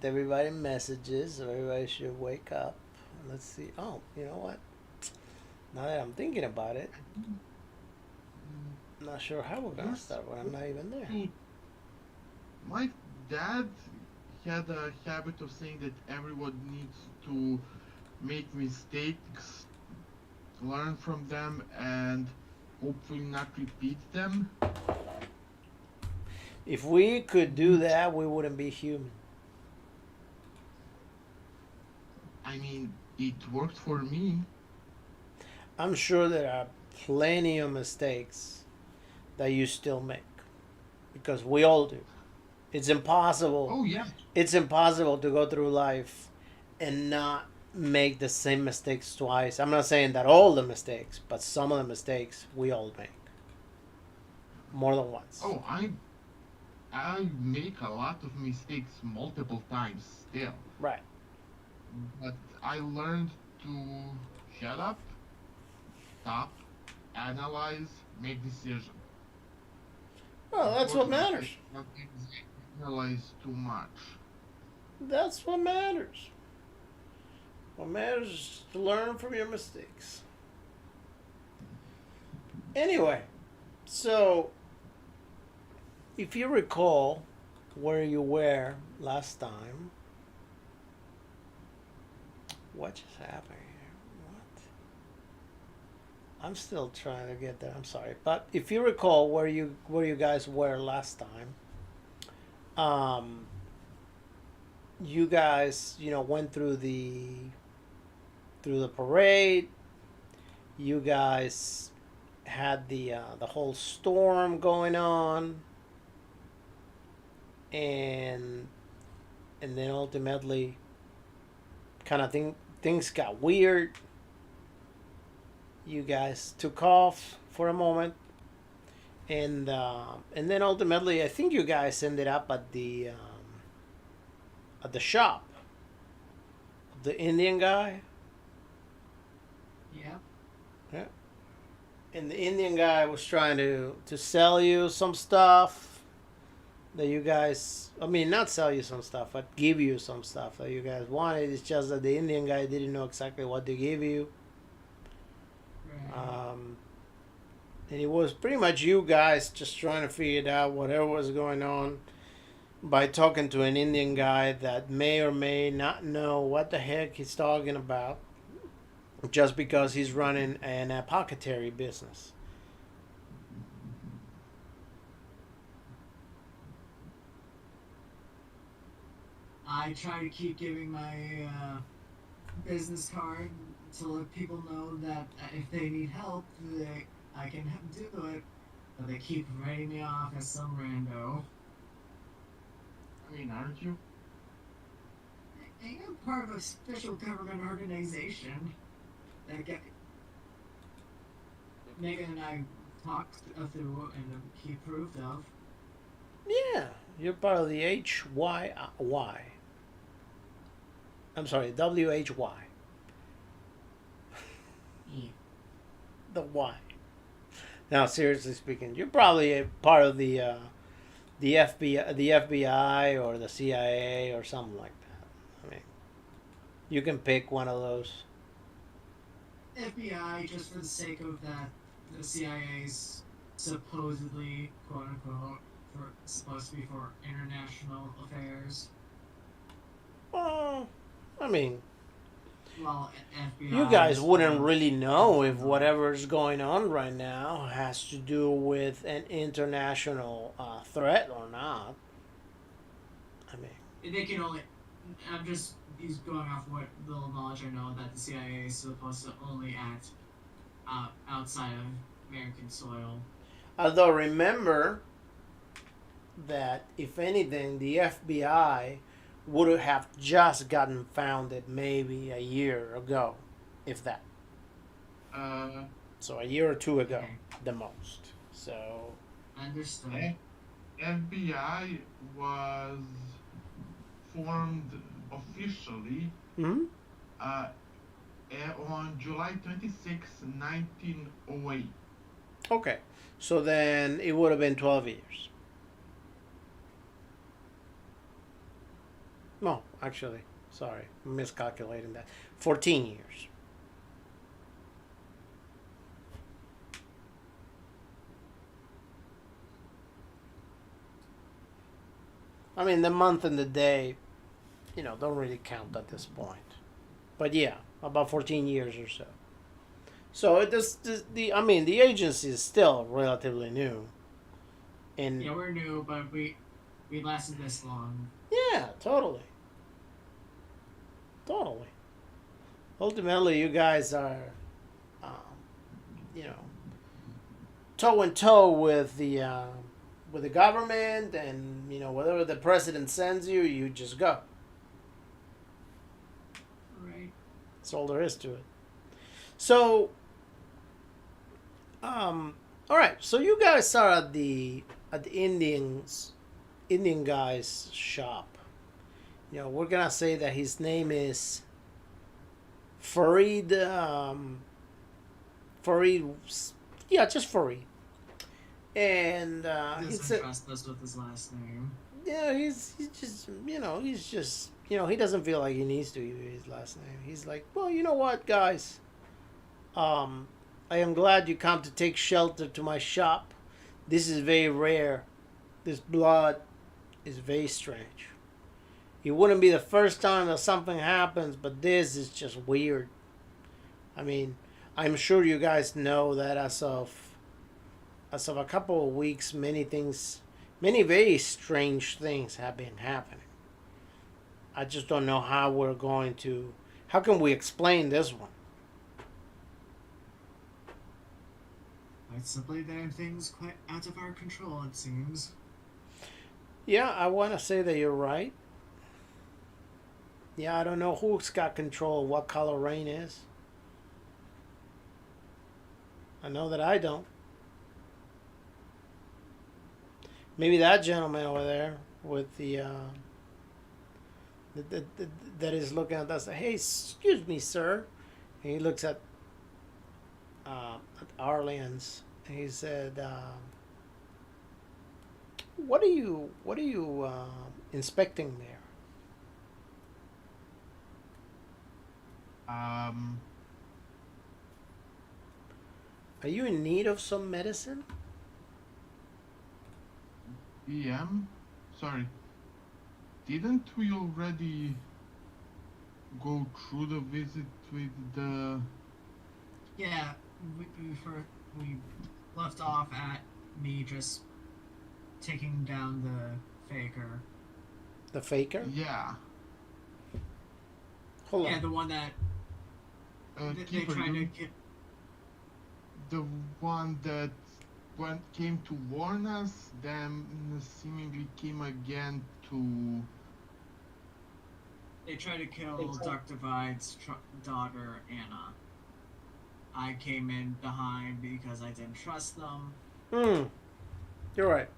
sent everybody messages, so everybody should wake up. Let's see. Oh, you know what? Now that I'm thinking about it, I'm not sure how we're gonna You're start when I'm supposed not even there. to. My dad had a habit of saying that everyone needs to make mistakes, learn from them, and hopefully not repeat them. If we could do Which, that, we wouldn't be human. I mean, it worked for me. I'm sure there are plenty of mistakes that you still make because we all do. It's impossible. Oh, yeah. It's impossible to go through life and not make the same mistakes twice. I'm not saying that all the mistakes, but some of the mistakes we all make more than once. Oh, I make a lot of mistakes multiple times still. Right. But I learned to shut up, stop, analyze, make decisions. Well, that's what Unfortunately, matters. I cannot analyze too much. That's what matters. What matters is to learn from your mistakes. Anyway, so if you recall where you were last time, what just happened here? What? I'm still trying to get there. I'm sorry, but if you recall where you guys were last time, um, you guys went through the parade. You guys had the whole storm going on, and then ultimately, kind of things got weird. You guys took off for a moment, and then ultimately, I think you guys ended up at the shop of the Indian guy. Yeah. Yeah. And the Indian guy was trying to sell you some stuff that you guys, I mean, not sell you some stuff, but give you some stuff that you guys wanted. It's just that the Indian guy didn't know exactly what to give you. Right. Um, and it was pretty much you guys just trying to figure it out, whatever was going on, by talking to an Indian guy that may or may not know what the heck he's talking about, just because he's running an apothecary business. I try to keep giving my business card to let people know that if they need help, I can do it. But they keep writing me off as some rando. I mean, aren't you? I am part of a special government organization that Megan and I talked through and he approved of. Yeah, you're part of the HYY. I'm sorry, WHY. Yeah. The Y. Now, seriously speaking, you're probably a part of the FBI or the CIA or something like that. I mean, you can pick one of those. FBI, just for the sake of that, the CIA's supposedly, quote unquote, supposed to be for international affairs. Well, I mean, Well, you FBI guys is wouldn't for really know if international. whatever's going on right now has to do with an international threat or not. I mean, They can only. I'm just he's going off what little knowledge I know that the CIA is supposed to only act outside of American soil. although remember that if anything, the FBI would have just gotten founded maybe a year ago, if that. Uh, So a year or two ago, Okay, the most. So understood. F- FBI was formed officially hmm uh, on July 26, 1908. okay. So then it would have been 12 years. No, actually. Sorry, I'm miscalculating that. 14 years. I mean, the month and the day, don't really count at this point. But yeah, about 14 years or so. So I mean, the agency is still relatively new. And Yeah, we're new, but we lasted this long. yeah, totally. Totally. Ultimately, you guys are, um, you know, toe in toe with the government, and whatever the president sends you, you just go. Right. That's all there is to it. So, all right. So you guys are at the Indian guy's shop. We're gonna say that his name is Farid. Farid. Yeah, just Farid. And He he doesn't said, trust us with his last name. yeah, he's just he doesn't feel like he needs to give you his last name. He's like, well, you know what, guys, um, I am glad you come to take shelter to my shop. This is very rare. This blood is very strange. It wouldn't be the first time that something happens, but this is just weird. I mean, I'm sure you guys know that as of a couple of weeks, many very strange things have been happening. I just don't know how can we explain this one? Quite simply, there are things quite out of our control, it seems. Yeah, I want to say that you're right. Yeah, I don't know who's got control of what color rain is. I know that I don't. Maybe that gentleman over there with that is looking at us. Hey, excuse me, sir. And he looks at Arlians. And he said, "What are you inspecting there?" Um, Are you in need of some medicine? EM? Sorry. Didn't we already go through the visit with the... Yeah, we left off at me just taking down the faker. The faker? Yeah. Hold Yeah, on. the one that they Keeper, tried to you, get. the one that came to warn us, then seemingly came again to... They tried to kill Dr. Vide's daughter, Anna. I came in behind because I didn't trust them. Hmm. You're right.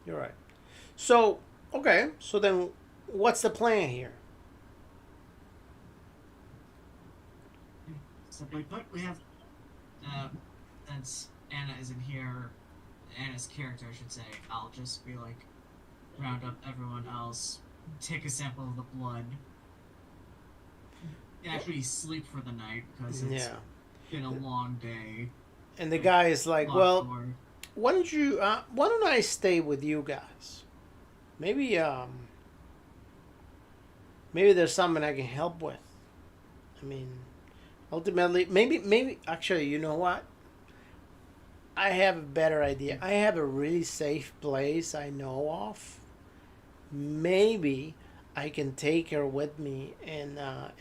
You're right. So, okay. So then, what's the plan here? Simply put, we have, since Anna isn't here, Anna's character, I should say, I'll just be like, round up everyone else, take a sample of the blood, and actually sleep for the night because it's Yeah. been a long day. And the guy is like, Lot well, more. why don't I stay with you guys? Maybe there's something I can help with. I mean, ultimately, maybe actually, you know what? I have a better idea. I have a really safe place I know of. Maybe I can take her with me, and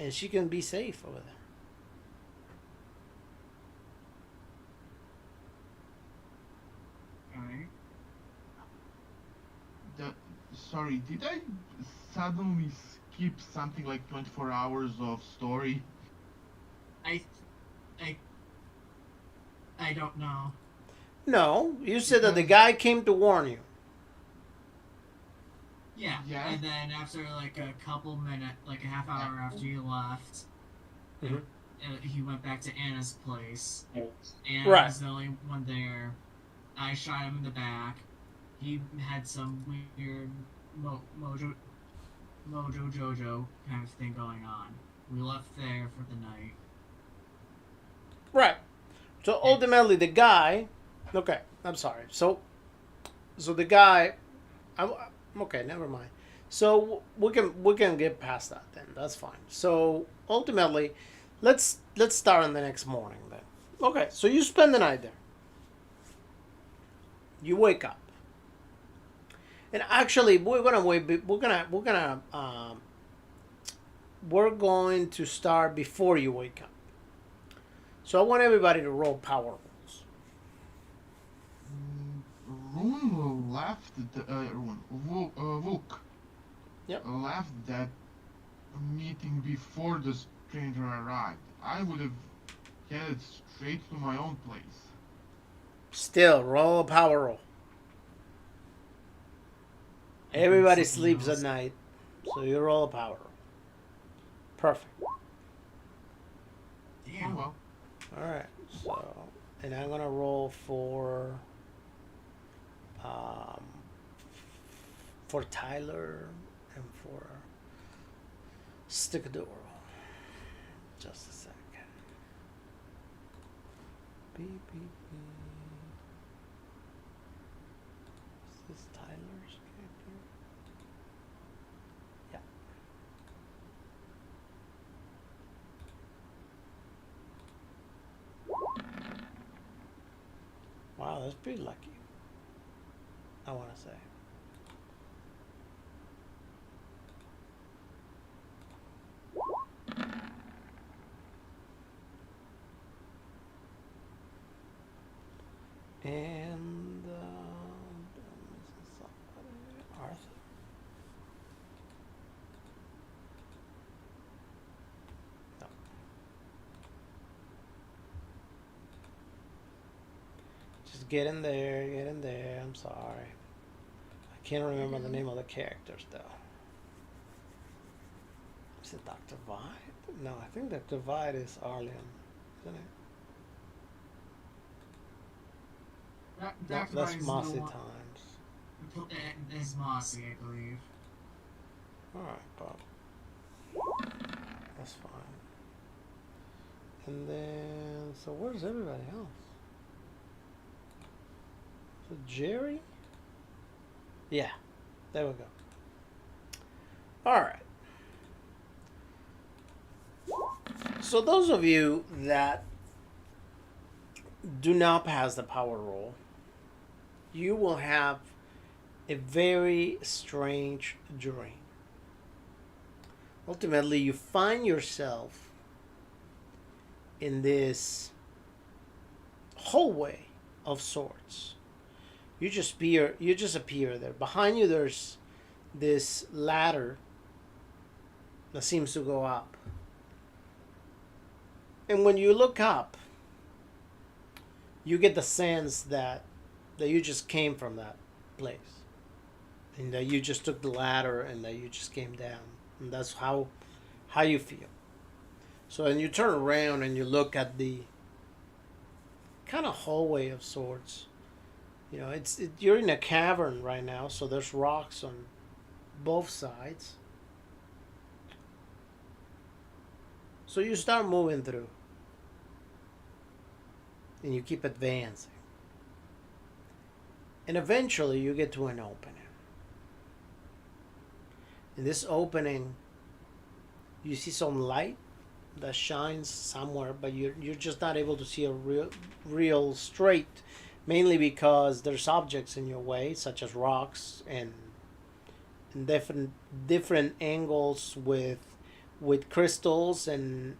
she can be safe over there. Alright. The, sorry, did I suddenly skip something like 24 hours of story? I, I, I don't know. No, you said that the guy came to warn you. Yeah. Yeah. And then after like a couple minutes, like a half hour after you left, Mhm. he went back to Anna's place. Anna Right. was the only one there. I shot him in the back. He had some weird Mojo Jojo kind of thing going on. We left there for the night. Right. So And ultimately, the guy. Okay, I'm sorry. So the guy. I'm, okay, never mind. So we can get past that then. That's fine. So ultimately, let's start on the next morning then. Okay, so you spend the night there. You wake up, and actually we're gonna wait. We're going to start before you wake up. So I want everybody to roll power rolls. Rune left. Vuk Yep. left that meeting before the stranger arrived. I would have headed straight to my own place. Still, roll a power roll. I think Everybody something sleeps at else. night, so you roll a power roll. Perfect. Oh Damn. well. All right. So, and I'm gonna roll um, for Tyler and for Stickador. Just a second. Beep beep beep. Is this Tyler's character? Yeah. Wow, that's pretty lucky. I want to say. And Arthur. No. Just get in there, get in there. I'm sorry. I can't remember the name of the characters though. Is it Dr. Vide? No, I think Dr. Vide is Arlian, isn't it? No, Dr. that's Body's Mossy no one. Times. Is Mossy, I believe. Alright, Bob. That's fine. And then, so where's everybody else? So Jerry? Yeah, there we go. Alright. So those of you that do not pass the power roll, you will have a very strange dream. Ultimately, you find yourself in this hallway of sorts. You just appear there. Behind you, there's this ladder that seems to go up. And when you look up, you get the sense that you just came from that place, and that you just took the ladder and that you just came down, and that's how you feel. So then you turn around and you look at the kind of hallway of sorts. You know, you're in a cavern right now, so there's rocks on both sides. So you start moving through, and you keep advancing, and eventually you get to an opening. In this opening, you see some light that shines somewhere, but you're just not able to see a real straight, mainly because there's objects in your way, such as rocks and different angles with crystals and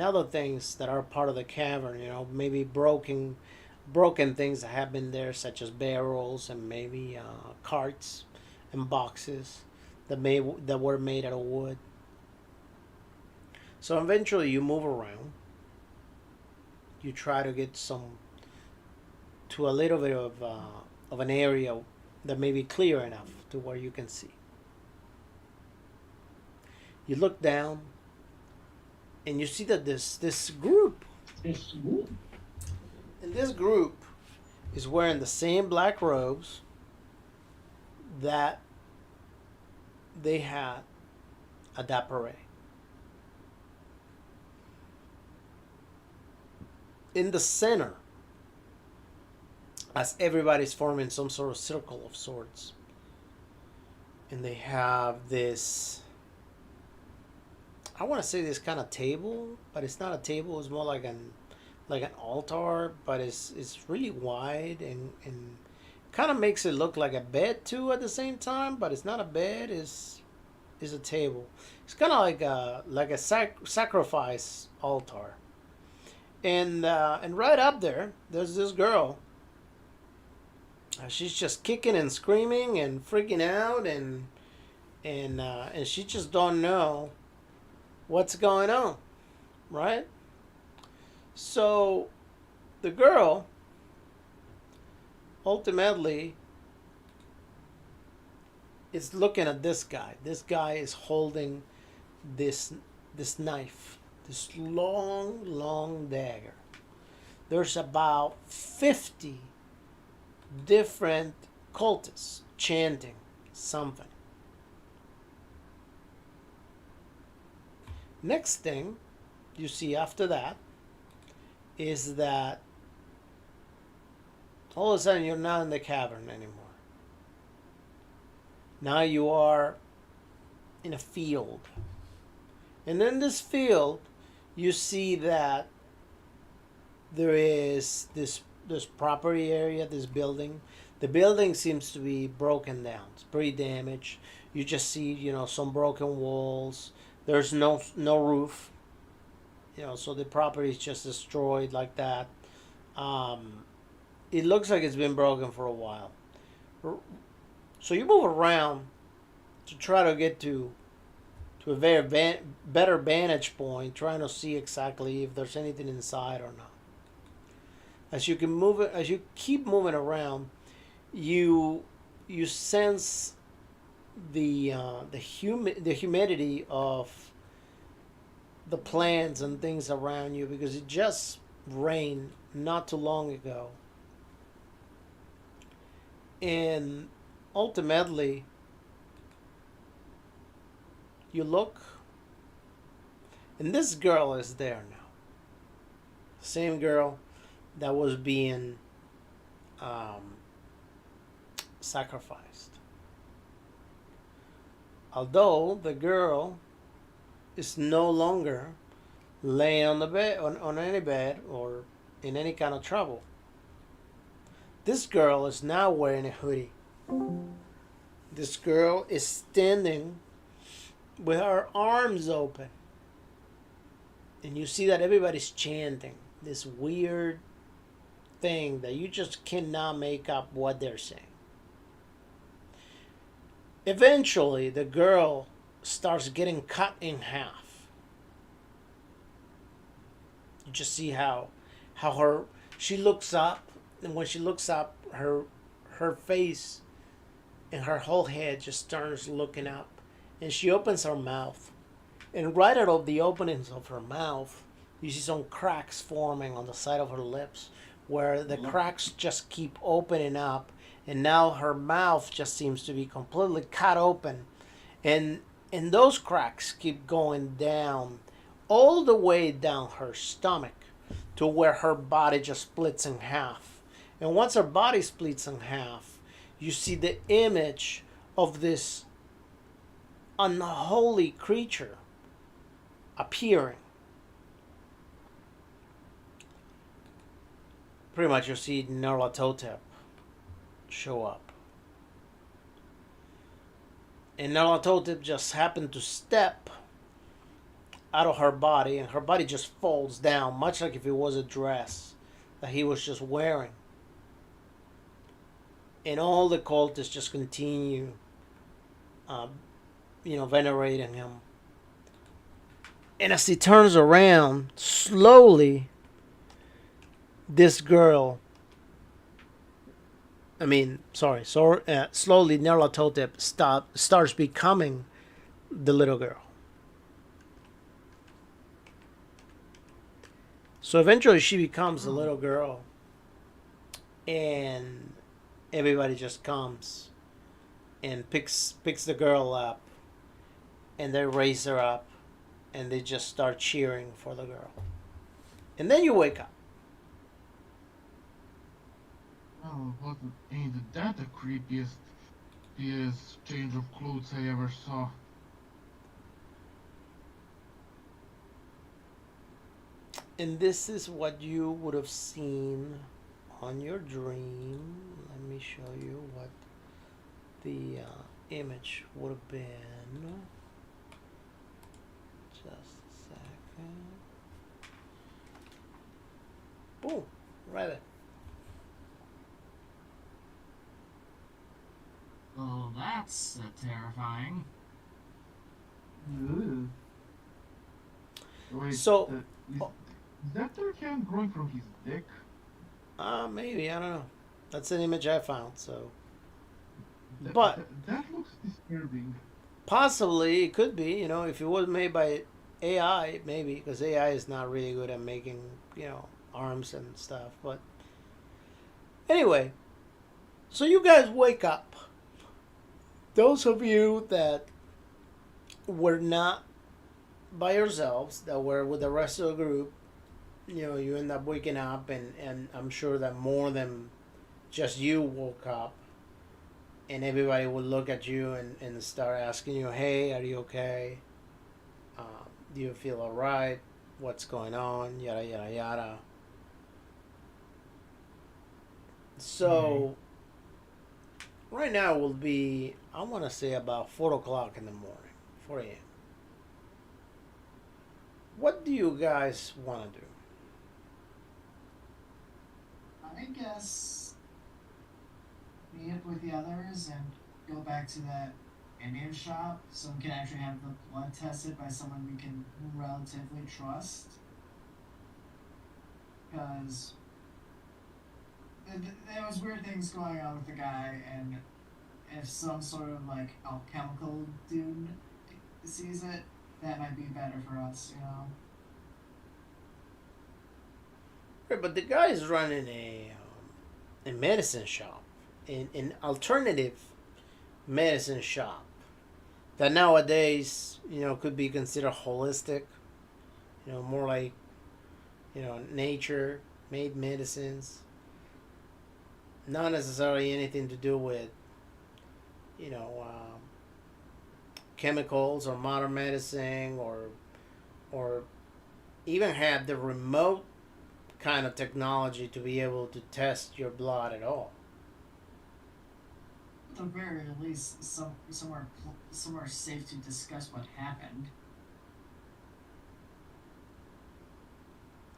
other things that are part of the cavern. You know, maybe broken things that have been there, such as barrels and maybe carts and boxes that were made out of wood. So eventually you move around. You try to get to a little bit of an area that may be clear enough to where you can see. You look down and you see that this group, and this group is wearing the same black robes that they had a parade. In the center, as everybody's forming some sort of circle of sorts, and they have this, I want to say this kind of table, but it's not a table. It's more like an altar, but it's really wide and kind of makes it look like a bed too at the same time. But it's not a bed. It's a table. It's kind of like a sacrifice altar. And right up there, there's this girl. She's just kicking and screaming and freaking out and she just don't know what's going on, right? So the girl ultimately is looking at this guy. This guy is holding this knife, this long dagger. There's about 50 different cultists chanting something. Next thing you see after that is that all of a sudden you're not in the cavern anymore. Now you are in a field. And in this field, you see that there is this property area, this building. The building seems to be broken down. It's pretty damaged. You just see, some broken walls. There's no roof. So the property is just destroyed like that. It looks like it's been broken for a while. So you move around to try to get to a very better vantage point, trying to see exactly if there's anything inside or not. As you keep moving around, you sense the humidity of the plants and things around you because it just rained not too long ago. And ultimately, you look, and this girl is there now. Same girl that was being sacrificed. Although the girl is no longer laying on the bed, on any bed, or in any kind of trouble. This girl is now wearing a hoodie. This girl is standing with her arms open. And you see that everybody's chanting this weird thing that you just cannot make up what they're saying. Eventually, the girl starts getting cut in half. You just see how she looks up, and when she looks up, her face and her whole head just turns looking up, and she opens her mouth, and right out of the openings of her mouth, you see some cracks forming on the side of her lips, where the cracks just keep opening up, and now her mouth just seems to be completely cut open, and those cracks keep going down all the way down her stomach to where her body just splits in half. And once her body splits in half, you see the image of this unholy creature appearing. Pretty much you see Nyarlathotep show up. And Nyarlathotep just happened to step out of her body, and her body just falls down, much like if it was a dress that he was just wearing. And all the cultists just continue, venerating him. And as he turns around, slowly, this girl, slowly Nyarlathotep starts becoming the little girl. So eventually she becomes a little girl, and everybody just comes and picks the girl up and they raise her up, and they just start cheering for the girl. And then you wake up. Oh, ain't that the creepiest change of clothes I ever saw? And this is what you would have seen on your dream. Let me show you what the image would have been. Just a second. Boom, right there. Well, that's terrifying. Ugh. Wait, So, is that their hand growing from his dick? maybe, I don't know. That's an image I found, so. That, But that looks disturbing. possibly it could be, if it was made by AI, maybe, because AI is not really good at making, arms and stuff. But anyway, so you guys wake up. Those of you that were not by yourselves, that were with the rest of the group, you end up waking up, and I'm sure that more than just you woke up, and everybody would look at you and start asking you, hey, are you okay? Do you feel all right? What's going on? Yada, yada, yada. So, right now will be, I want to say, about 4 o'clock in the morning, 4 a.m. What do you guys want to do? I guess meet up with the others and go back to that Indian shop so we can actually have the blood tested by someone we can relatively trust. Because there was weird things going on with the guy, and if some sort of like alchemical dude sees it, that might be better for us. Right, but the guy is running a medicine shop, an alternative medicine shop that nowadays, could be considered holistic, more like, nature made medicines, not necessarily anything to do with, you know, chemicals or modern medicine, or even have the remote kind of technology to be able to test your blood at all. At the very least, somewhere safe to discuss what happened.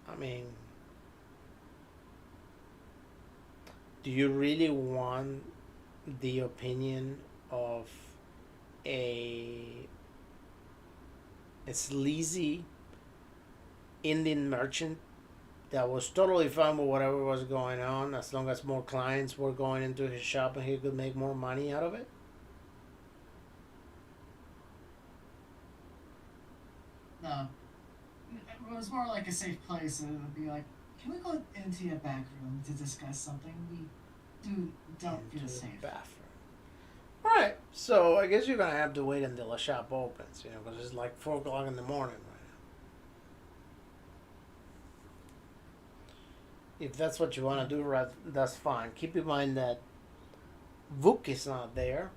I mean, do you really want the opinion of a sleazy Indian merchant that was totally fine with whatever was going on as long as more clients were going into his shop and he could make more money out of it? No, it was more like a safe place. It would be like, can we go into your back room to discuss something? We don't Into feel the safe. bathroom. Alright, so I guess you're gonna have to wait until the shop opens, because it's like 4 o'clock in the morning right now. If that's what you want to do, right, that's fine. Keep in mind that Vuk is not there.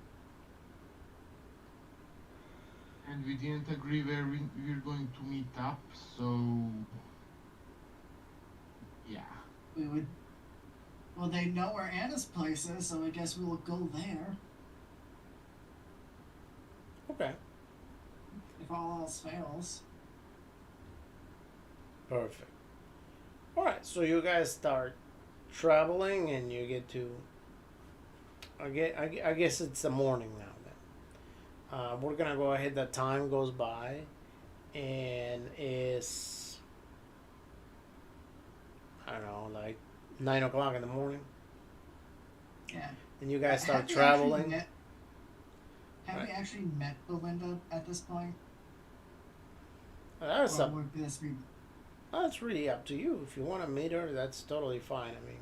And we didn't agree where we're going to meet up, so yeah. We would. Well, they know where Anna's place is, so I guess we will go there Okay, if all else fails. perfect. Alright, so you guys start traveling and you get to. I guess it's the morning now then. We're gonna go ahead, that time goes by, and it's, I don't know, like 9 o'clock in the morning. Yeah. And you guys Have start we traveling. Have we actually met Belinda at this point? That's Or up. would this be? That's really up to you. If you want to meet her, that's totally fine. I mean,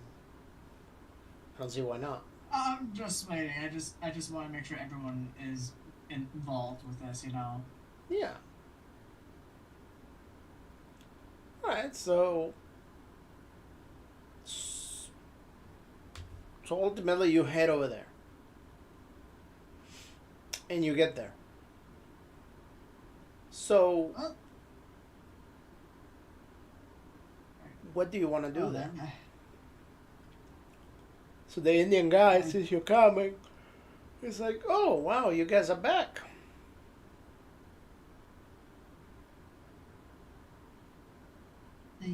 I don't see why not. I'm just waiting. I just want to make sure everyone is involved with this. Yeah. All right. So ultimately, you head over there, and you get there. So, Oh, what do you want to do well there? then, So the Indian guy I, sees you coming. He's like, "Oh wow, you guys are back."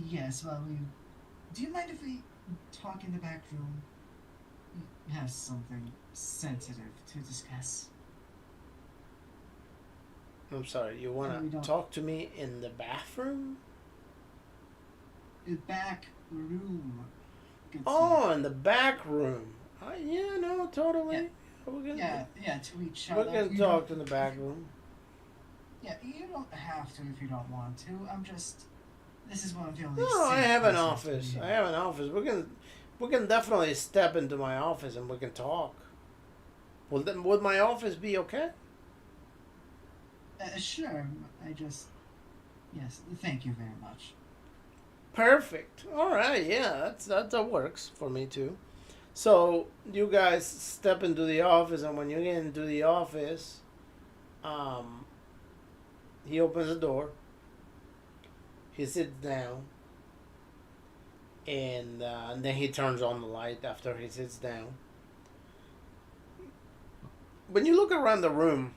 yes, well, do you mind if we talk in the back room? We have something sensitive to discuss. I'm sorry. You want We to don't. talk to me in the bathroom? The back room, good sir. Oh, in the back room. Yeah, no, Yeah, totally. We can yeah, to each we other. can You don't. talk in the back room. Yeah, you don't have to if you don't want to. I'm just. This is one of the only No, I safe have an places office. we I have. have an office. We can definitely step into my office and we can talk. Would my office be okay? Sure. I just. Yes, thank you very much. Perfect. All right. Yeah, that works for me too. So you guys step into the office, and when you get into the office, um, he opens the door. He sits down, and then he turns on the light after he sits down. When you look around the room,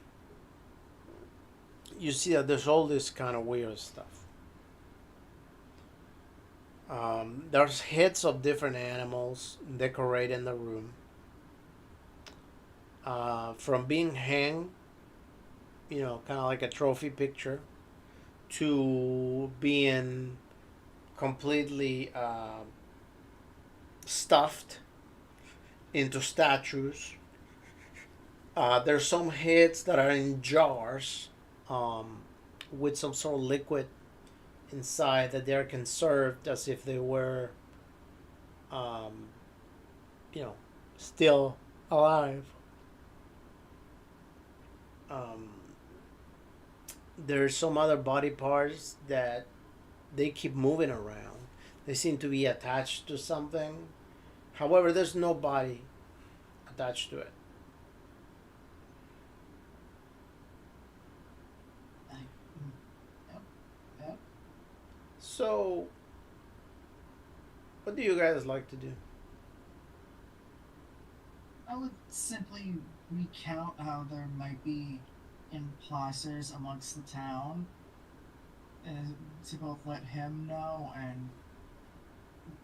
you see that there's all this kind of weird stuff. There's heads of different animals decorating the room. From being hanged, kind of like a trophy picture, to being completely stuffed into statues. There's some heads that are in jars um, with some sort of liquid inside that they're conserved as if they were, um, you know, still alive. Um, there's some other body parts that they keep moving around. They seem to be attached to something. However, there's no body attached to it. I, yep, yep. So, what do you guys like to do? I would simply recount how there might be imposters amongst the town, and to both let him know and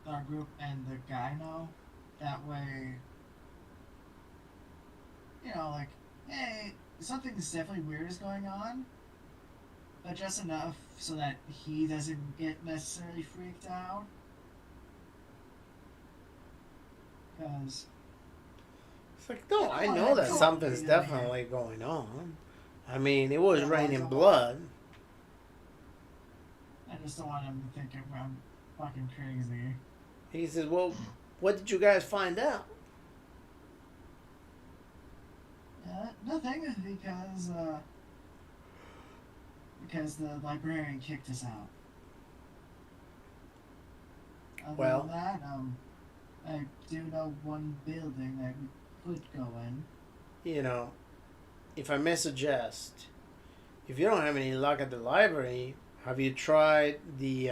our group and the guy know. That way, like, hey, something's definitely weird is going on, but just enough so that he doesn't get necessarily freaked out. Because It's like, I no, don't I want know to that go on something's the other hand. definitely going on. I mean, it was Yeah, well, raining blood. I just don't want him to think I'm fucking crazy. He says, well, what did you guys find out? Nothing because the librarian kicked us out. Other than Well, that, I do know one building that we could go in. you know, if I may suggest, if you don't have any luck at the library, have you tried the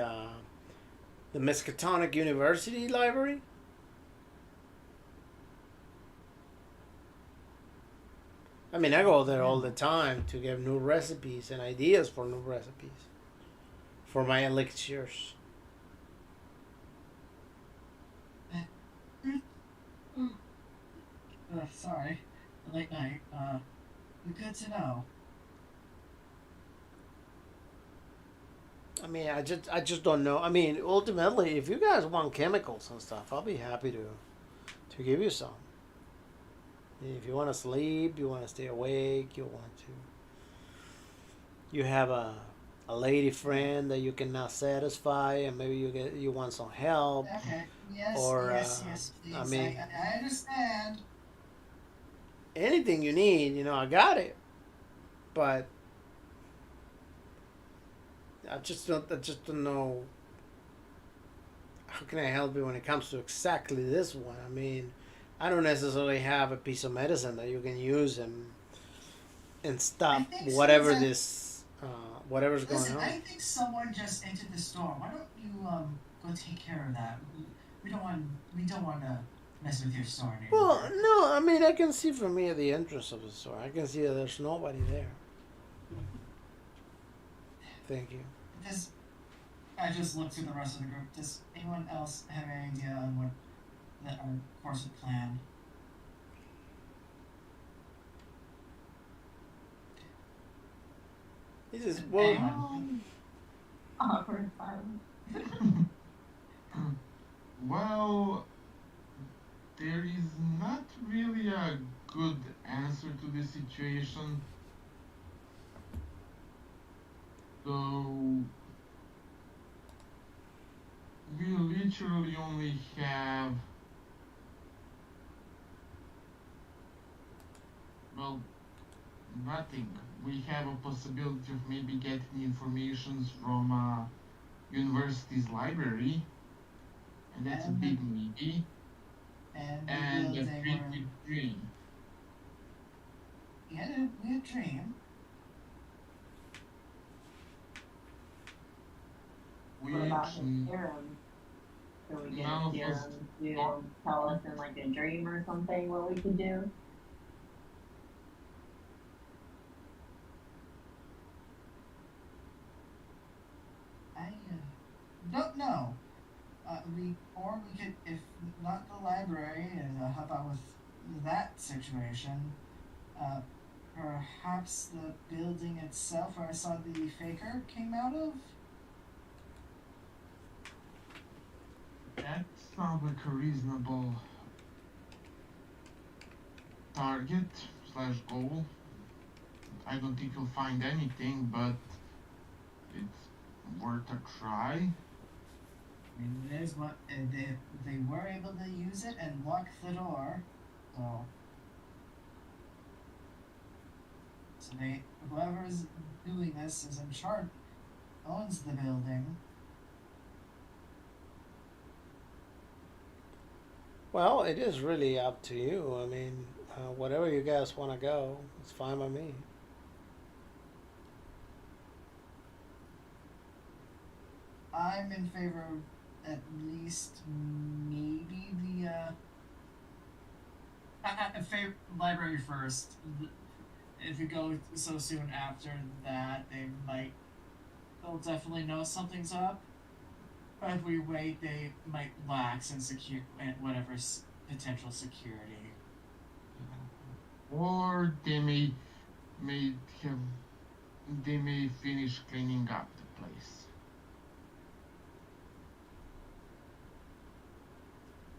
Miskatonic University library? I mean, I go there all the No. time to get new recipes and ideas for new recipes for my elixirs. Sorry, late night. Good to know. I mean, I just don't know. I mean, ultimately, if you guys want chemicals and stuff, I'll be happy to give you some. If you want to sleep, you want to stay awake, you have a lady Yeah. friend that you cannot satisfy, and maybe you want some help, Okay. Yes. or Yes. Yes. I Please. mean, I understand. anything you need, I got it. But I just don't know how can I help you when it comes to exactly this one. I mean, I don't necessarily have a piece of medicine that you can use and I stop think someone's whatever at. whatever's going Listen, on. I think someone just entered the store. Why don't you go take care of that? We don't want we don't want to mess with your store Well, anymore. no, I mean I can see from here the entrance of the store. I can see that there's nobody there. Thank you. Does I just look to the rest of the group. Does anyone else have any idea on what our course of plan? He says, "Well, Anyone? Awkward silence. Well, there is not really a good answer to this situation. So we literally only have, well, nothing. We have a possibility of maybe getting information from university's library, and that's a And big maybe, and and the a building where pretty dream. you had a weird dream. What about Which his serum? Can we get none a of us serum to tell us in like a dream or something what we could do? I don't know. We could, if not the library, and how about with that situation? Uh, Perhaps the building itself where I saw the faker came out of? that sounds like a reasonable target slash goal. I don't think you'll find anything, but it's worth a try. I mean, it is what they were able to use it and lock the door, so they whoever's doing this is in charge owns the building. well, it is really up to you. I mean, whatever you guys want to go, it's fine by me." I'm in favor of at least maybe the library first. If you go so soon after that, they'll definitely know something's up. But if we wait, they might lax in whatever potential security. Or may have they may finish cleaning up the place.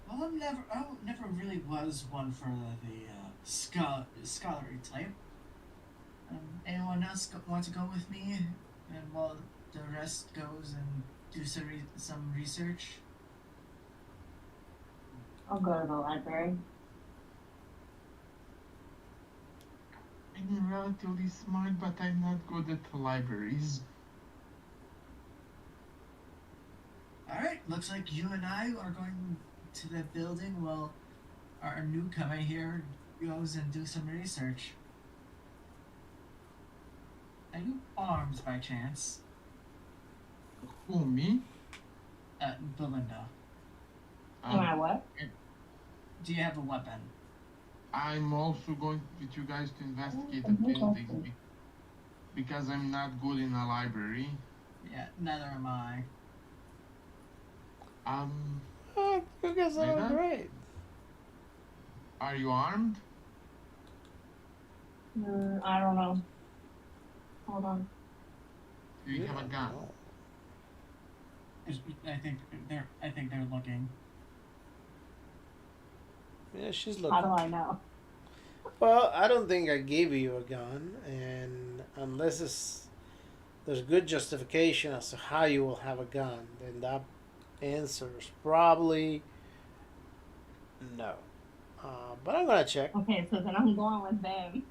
Well, I never really was one for the scholarly type. Anyone else want to go with me? And while the rest goes and do some research. I'll go to the library. I'm relatively smart, but I'm not good at the libraries. Alright, looks like you and I are going to the building while our newcomer here goes and do some research. Are you armed by chance? Who, me? Belinda. Am I what? Do you have a weapon? I'm also going with you guys to investigate the building because I'm not good in a library. Yeah, neither am I. You guys are Lena? great. Are you armed? I don't know. Hold on. Do you have a gun? No. I think they're looking. Yeah, she's How looking. do I know? Well, I don't think I gave you a gun, and unless there's good justification as to how you will have a gun, then that answer is probably no. But I'm gonna check. Okay, so then I'm going with them.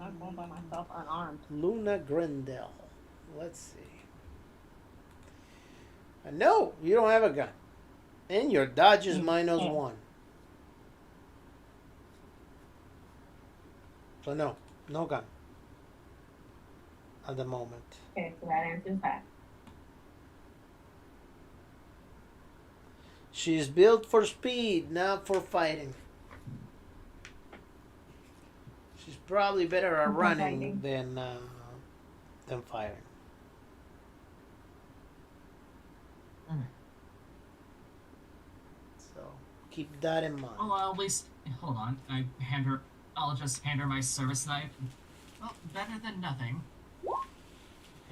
not going by myself unarmed. Luna Grindel. Let's see. No, you don't have a gun. And your dodge is minus Yeah. 1. So no, no gun. At the moment. Okay, so that answers that. She's built for speed, not for fighting. She's probably better at Okay, running fighting. than fighting. So keep that in mind. Oh, well, at least hold on. I'll just hand her my service knife. Well, better than nothing.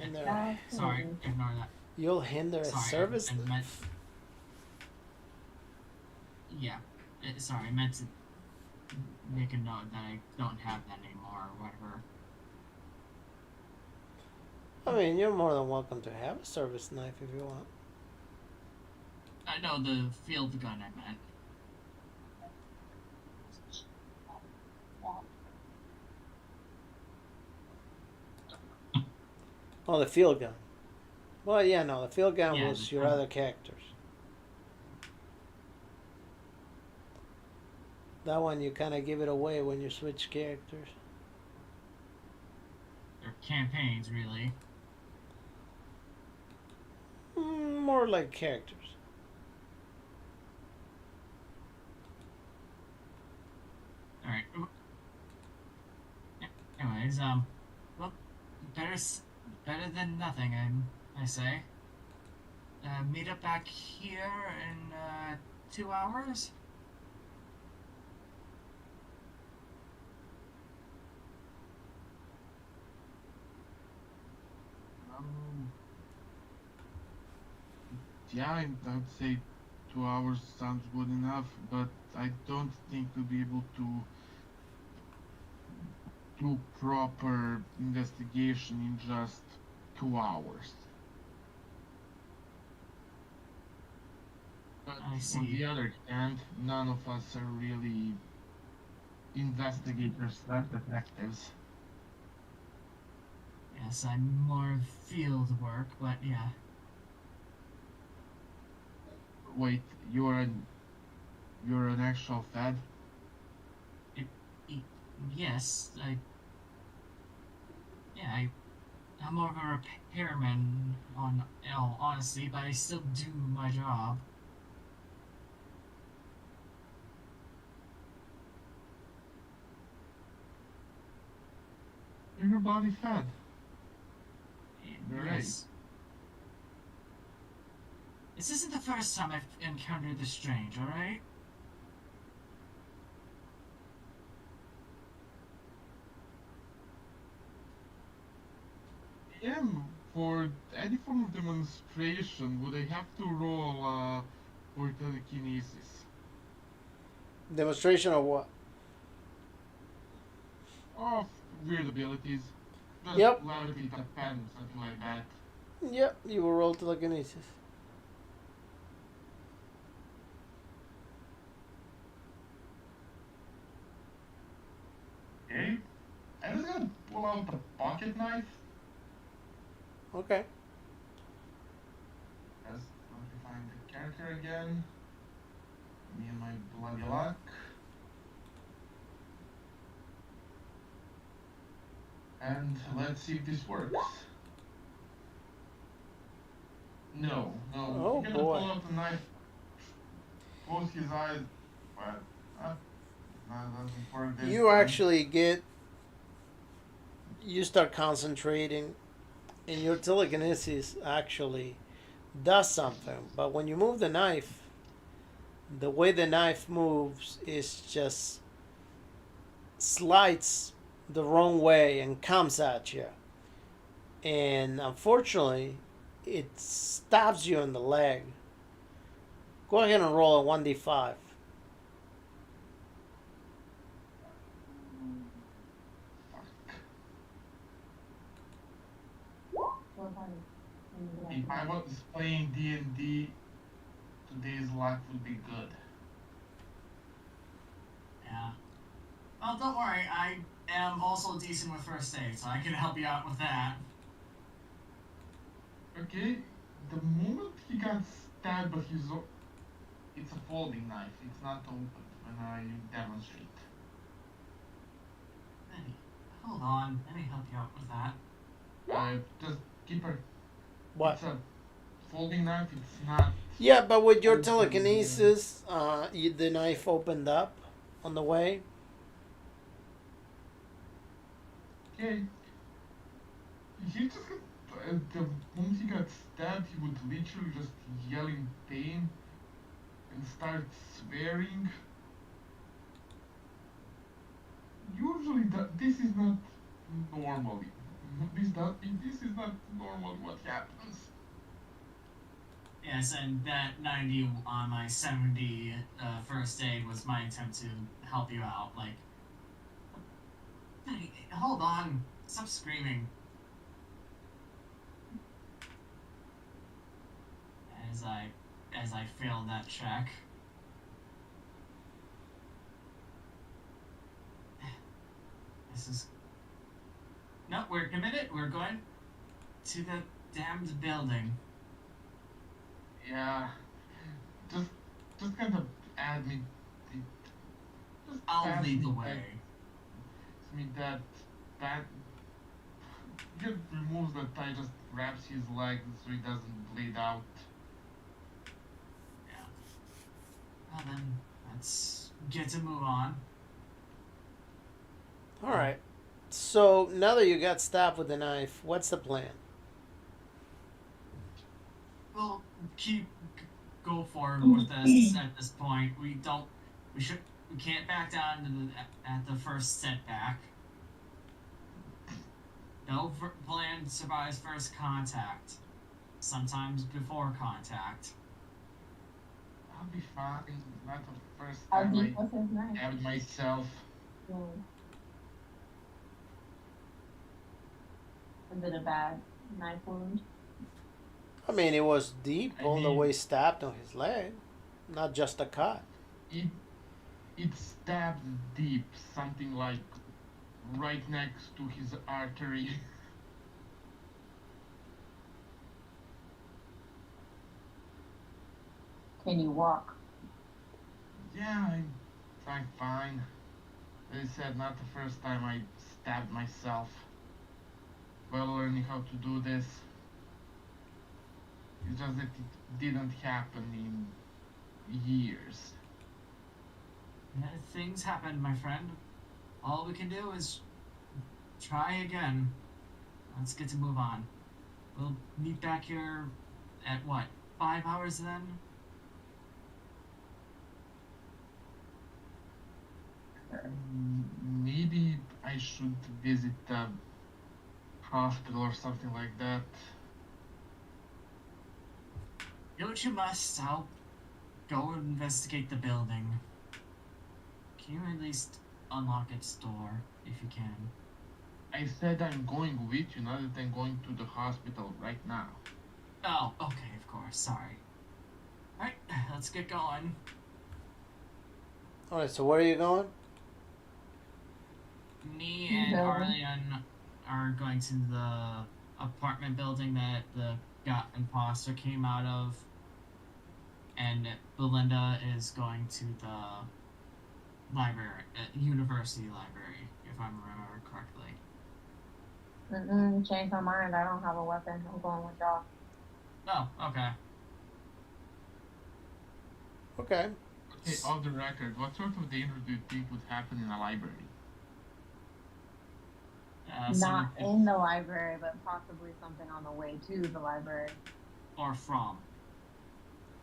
And there, That's Sorry, amazing. ignore that. you'll hinder a Sorry, service. I meant. Yeah, sorry, I meant to make a note that I don't have that anymore or whatever. I mean, you're more than welcome to have a service knife if you want. I know the field gun I meant. Oh, the field gun. Well, yeah, no, the field gun Yeah, was your other characters. That one you kind of give it away when you switch characters. They're campaigns, really. More like characters. Alright. Anyways, well, better than nothing, I say. Meet up back here in, 2 hours? Um, yeah, I'd say 2 hours sounds good enough, but I don't think we'll be able to do proper investigation in just 2 hours. But I on see. the other hand, none of us are really investigators, not detectives. Yes, I'm more field work, but yeah. Wait, you're an actual Fed? Yes, I'm more of a repairman in all honesty, but I still do my job. You're your body Fed. You're Yes. This isn't the first time I've encountered the strange, alright? Yeah, for any form of demonstration, would I have to roll for telekinesis? Demonstration of what? Of weird abilities. Just Yep. levity, pen, something like that. Yep, you will roll telekinesis. Okay. I'm just gonna pull out the pocket knife. Okay. Just let me find the character again. Me and my bloody luck. And let's see if this works. No. Oh, He's gonna boy. pull out the knife, close his eyes, but that doesn't work this You time. actually you start concentrating, and your telekinesis actually does something. But when you move the knife, the way the knife moves is just slides the wrong way and comes at you. And unfortunately, it stabs you in the leg. Go ahead and roll a 1d5. If I was playing D&D, today's luck would be good. Yeah. Oh, don't worry, am also decent with first aid, so I can help you out with that. Okay, the moment he got stabbed, but it's a folding knife. It's not open when I demonstrate. Benny, hold on. Let me help you out with that. Just keep her. What? It's a folding knife. It's not Yeah, but with your open. telekinesis, the knife opened up on the way. Okay. He just got, the moment he got stabbed, he would literally just yell in pain and start swearing. Usually, this is not normally. This is not normally what happens. Yes, and that 90 on my 70 first aid was my attempt to help you out. Like, Benny, hold on. Stop screaming. As I failed that check. This is no. We're committed. We're going to the damned building. Yeah, just just kind of add me. Just I'll pass lead me the that. way. Pass me that. Just removes the tie. Just grabs his leg so he doesn't bleed out. Yeah. Well then, let's get to move on. All right. So now that you got stabbed with the knife, what's the plan? We'll go forward with this at this point. We don't. We can't back down to at the first setback. No plan survives first contact. Sometimes before contact. I'll be fine. Not the first How time deep I was his knife? stabbed myself. Mm. Was it a bad knife wound? I mean, it was deep, I all the mean, way stabbed on his leg, not just a cut. it it stabbed deep, something like right next to his artery. Can you walk? Yeah, I'm fine. As I said, not the first time I stabbed myself. While learning how to do this. It's just that it didn't happen in years. Things happen, my friend. All we can do is try again. Let's get to move on. We'll meet back here at what? 5 hours then? Maybe I should visit a hospital or something like that. Do what you must. I'll go investigate the building. Can you at least unlock its door if you can? I said I'm going with you, not that I'm going to the hospital right now. Oh, okay, of course. Sorry. Alright, let's get going. All right. So where are you going? Me and Arlian are going to the apartment building that the imposter came out of, and Belinda is going to the library, university library, if I remember correctly. Change my mind. I don't have a weapon. I'm going with y'all. Oh, okay. Okay. Okay, off the record, what sort of danger do you think would happen in a library? Not in the library, but possibly something on the way to the library. Or from.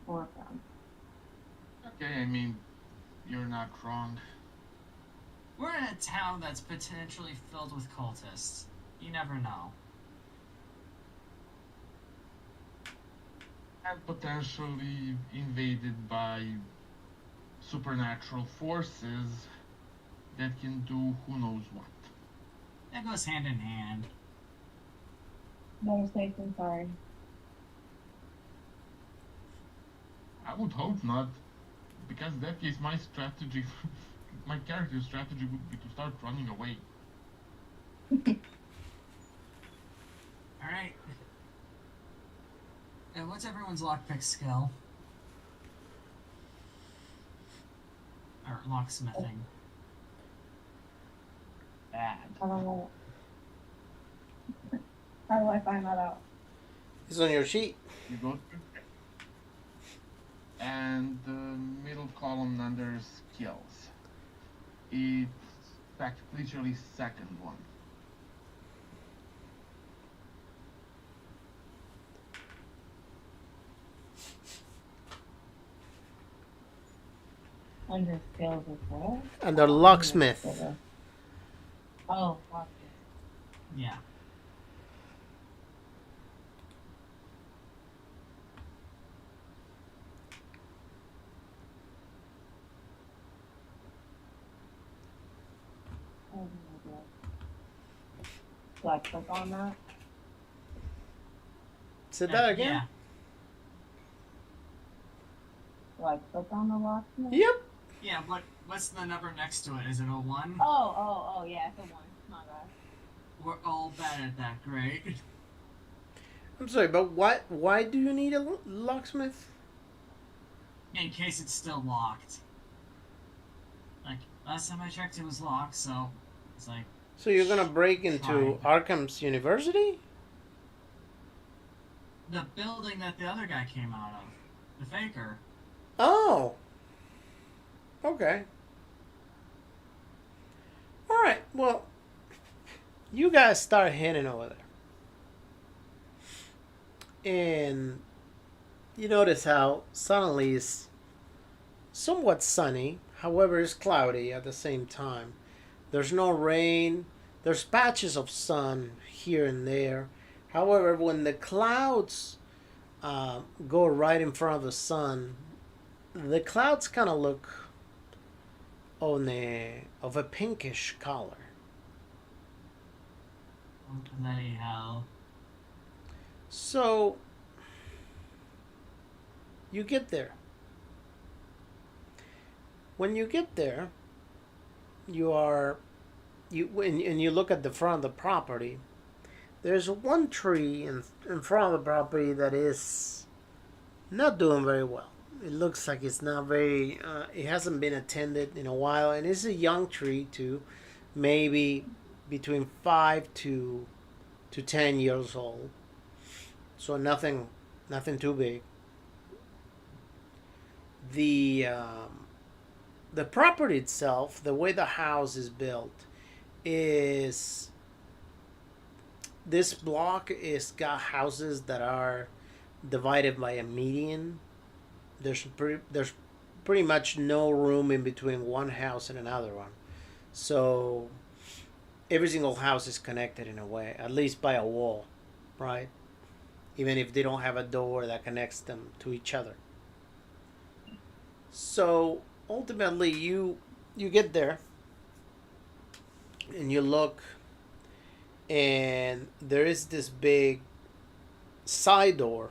Or from. Okay, I mean, you're not wrong. We're in a town that's potentially filled with cultists. You never know. And potentially invaded by supernatural forces that can do who knows what. That goes hand in hand. Better safe than sorry. I would hope not, because in that case my strategy, my character's strategy would be to start running away. All right. And what's everyone's lockpick skill? Or locksmithing? Bad. I don't know. How do I find that out? It's on your sheet. You go to and the middle column under skills. It's literally second one. Under skills as well? Under locksmith. Oh, locksmith. Yeah. Oh, my God. Do I click on that? Say that again. Yeah. Do I click on the locksmith? Yep. Yeah. What's the number next to it? Is it a 1? Oh, yeah, it's a 1. My bad. We're all bad at that. Great. I'm sorry, but why do you need a locksmith? In case it's still locked. Like last time I checked, it was locked. So it's like. So you're gonna break into Arkham's University? The building that the other guy came out of. The faker. Oh. Okay. All right. Well, you guys start heading over there, and you notice how suddenly it's somewhat sunny. However, it's cloudy at the same time. There's no rain. There's patches of sun here and there. However, when the clouds go right in front of the sun, the clouds kind of look of a pinkish color. Bloody hell. So you get there. When you get there, when you look at the front of the property, there's one tree in front of the property that is not doing very well. It looks like it's not very. It hasn't been attended in a while, and it's a young tree too, maybe between 5 to 10 years old. So nothing too big. The property itself, the way the house is built, is this block is got houses that are divided by a median. There's pretty much no room in between one house and another one. So every single house is connected in a way, at least by a wall, right? Even if they don't have a door that connects them to each other. So ultimately you get there and you look, and there is this big side door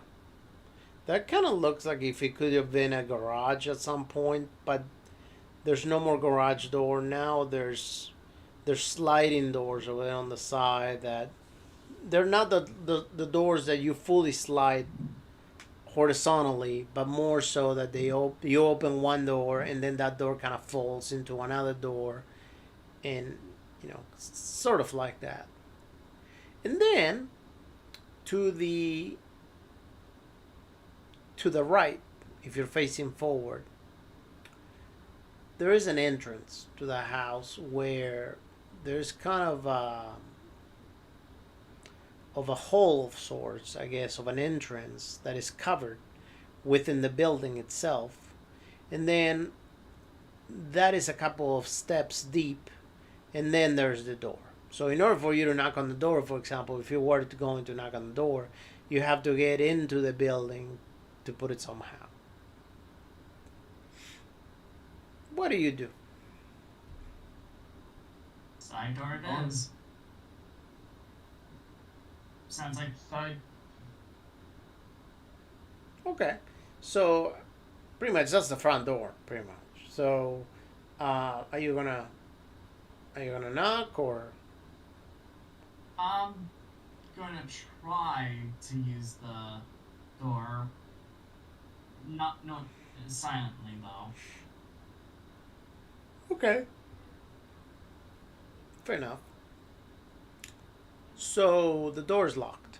that kind of looks like if it could have been a garage at some point, but there's no more garage door now. There's sliding doors over there on the side that they're not the doors that you fully slide horizontally, but more so that you open one door and then that door kind of folds into another door, and sort of like that. And then to the right, if you're facing forward, there is an entrance to the house where there's kind of a hole of sorts, I guess, of an entrance that is covered within the building itself. And then that is a couple of steps deep, and then there's the door. So in order for you to knock on the door, for example, if you were to go to knock on the door, you have to get into the building to put it somehow. What do you do? Side door it is. Sounds like Side. Okay, so pretty much that's the front door, pretty much. So, are you gonna knock, or? I'm gonna try to use the door. Not no silently though. Okay, fair enough. So the door's locked.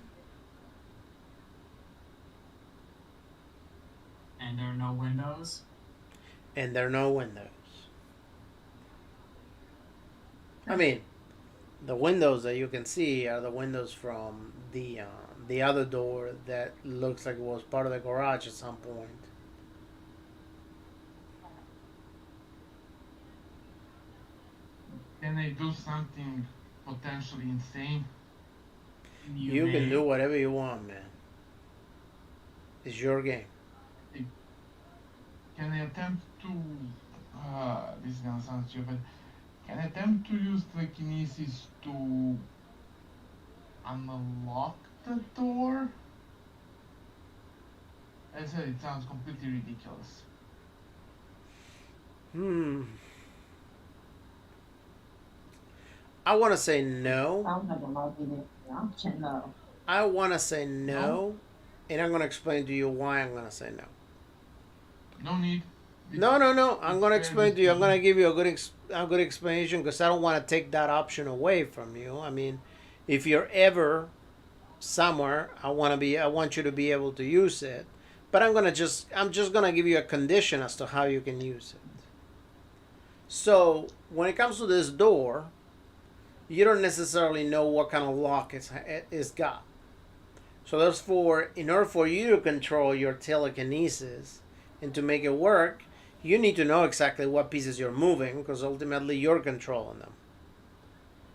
And there are no windows. And there are no windows. I mean, the windows that you can see are the windows from the other door that looks like it was part of the garage at some point. Can I do something potentially insane? You may. can do whatever you want, man. It's your game. Can I attempt to? This is gonna sound stupid. Can I attempt to use telekinesis to unlock the door? I said it sounds completely ridiculous. I want to say no. Sounds like a lovely option, though. I want to say no, and I'm going to explain to you why I'm going to say no. No need. No. I'm going to explain to you. I'm going to give you a good explanation because I don't want to take that option away from you. I mean, if you're ever somewhere, I want you to be able to use it. But I'm just going to give you a condition as to how you can use it. So, when it comes to this door, you don't necessarily know what kind of lock it's got. So therefore, in order for you to control your telekinesis and to make it work, you need to know exactly what pieces you're moving because ultimately you're controlling them.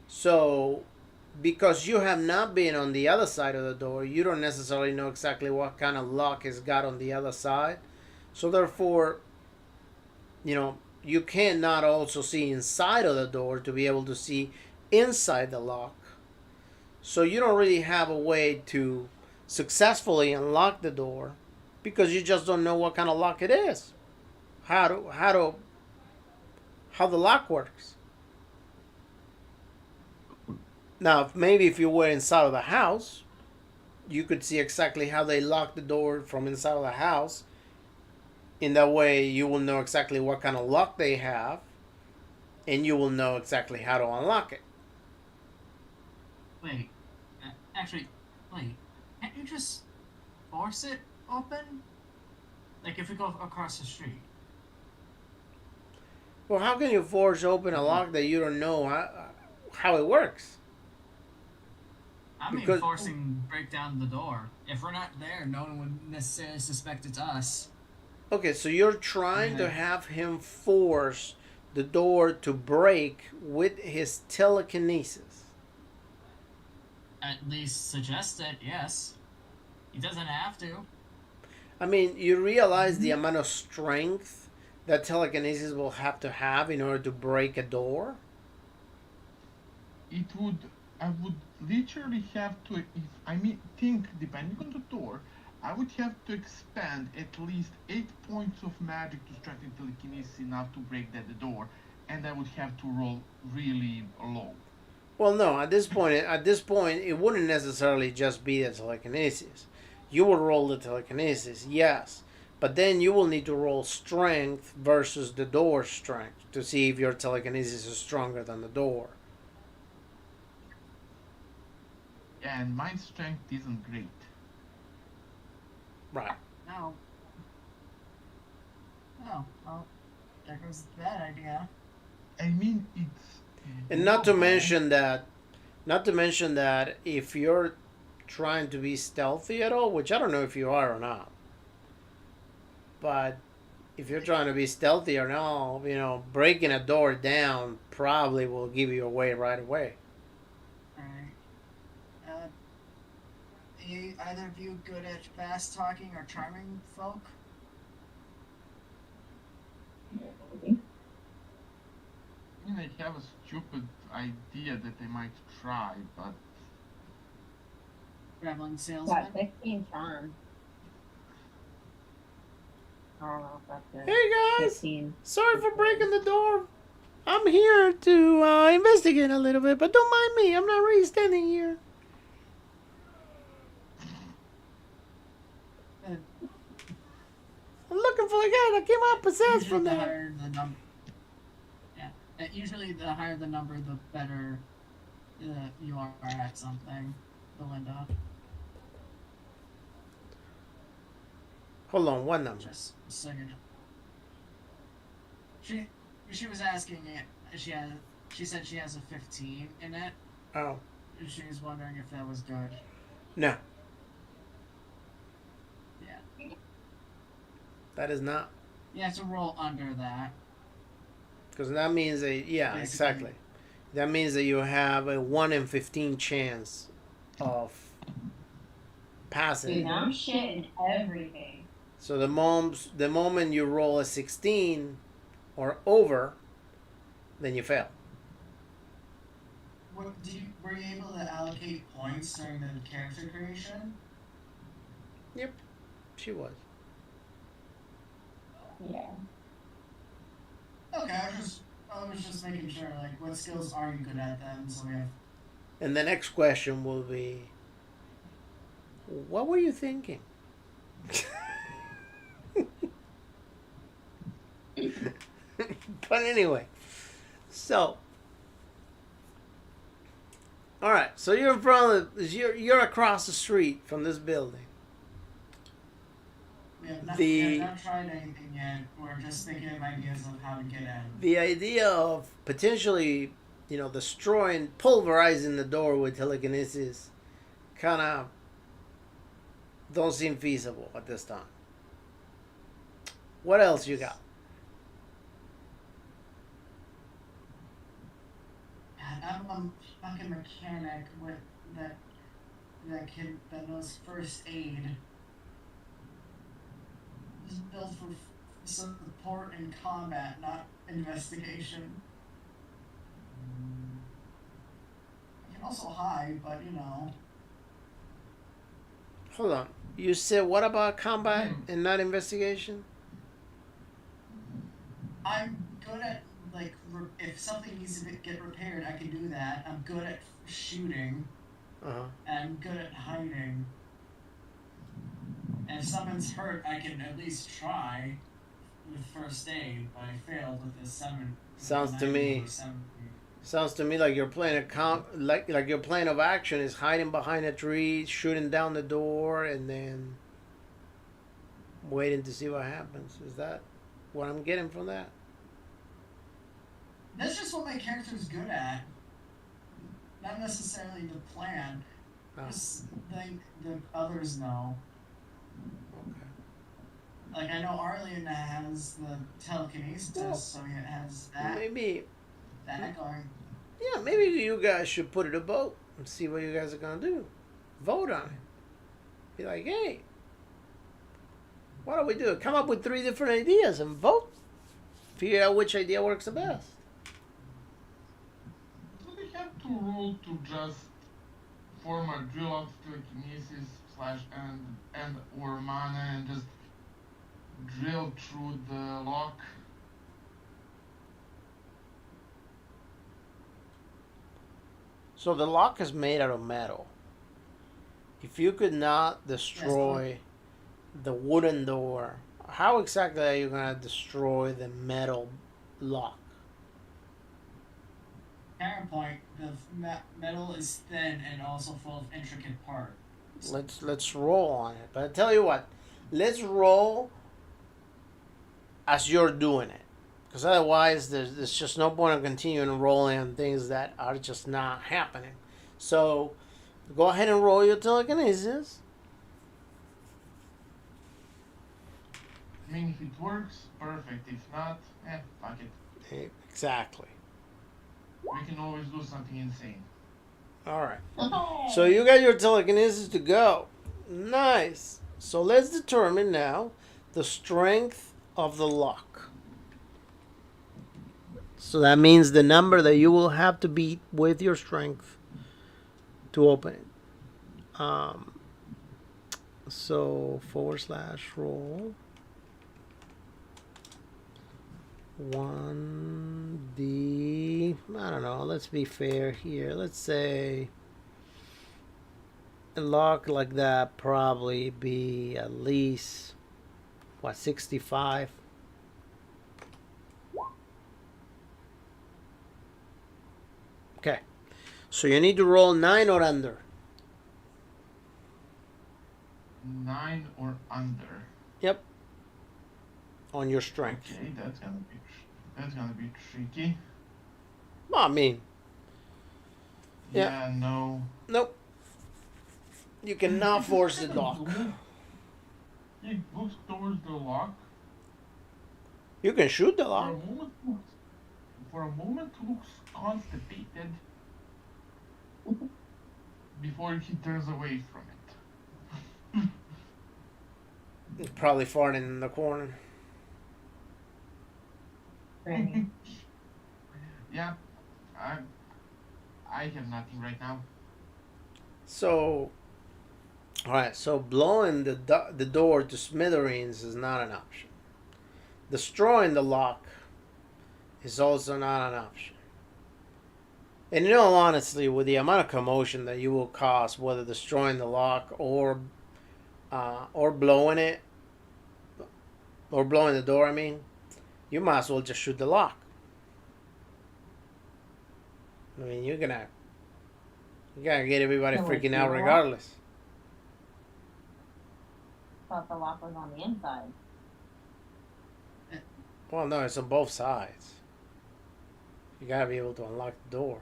So, because you have not been on the other side of the door, you don't necessarily know exactly what kind of lock it's got on the other side. So therefore, you cannot also see inside of the door to be able to see inside the lock. So you don't really have a way to successfully unlock the door because you just don't know what kind of lock it is. How the lock works. Now, maybe if you were inside of the house, you could see exactly how they lock the door from inside of the house. In that way, you will know exactly what kind of lock they have, and you will know exactly how to unlock it. Wait, actually, wait. Can't you just force it open? Like if we go across the street. Well, how can you force open a lock that you don't know how it works? I mean, break down the door. If we're not there, no one would necessarily suspect it's us. Okay, so you're trying to have him force the door to break with his telekinesis. At least suggest it, yes. He doesn't have to. I mean, you realize the amount of strength that telekinesis will have to have in order to break a door? I would literally have to, think, depending on the door, I would have to expend at least 8 points of magic to strengthen telekinesis enough to break that door, and I would have to roll really low. Well, no. At this point, it wouldn't necessarily just be the telekinesis. You will roll the telekinesis, yes, but then you will need to roll strength versus the door strength to see if your telekinesis is stronger than the door. And my strength isn't great. Right. No. Oh, well, there goes that idea. I mean, it's... And not to mention that if you're trying to be stealthy at all, which I don't know if you are or not, but if you're trying to be stealthy or not, breaking a door down probably will give you away right away. Alright. Either of you good at fast talking or charming folk? I mean, I have a stupid idea that I might try, but... Traveling salesman? Got 16 charm. I don't know if that's good. Hey guys! 15. Sorry for breaking the door. I'm here to investigate a little bit, but don't mind me. I'm not really standing here. Uh, I'm looking for the guy that came out possessed usually from the there. higher the number. Yeah. Usually the higher the number, the better you are at something, Belinda. Hold on, what number? Just so you know. She was asking it. She said she has a 15 in it. Oh, She was wondering if that was good. no, Yeah. that is not. You have to roll under that. Because that means yeah, Basically. exactly. That means that you have a 1 in 15 chance of passing. Dude, I'm shitting everything. So the moment you roll a 16 or over, then you fail. Were you able to allocate points during the character creation? Yep, she was. Yeah. Okay, I was just making sure. Like, what skills are you good at then? So we have. And the next question will be, what were you thinking? But anyway, so all right, so you're in front of you're across the street from this building. We have The- not tried anything yet. We're just thinking of ideas of how to get at. The idea of potentially, destroying, pulverizing the door with telekinesis, kind of don't seem feasible at this time. What else you got? I'm a fucking mechanic with that knows first aid. It's built for support in combat, not investigation. I can also hide, but Hold on. You said what about combat and not investigation? I'm good at if something needs to get repaired, I can do that. I'm good at shooting, Uh-huh. and I'm good at hiding. And if someone's hurt, I can at least try with first aid, but I failed with the 7. Sounds to 9 me- or 7. Sounds to me like you're playing like your plan of action is hiding behind a tree, shooting down the door, and then waiting to see what happens. Is that what I'm getting from that? That's just what my character's good at. Not necessarily the plan. Oh, Just think the others know. okay. Like, I know Arlian has the telekinesis, Well, so he has that Maybe, going. yeah, maybe you guys should put it a vote and see what you guys are gonna do. Vote on it. Be like, hey, what do we do? Come up with 3 different ideas and vote. Figure out which idea works the best. Do we have to roll to just form a drill of telekinesis and or mana and just drill through the lock? So the lock is made out of metal. If you could not destroy the wooden door, how exactly are you gonna destroy the metal lock? Counterpoint: the metal is thin and also full of intricate parts. Let's roll on it. But I tell you what, let's roll as you're doing it, because otherwise there's just no point in continuing rolling on things that are just not happening. So go ahead and roll your telekinesis. I mean, if it works, perfect. If not, fuck it. Exactly. We can always do something insane. All right. So you got your telekinesis to go. Nice. So let's determine now the strength of the lock. So that means the number that you will have to beat with your strength to open it. So /roll. 1D. I don't know. Let's be fair here. Let's say a lock like that probably be at least what 65. Okay. So you need to roll 9 or under. 9 or under. Yep. On your strength. Okay, that's gonna be tricky. Well, I mean, Yeah, no. nope. You cannot force the lock. He looks towards the lock. You can shoot the For a lock. moment, looks constipated. Before he turns away from it. It's probably farting in the corner. Granny. Yeah, I have nothing right now. So, all right. So blowing the door to smithereens is not an option. Destroying the lock is also not an option. And in all honesty, with the amount of commotion that you will cause, whether destroying the lock or blowing it, or blowing the door, I mean, you might as well just shoot the lock. I mean, you're gonna get everybody So freaking it's out your lock? regardless. Thought the lock was on the inside. Well, no, it's on both sides. You gotta be able to unlock the door.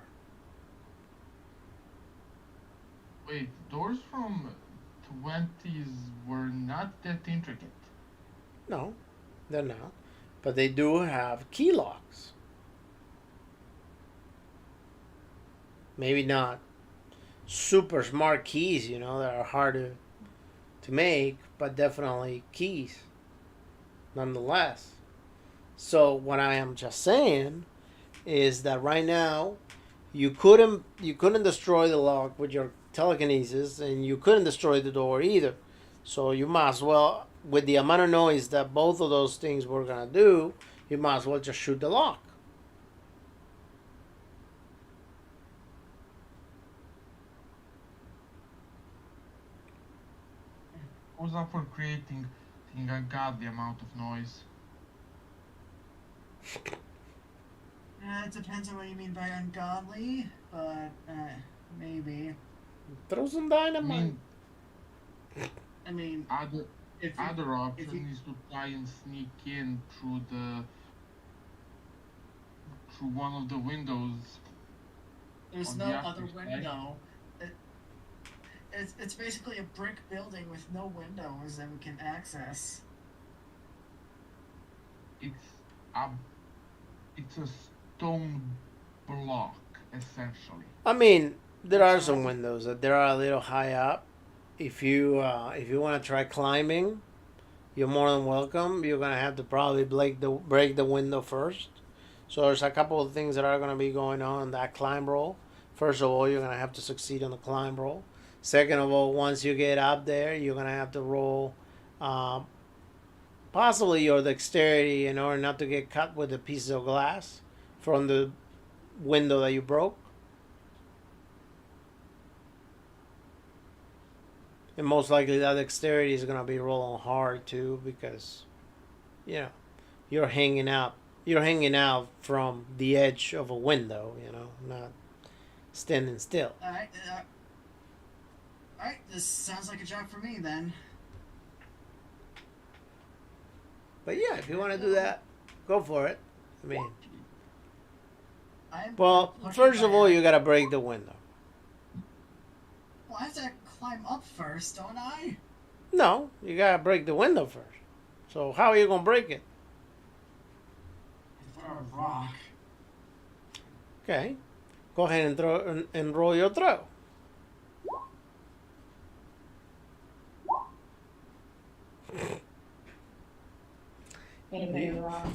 Wait, doors from 20s were not that intricate. No, they're not. But they do have key locks. Maybe not super smart keys, that are hard to make, but definitely keys nonetheless. So what I am just saying is that right now you couldn't destroy the lock with your telekinesis, and you couldn't destroy the door either. So you might as well, with the amount of noise that both of those things were gonna do, you might as well just shoot the lock. Who's up for creating a godly amount of noise? It depends on what you mean by ungodly, but maybe. Throw some I dynamite. mean, If you, other option if you- is to try and sneak in through one of the windows. there's on no the other opposite side. window. It's basically a brick building with no windows that we can access. It's a stone block essentially. I mean, there are some windows that there are a little high up. If you want to try climbing, you're more than welcome. You're gonna have to probably break the window first. So there's a couple of things that are gonna be going on in that climb roll. First of all, you're gonna have to succeed on the climb roll. Second of all, once you get up there, you're gonna have to roll, possibly your dexterity in order not to get cut with the pieces of glass from the window that you broke. And most likely that dexterity is gonna be rolling hard too, because you're hanging out. You're hanging out from the edge of a window, not standing still. Alright, this sounds like a job for me then. But yeah, if you want to do that, go for it. I mean, Well, first of all, you gotta break the window. Well, I have to climb up first, don't I? No, you gotta break the window first. So how are you gonna break it? Throw a rock. Okay, go ahead and throw and roll your throw.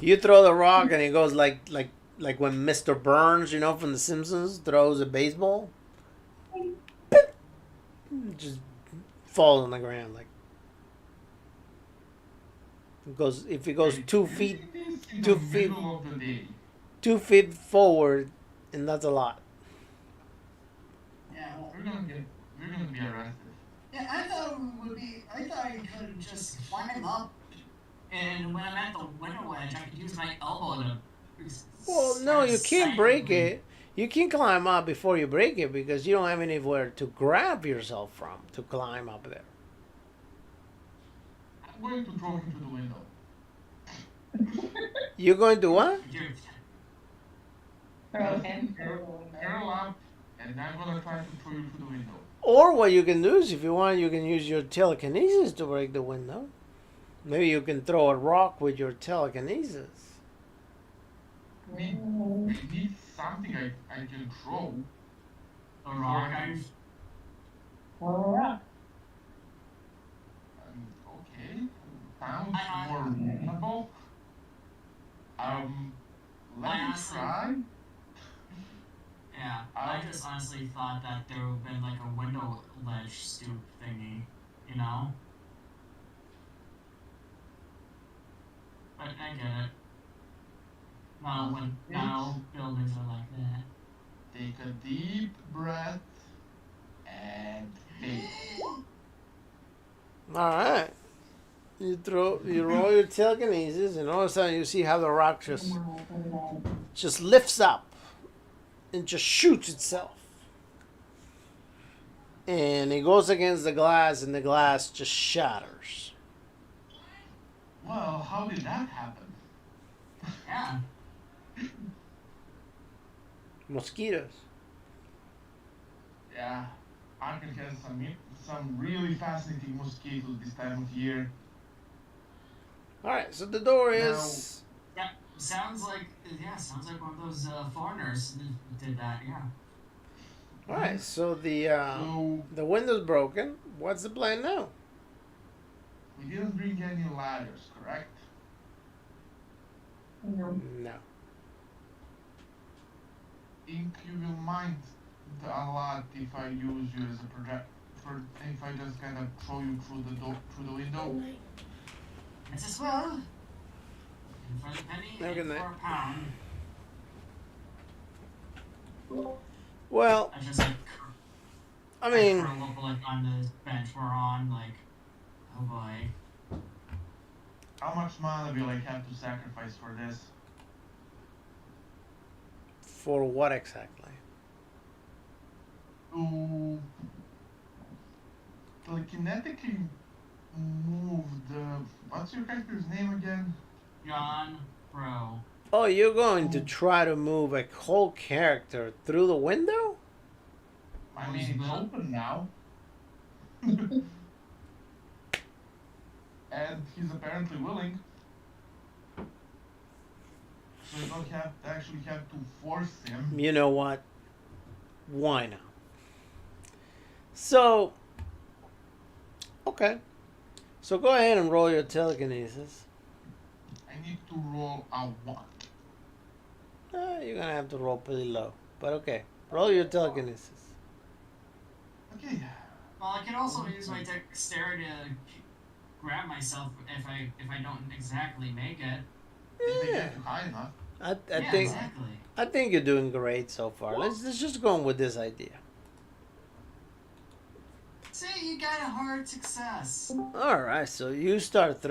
You throw the rock and it goes like when Mr. Burns, from The Simpsons, throws a baseball. Just falls on the ground like Because if it goes Okay, 2 feet, using this in the 2 feet, middle of the day. 2 feet forward, and that's a lot. Yeah, well, We're gonna be arrested. yeah, I thought it would be. I thought I could just climb up, and when I'm at the window ledge, I could use my elbow to. Well, no, you can't break it. You can climb up before you break it because you don't have anywhere to grab yourself from to climb up there. I'm going to throw him through the window. You're going to what? Throw him. Curl up, and I'm gonna try to throw you through the window. Or what you can do is, if you want, you can use your telekinesis to break the window. Maybe you can throw a rock with your telekinesis. We need something I can throw. A rock. Rock. Okay, sounds more reasonable. Let me try. Yeah, I just honestly thought that there would have been like a window ledge stoop thingy, you know? But I get it. Now buildings are like that. Take a deep breath and take. All right. You roll your telekinesis, and all of a sudden you see how the rock just lifts up and just shoots itself. And it goes against the glass, and the glass just shatters. Well, how did that happen? Yeah. Mosquitoes. Yeah, Arkham has some really fascinating mosquitoes this time of year. All right, so the door is. Yeah, sounds like one of those foreigners did that. Yeah. All right, so the window's broken. What's the plan now? We didn't bring any ladders, correct? No. No. Think you will mind a lot if I use you as a if I just kind of throw you through the window? It's as well. And for the penny, Have a good and night. for a pound. Well, I just like. I mean, curl up like on the bench we're on, like, oh boy. How much mana will I have to sacrifice for this? for what exactly? To telekinetically move the... What's your character's name again? John Bro. Oh, you're going to try to move a whole character through the window? I mean, it's open now. And he's apparently willing. So you don't actually have to force him. You know what? Why not? So, okay. So go ahead and roll your telekinesis. I need to roll a 1. You're gonna have to roll pretty low, but okay. Roll your telekinesis. Okay. Well, I can also use my dexterity to grab myself if I don't exactly make it. If they Yeah, get you high enough. I Yeah, think exactly. I think you're doing great so far. Let's just go on with this idea. See, you got a hard success. All right, so you start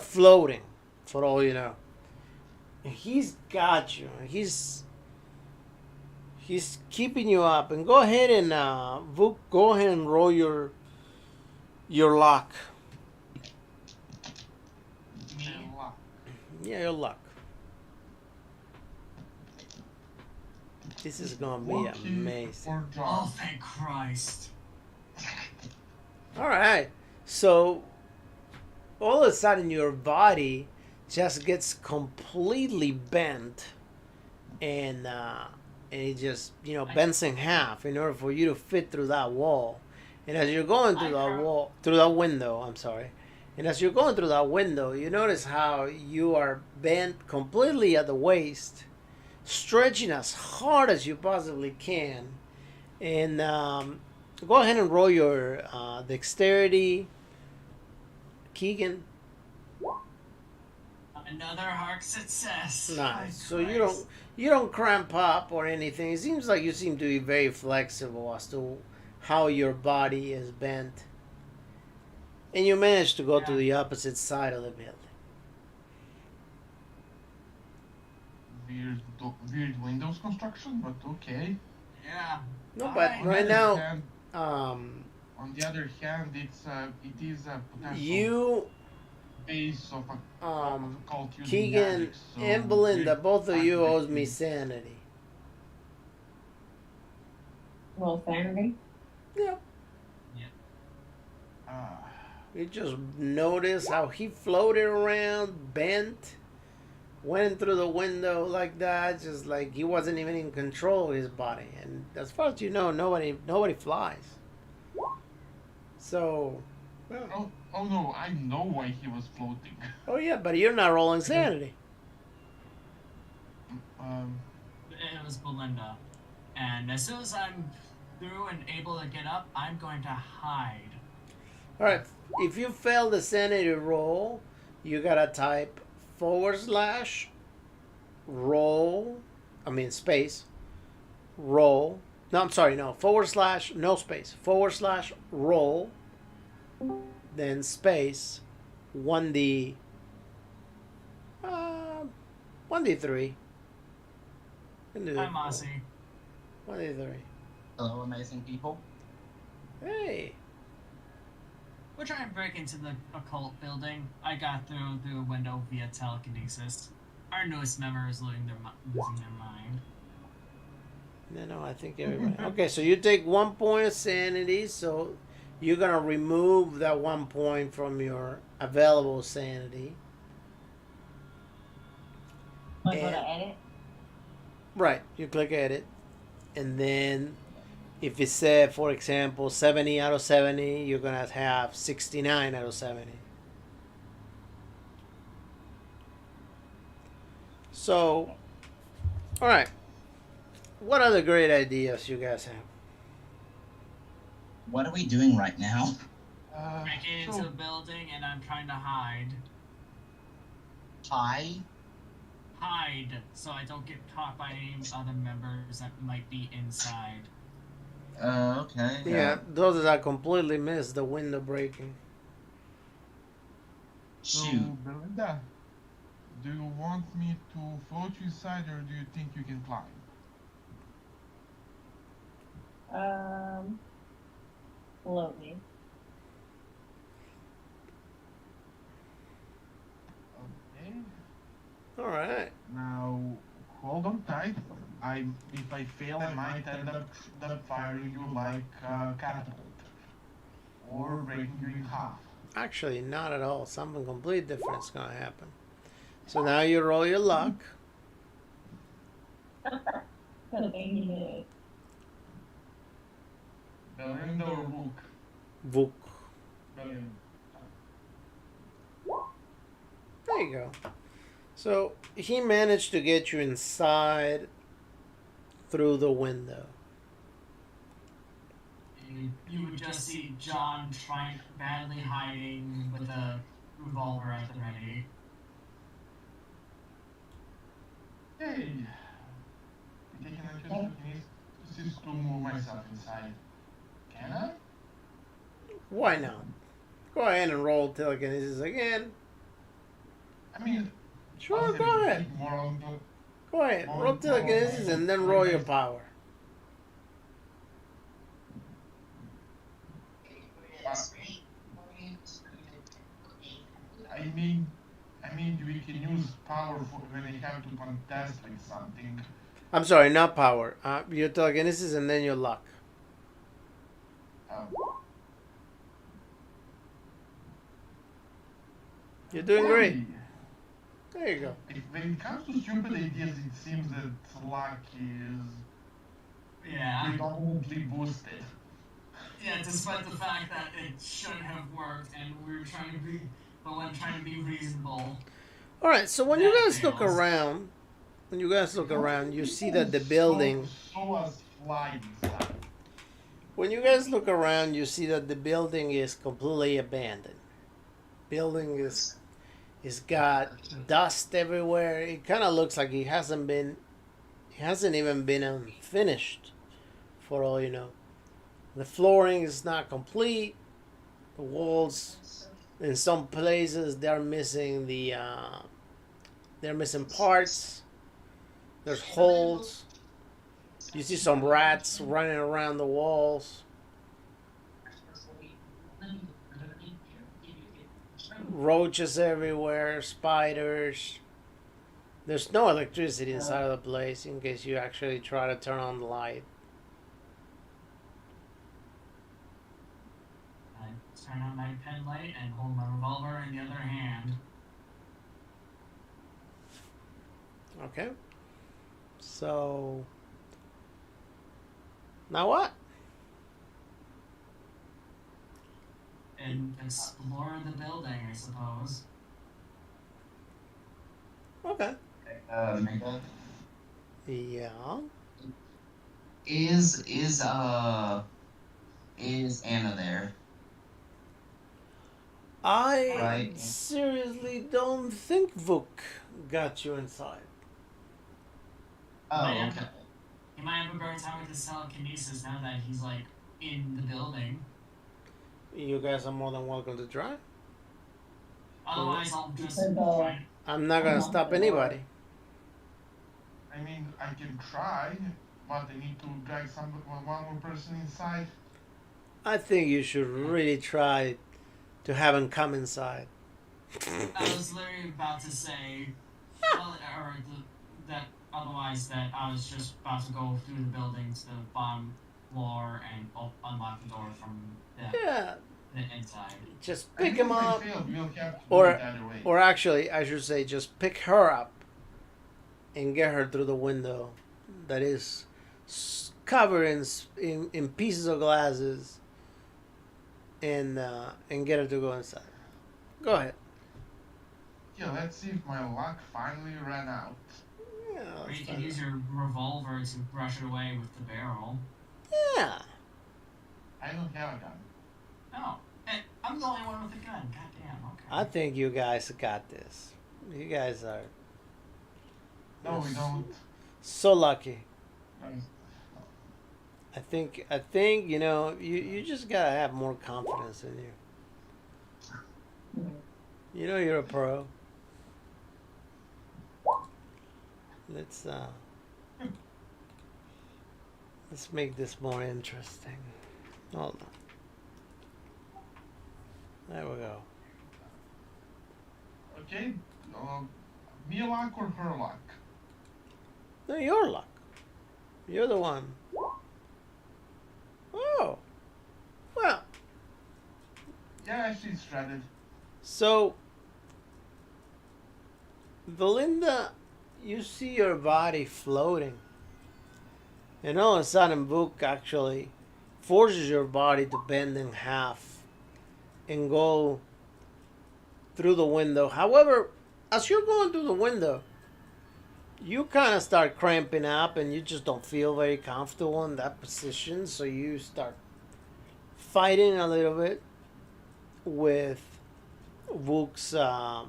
floating, for all you know. And he's got you. He's keeping you up. And go ahead and Vuk, go ahead and roll your luck. Yeah, your luck. This is gonna be Lucky amazing. for John. Oh, thank Christ. All right, so all of a sudden your body just gets completely bent, and it just bends in half in order for you to fit through that wall. And as you're going through through that window, I'm sorry. And as you're going through that window, you notice how you are bent completely at the waist, stretching as hard as you possibly can. And go ahead and roll your dexterity, Keegan. Another Hark success. Nice. So Christ. you don't cramp up or anything. It seems like you seem to be very flexible as to how your body is bent, and you managed to go to Yeah. the opposite side of the building. Weird Windows construction, but okay. Yeah. No, All but right. right the other now, hand, um, on the other hand, it is a potential you, base of um, a cult using Keegan, magic. So and Belinda, weird both of you owes me activity. sanity. Roll sanity. Yep. Ah, You just notice how he floated around, bent, went through the window like that, just like he wasn't even in control of his body. And as far as you know, nobody flies. So, well, oh no, I know why he was floating. oh yeah, but you're not rolling sanity. It was Belinda. And as soon as I'm through and able to get up, I'm going to hide. All right, if you fail the sanity roll, you gotta type / roll. I mean space. Roll. No, I'm sorry. No, / no space. / roll. Then space. 1d. 1d3. Can do Hi, it. Mossy. 1d3. Hello, amazing people. Hey. We're trying to break into the occult building. I got through the window via telekinesis. Our newest member is losing their mind. No, I think everybody. Okay, so you take 1 point of sanity, so you're gonna remove that 1 point from your available sanity. Want to go And- to edit? Right, you click edit, and then if it said, for example, 70 out of 70, you're gonna have 69 out of 70. So, all right. What other great ideas you guys have? What are we doing right now? Breaking into the building and I'm trying to hide. Hi. Hide, so I don't get caught by any other members that might be inside. Okay. Yeah, those that completely missed the window breaking. So, Shoot. Belinda, do you want me to float you inside, or do you think you can climb? Float me. Okay. All right. Now, hold on tight. If I fail, I might end up firing you like a catapult, or breaking you in half. Actually, not at all. Something completely different is gonna happen. So now you roll your luck. Because he did. Belinda or Book? Vuk. Belinda. There you go. So he managed to get you inside through the window. You would just see John badly hiding with a revolver at the ready. Hey, I'm taking a just to move myself inside. Can I? Why not? Go ahead and roll telekinesis again. I mean, Sure, honestly, go ahead. more on the Go ahead. Roll telekinesis and then roll your power. I mean, we can use power when we have to contest with something. I'm sorry, not power. Your telekinesis and then your luck. You're doing great. Hey, There you go. when it comes to stupid ideas, it seems that luck is Yeah. predominantly boosted. Yeah, despite the fact that it shouldn't have worked and we were trying to be, but when trying to be reasonable. All right. So when you That guys look fails. around, you see that the building. So as flying stuff. When you guys look around, you see that the building is completely abandoned. Building is He's got dust everywhere. It kind of looks like he hasn't even been finished. For all you know, the flooring is not complete. The walls, in some places, they're missing parts. There's holes. You see some rats running around the walls. Roaches everywhere, spiders. There's no electricity inside of the place in case you actually try to turn on the light. I turn on my pen light and hold my revolver in the other hand. Okay. So now what? And explore the building, I suppose. Okay. Mega. Yeah. Is Anna there? I Right. seriously don't think Vuk got you inside. Oh, Yeah. okay. He might have a better time with his telekinesis now that he's like in the building. You guys are more than welcome to try. Otherwise, I'll just Well, try. I'm not gonna stop anybody. I mean, I can try, but I need to drag one more person inside. I think you should really try to have him come inside. I was literally about to say, that otherwise that I was just about to go through the building to the bottom floor and unlock the door from Yeah, the inside. just And pick him if I up, fail, we'll have to or- do it either way. or actually, I should say, just pick her up and get her through the window that is covered in pieces of glasses, and get her to go inside. Go ahead. Yeah, let's see if my luck finally ran out. Yeah, Or let's you try can use that. your revolver to brush it away with the barrel. Yeah. I don't have a gun. Oh, hey, I'm the only one with a gun. Goddamn. Okay. I think you guys got this. You guys are No, we don't. so lucky. Um, I think you just gotta have more confidence in you. You know you're a pro. Let's make this more interesting. Hold on. There we go. Okay, me luck or her luck? No, your luck. You're the one. Oh. Well, Yeah, she's shredded. so Belinda, you see your body floating. And all of a sudden, Book actually forces your body to bend in half and go through the window. However, as you're going through the window, you kind of start cramping up and you just don't feel very comfortable in that position. So you start fighting a little bit with Vuk's, I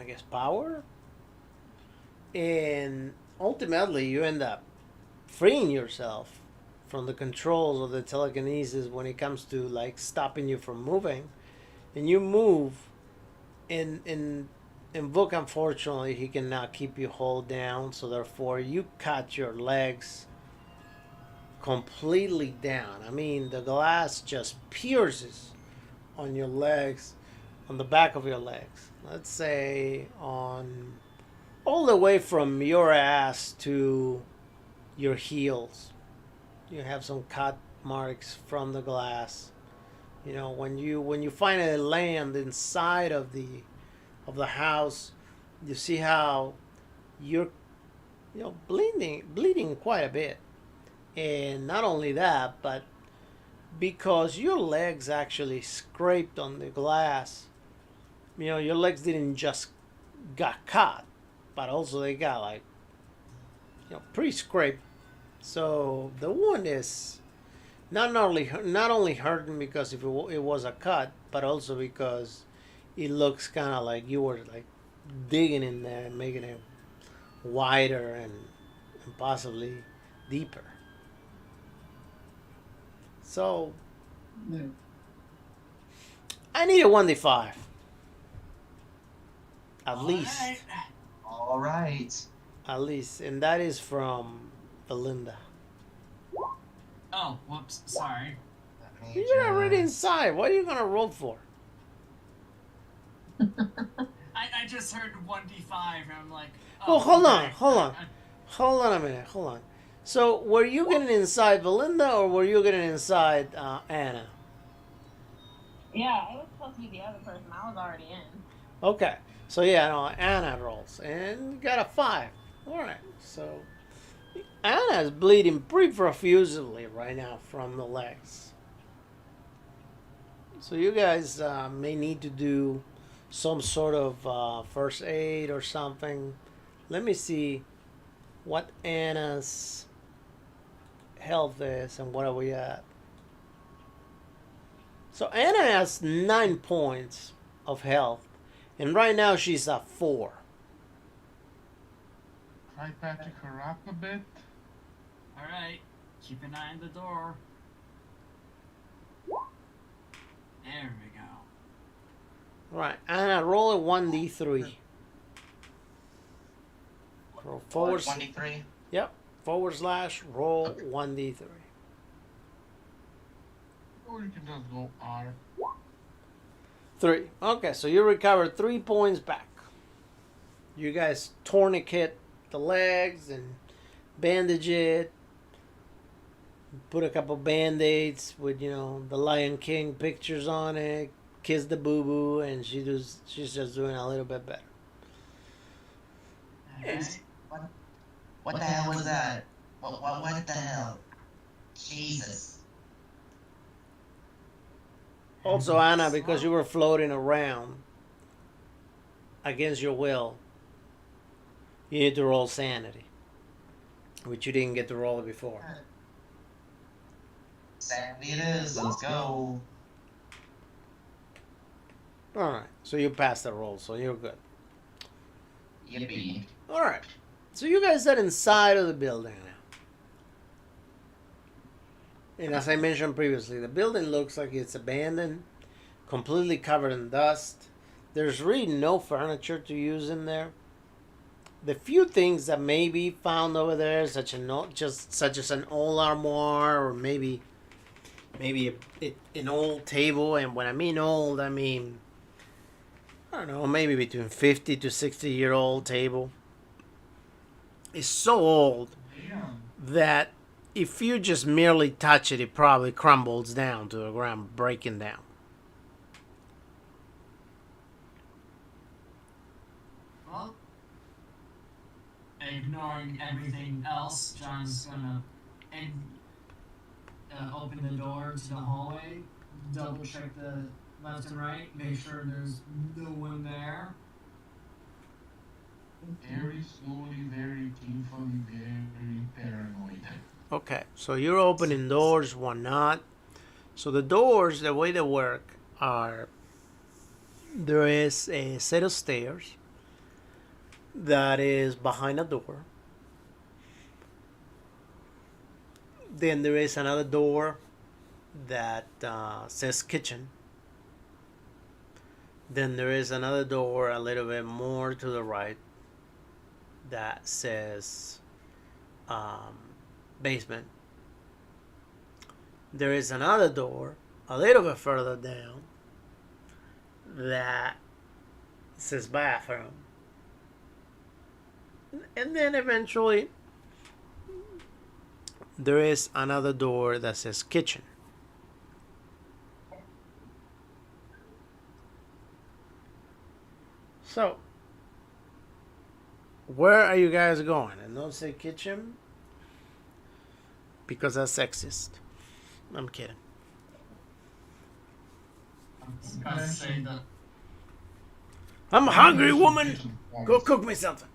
guess, power. And ultimately, you end up freeing yourself from the controls of the telekinesis when it comes to like stopping you from moving, and you move. In Vuk, unfortunately, he cannot keep you hold down, so therefore you cut your legs completely down. I mean, the glass just pierces on your legs, on the back of your legs. Let's say on all the way from your ass to your heels. You have some cut marks from the glass. You know, when you finally land inside of the house, you see how you're bleeding quite a bit. And not only that, but because your legs actually scraped on the glass, your legs didn't just got cut, but also they got like pretty scraped. So the wound is not only hurting because if it was a cut, but also because it looks kind of like you were like digging in there and making it wider and possibly deeper. So I need a 1d5 at least. Alright. All right. At least, and that is from Belinda. Oh, whoops. Sorry. Let me You're already just- inside. What are you gonna roll for? I just heard 1d5 and I'm like, Oh, hold on, okay. hold on. Hold on a minute. Hold on. So, were you getting inside Belinda or were you getting inside Anna? Yeah, it was supposed to be the other person. I was already in. Okay. So yeah, no, Anna rolls and got a 5. All right. So Anna is bleeding pretty profusely right now from the legs. So you guys may need to do some sort of first aid or something. Let me see what Anna's health is and what are we at. So Anna has 9 points of health, and right now she's at 4. Try patching her up a bit. Alright. Keep an eye on the door. There we go. Right, Anna, roll a 1d3. Roll forward, 23. forward slash, roll 1d3. Or you can just go R. 3. Okay, so you recovered 3 points back. You guys tourniquet the legs and bandage it. Put a couple band-aids with, the Lion King pictures on it. Kiss the boo-boo, and she's just doing a little bit better. Alright. What the hell was that? What the hell? Jesus. Also, Anna, because you were floating around against your will, you need to roll sanity, which you didn't get to roll before. Sanity it is. Let's go. All right, so you passed the roll, so you're good. Yippee. All right, so you guys are inside of the building now. And as I mentioned previously, the building looks like it's abandoned, completely covered in dust. There's really no furniture to use in there. The few things that may be found over there, such as an old armoire, or maybe an old table. And when I mean old, I mean, I don't know, maybe between 50 to 60-year-old table. It's so old that if you just merely touch it, it probably crumbles down to the ground, breaking down. Well, ignoring everything else, John's gonna open the door to the hallway, double check the left and right, make sure there's no one there. Very slowly, very painfully, very paranoid. Okay, so you're opening doors, whatnot. So the doors, the way they work are, there is a set of stairs that is behind a door. Then there is another door that says kitchen. Then there is another door a little bit more to the right that says basement. There is another door a little bit further down that says bathroom. And then eventually there is another door that says kitchen. So, where are you guys going? And don't say kitchen because that's sexist. I'm kidding. I was gonna say that. I'm a hungry woman. Go cook me something.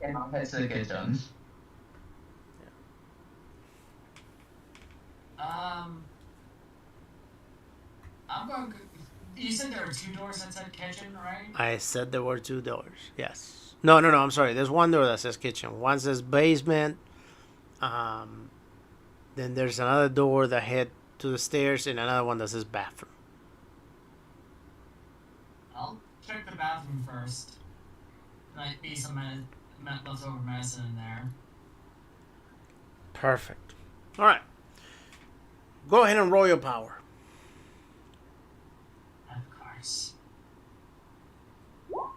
It's the kitchen. I'm going. You said there were 2 doors that said kitchen, right? I said there were 2 doors. Yes. No. I'm sorry. There's one door that says kitchen. One says basement. Um, then there's another door that head to the stairs, and another one that says bathroom. I'll check the bathroom first. Might be some leftover medicine in there. Perfect. All right. Go ahead and roll your power. Of course. Roll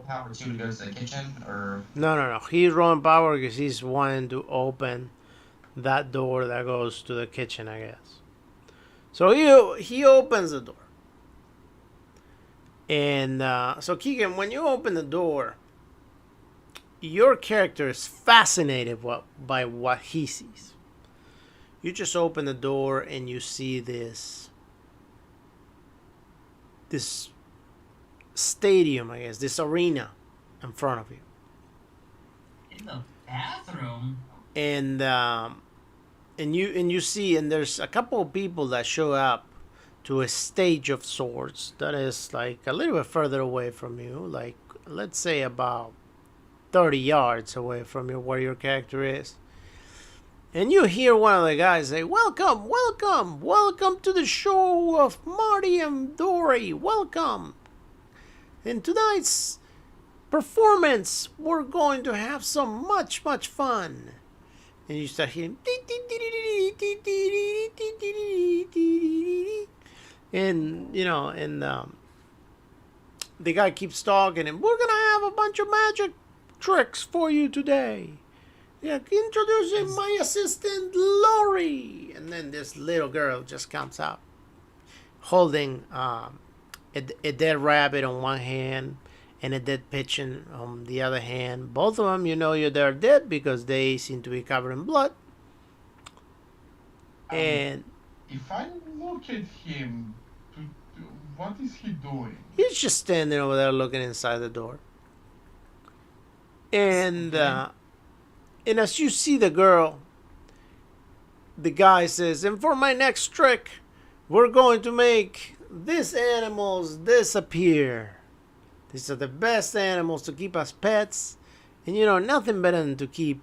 power 2 goes to the kitchen, or No. He's rolling power because he's wanting to open that door that goes to the kitchen, I guess. So he opens the door. And so Keegan, when you open the door, your character is fascinated by what he sees. You just open the door and you see this stadium, I guess, this arena in front of you. In the bathroom? And you see, and there's a couple of people that show up to a stage of sorts that is like a little bit further away from you, like let's say about 30 yards away from you, where your character is. And you hear one of the guys say, "Welcome, welcome, welcome to the show of Marty and Dory. Welcome. In tonight's performance, we're going to have some much fun." And you start hearing, and the guy keeps talking, and we're gonna have a bunch of magic tricks for you today. Yeah, introducing my assistant Lori. And then this little girl just comes out, holding a dead rabbit on one hand and a dead pigeon on the other hand. Both of them, they're dead because they seem to be covered in blood. And if I look at him, what is he doing? he's just standing over there looking inside the door. And as you see the girl, the guy says, "And for my next trick, we're going to make these animals disappear. These are the best animals to keep as pets. And nothing better than to keep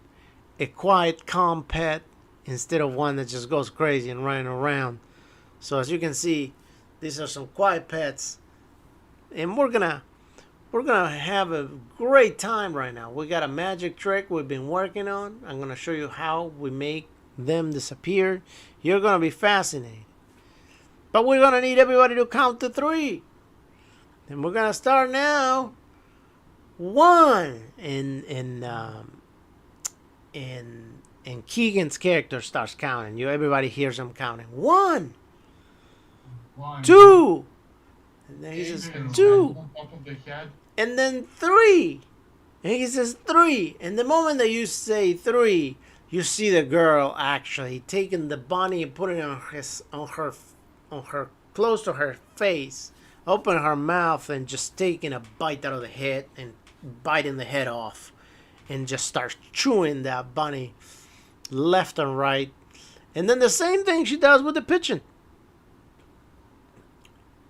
a quiet, calm pet instead of one that just goes crazy and running around. So as you can see, these are some quiet pets. And we're gonna have a great time right now. We got a magic trick we've been working on. I'm gonna show you how we make them disappear. You're gonna be fascinated. But we're gonna need everybody to count to 3. And we're gonna start now. 1. And Keegan's character starts counting. Everybody hears him counting. 1, 2. And then he says 2. On top of the head. And then 3. And he says 3. And the moment that you say 3, you see the girl actually taking the bunny and putting it on her close to her face, open her mouth and just taking a bite out of the head and biting the head off, and just starts chewing that bunny left and right. And then the same thing she does with the pigeon.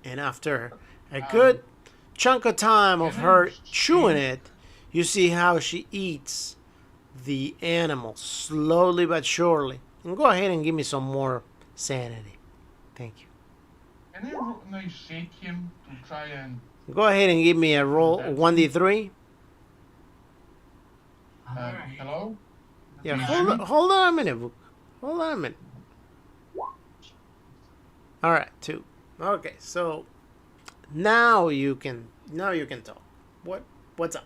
And after a good chunk of time of her chewing it, you see how she eats the animal slowly but surely. And go ahead and give me some more sanity. Thank you. Can I shake him to try and... Go ahead and give me a roll, 1d3. Hello? Yeah, hold on a minute, Book. Hold on a minute. All right, 2. Okay, so now you can talk. What's up?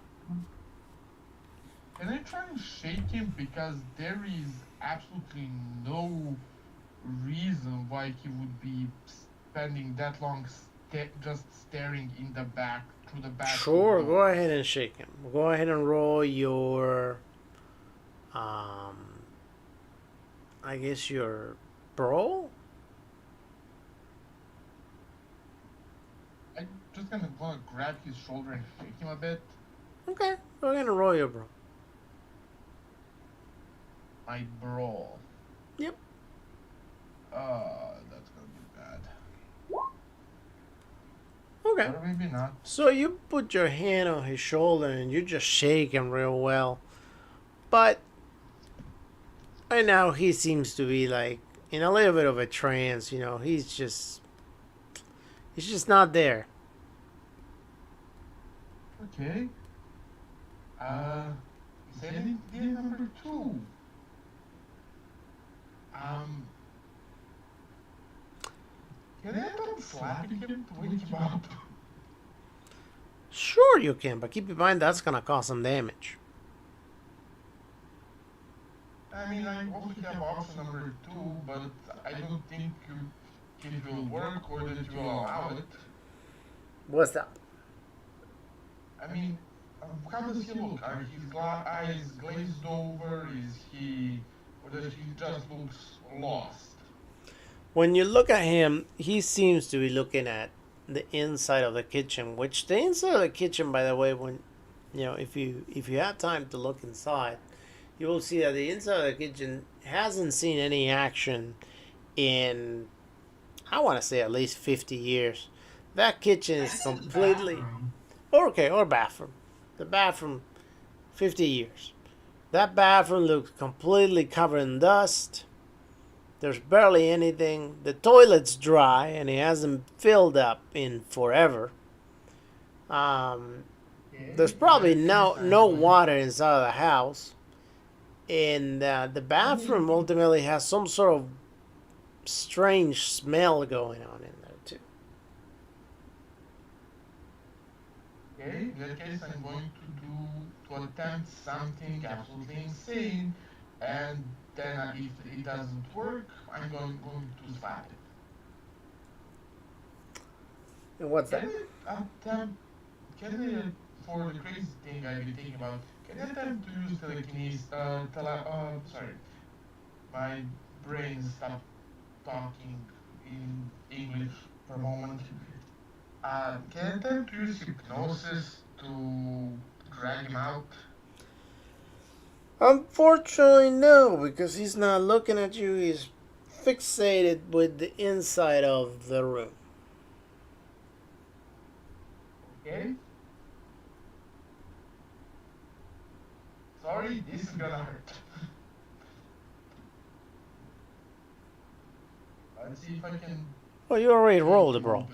Can I try and shake him, because there is absolutely no reason why he would be spending that long just staring in the back through the back. Sure, go ahead and shake him. Go ahead and roll your I guess your brawl. I'm just gonna grab his shoulder and shake him a bit. Okay, go ahead and roll your brawl. My brawl. Yep. That's gonna be bad. Okay. Or maybe not. So you put your hand on his shoulder and you just shake him real well. But right now he seems to be like in a little bit of a trance, he's just not there. Okay. Setting deal number 2. Um, can I end up slapping him to wake him up? Sure you can, but keep in mind that's gonna cause some damage. I mean, I also have option number 2, but I don't think it will work or that you will allow it. What's that? I mean, how does he look? Are his eyes glazed over? Is he, or does he just looks lost? When you look at him, he seems to be looking at the inside of the kitchen, which the inside of the kitchen, by the way, when if you have time to look inside, you will see that the inside of the kitchen hasn't seen any action in, I want to say, at least 50 years. That kitchen is That's the completely bathroom. okay, or bathroom. The bathroom, 50 years. That bathroom looks completely covered in dust. There's barely anything. The toilet's dry and it hasn't filled up in forever. There's probably no water inside of the house. And the bathroom ultimately has some sort of strange smell going on in there too. Okay, in that case, I'm going to attempt something absolutely insane, and then if it doesn't work, I'm going to slap it. And what's that? Can I attempt? Can I, for the crazy thing I've been thinking about, can I attempt to use telekinesis? Sorry, my brain stopped talking in English for a moment. Can I attempt to use hypnosis to drag him out? Unfortunately, no, because he's not looking at you. He's fixated with the inside of the room. Okay? Sorry, this is gonna hurt. Let's see if I can. Oh, you already rolled, bro.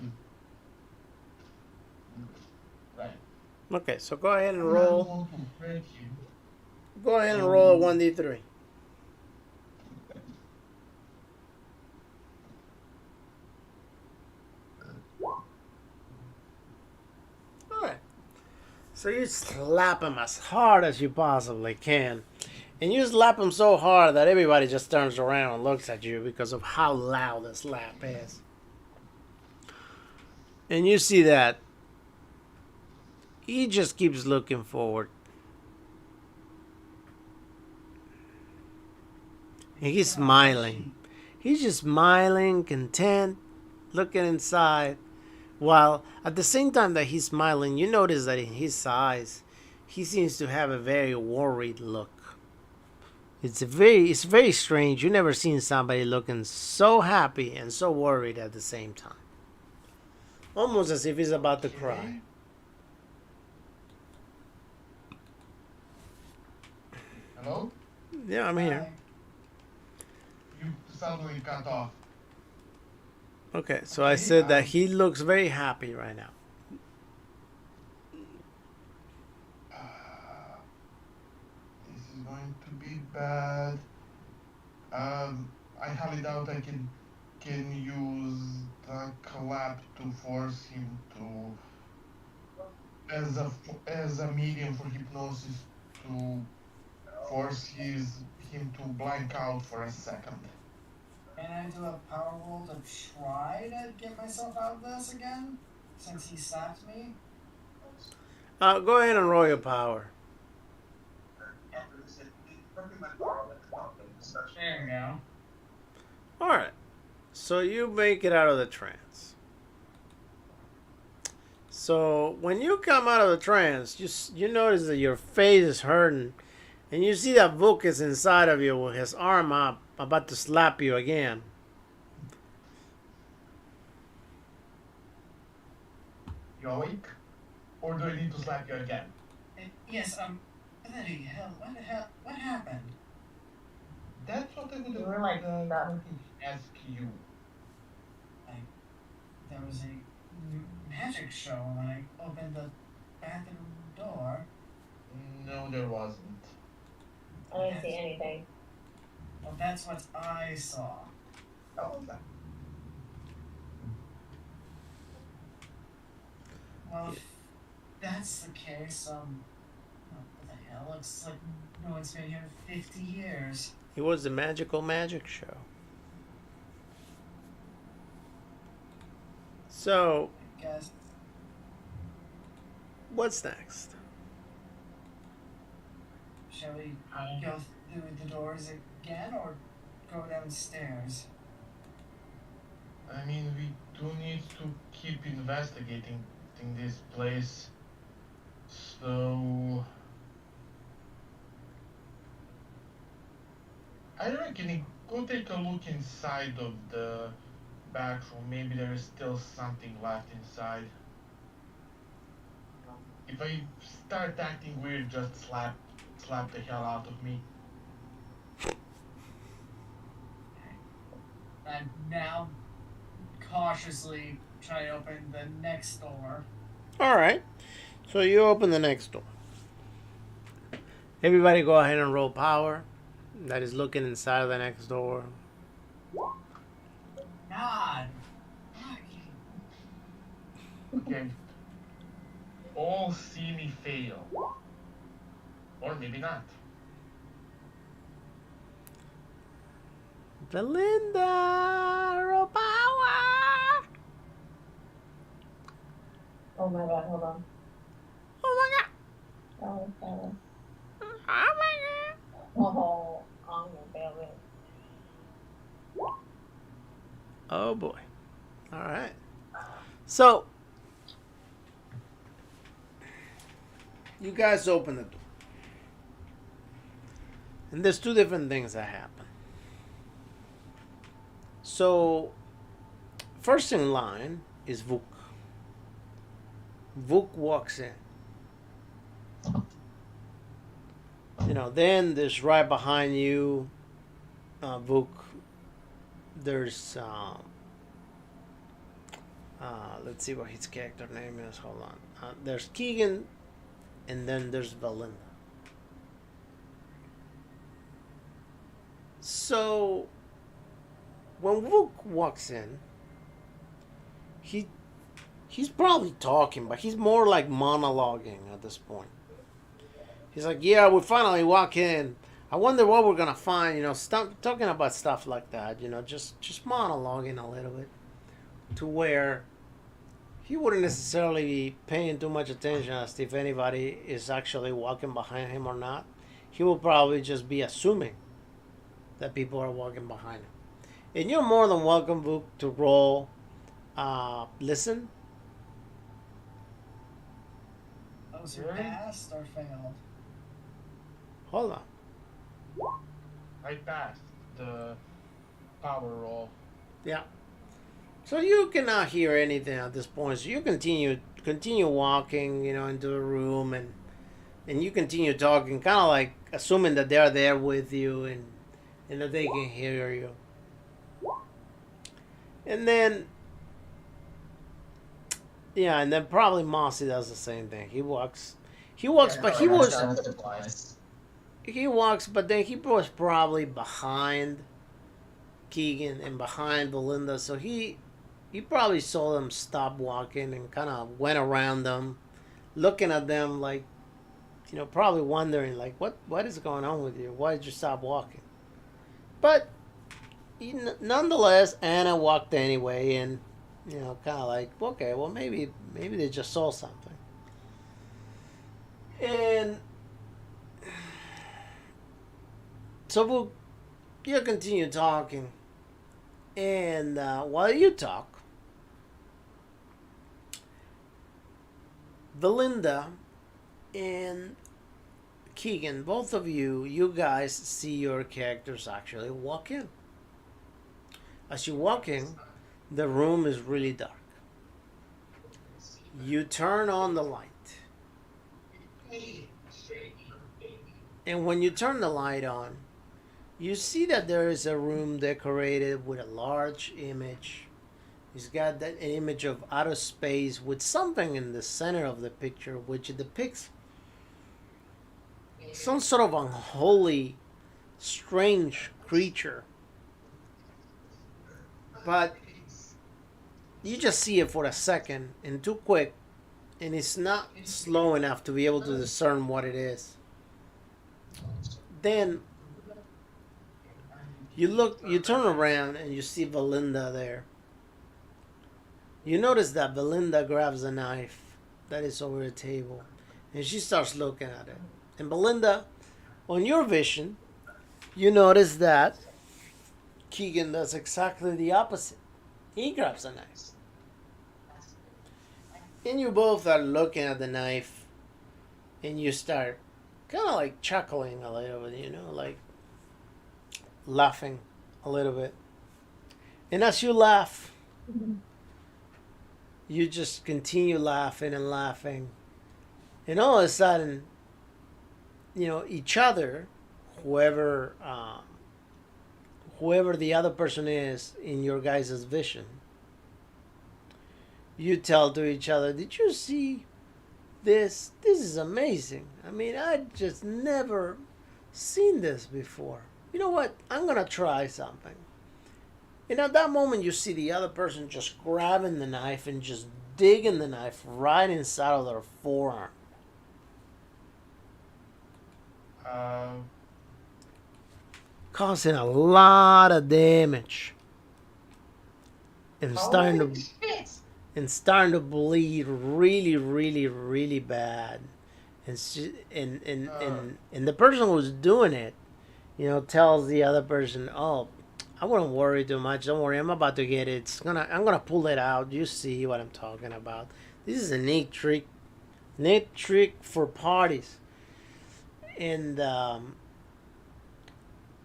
Right. Okay, so go ahead and I don't roll. want to break him. Go ahead and roll a 1d3. Alright. So you slap him as hard as you possibly can. And you slap him so hard that everybody just turns around and looks at you because of how loud the slap is. And you see that he just keeps looking forward. And he's smiling. He's just smiling, content, looking inside. While at the same time that he's smiling, you notice that in his eyes, he seems to have a very worried look. It's very strange. You never seen somebody looking so happy and so worried at the same time. Almost as if he's about to cry. Hello? Yeah, I'm here. You suddenly cut off. Okay, so I said that he looks very happy right now. This is going to be bad. I highly doubt I can use the collab to force him to as a medium for hypnosis to force him to blank out for a second. Can I do a power roll to try to get myself out of this again? Since he slapped me? Go ahead and roll your power. There you go. Alright. So you make it out of the trance. So when you come out of the trance, you notice that your face is hurting. And you see that Vuk is inside of you with his arm up, about to slap you again. You awake? Or do I need to slap you again? Yes, bloody hell, what happened? That's what I would You were like that. ask you. There was a magic show when I opened the bathroom door. No, there wasn't. I didn't see anything. Well, that's what I saw. How was that? Well, if that's the case, what the hell? Looks like no one's been here in 50 years. It was the magical magic show. So, I guess. what's next? Shall we go through the doors again or go downstairs? I mean, we do need to keep investigating this place. So I reckon go take a look inside of the back room. Maybe there is still something left inside. If I start acting weird, just slap the hell out of me. And now cautiously try to open the next door. Alright. So you open the next door. Everybody go ahead and roll power. That is looking inside of the next door. God. Okay. All see me fail. Or maybe not. Belinda, roll power. Oh my god, hold on. Oh my god. Oh, sorry. Oh my god. Oh, I'm gonna fail it. Oh boy. Alright. So, you guys open the door. And there's two different things that happen. So, first in line is Vuk. Vuk walks in. Then there's right behind you, Vuk. There's, let's see what his character name is. Hold on. There's Keegan, and then there's Belinda. So, when Vuk walks in, he's probably talking, but he's more like monologuing at this point. He's like, yeah, we finally walk in. I wonder what we're gonna find, talking about stuff like that, just monologuing a little bit. To where he wouldn't necessarily be paying too much attention as to if anybody is actually walking behind him or not. He will probably just be assuming that people are walking behind him. And you're more than welcome, Vuk, to roll listen. Those are passed or failed? Hold on. I passed the power roll. Yeah. So you cannot hear anything at this point. So you continue walking, into the room, and you continue talking, kind of like assuming that they're there with you and that they can hear you. And then, yeah, and then probably Mossy does the same thing. He walks, but he walks, but then he was probably behind Keegan and behind Belinda, so he probably saw them stop walking and kind of went around them, looking at them like, probably wondering like, what is going on with you? Why did you stop walking? But nonetheless, Anna walked anyway, and kind of like, okay, well maybe they just saw something. And so you'll continue talking, and while you talk, Belinda and Keegan, both of you guys see your characters actually walk in. As you walk in, the room is really dark. You turn on the light. And when you turn the light on, you see that there is a room decorated with a large image. He's got that image of outer space with something in the center of the picture which depicts some sort of unholy, strange creature. But you just see it for a second and too quick, and it's not slow enough to be able to discern what it is. Then you turn around and you see Belinda there. You notice that Belinda grabs a knife that is over the table and she starts looking at it. And Belinda, on your vision, you notice that Keegan does exactly the opposite. He grabs a knife. And you both are looking at the knife and you start kind of like chuckling a little bit, like laughing a little bit. And as you laugh, you just continue laughing and laughing. And all of a sudden, each other, whoever the other person is in your guys' vision, you tell to each other, did you see this? This is amazing. I mean, I just never seen this before. You know what? I'm going to try something. And at that moment, you see the other person just grabbing the knife and just digging the knife right inside of their forearm. Causing a lot of damage. And starting to bleed really, really, really bad. And the person who's doing it, tells the other person, "Oh, I wouldn't worry too much. Don't worry, I'm about to get it. I'm gonna pull it out. You see what I'm talking about. This is a neat trick for parties." And Do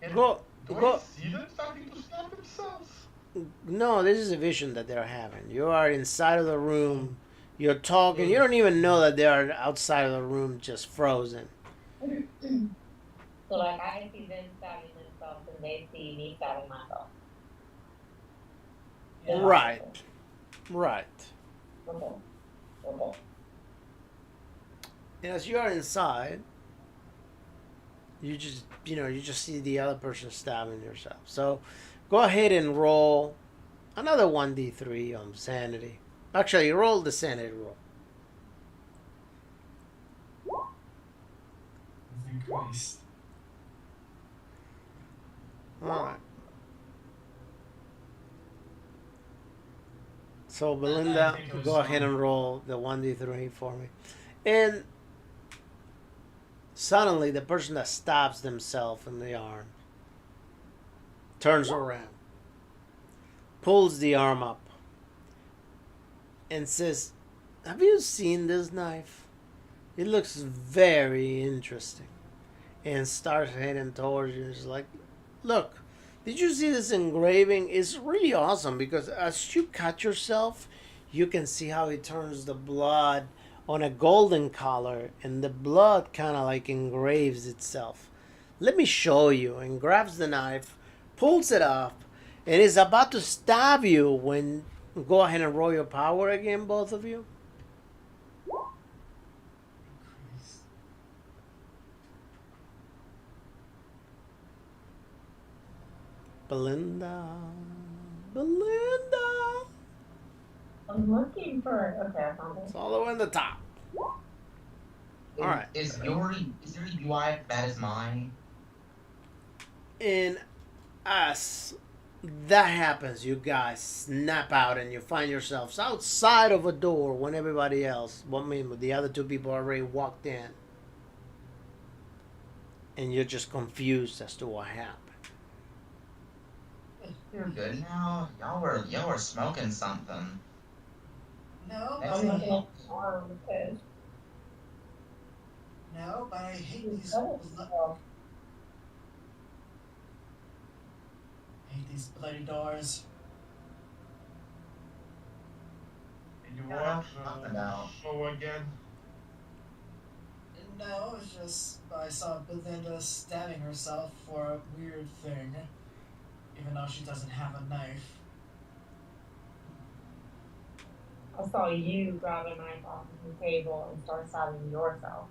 I see them starting to stab themselves? No, this is a vision that they're having. You are inside of the room. You're talking. You don't even know that they are outside of the room, just frozen. So like I see them stabbing themselves and they see me stabbing myself. Yeah. Right. Okay. And as you are inside, you just see the other person stabbing yourself. So go ahead and roll another 1d3 on sanity. Actually, roll the sanity roll. Thank Christ. Alright. So Belinda, go ahead and roll the 1d3 for me. And suddenly the person that stabs themselves in the arm turns around, pulls the arm up, and says, "Have you seen this knife? It looks very interesting." And starts heading towards you. It's like, "Look, did you see this engraving? It's really awesome because as you cut yourself, you can see how it turns the blood on a golden color, and the blood kind of like engraves itself. Let me show you." And grabs the knife, pulls it up, and is about to stab you when, go ahead and roll your power again, both of you. Belinda. I'm looking for it. Okay, I found it. It's all the way in the top. Alright. Is your UI bad as mine? And as that happens, you guys snap out and you find yourselves outside of a door when everybody else, the other two people already walked in. And you're just confused as to what happened. You're good now. Y'all were smoking something. No, but I'm I looking hate, at the arm because no, but I hate you these. cut it. I hate these bloody doors. You Yeah, want nothing now. show again? No, it's just I saw Belinda stabbing herself for a weird thing, even though she doesn't have a knife. I saw you grab a knife off of the table and start stabbing yourself.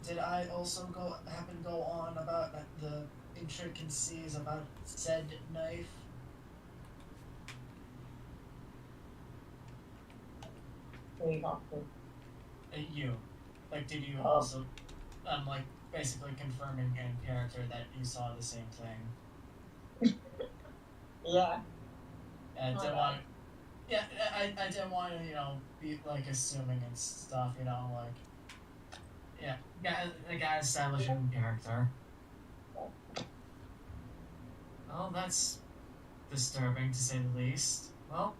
Did I also happen to go on about the intricacies about said knife? Who you talk to? You. Like, did you Oh. also, like, basically confirming in character that you saw the same thing? Yeah. I didn't Oh, want to, yeah, I didn't want to, be, like, assuming and stuff, like, yeah, I got establishing character. Well, that's disturbing, to say the least. Well,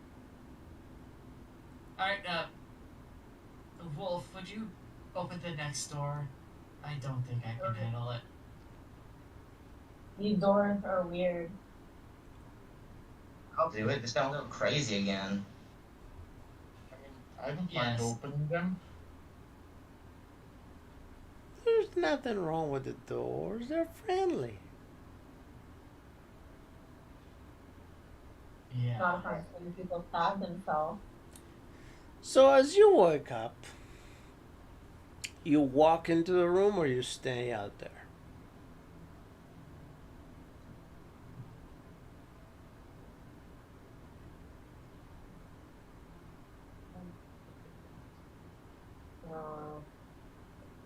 alright, Wolf, would you open the next door? I don't think I can handle it. These doors are weird. I'll do it. This gonna go crazy again. I mean, I don't Yes. mind opening them. There's nothing wrong with the doors. They're friendly. Yeah. Not if I'm seeing people stab themselves. So as you wake up, you walk into the room or you stay out there?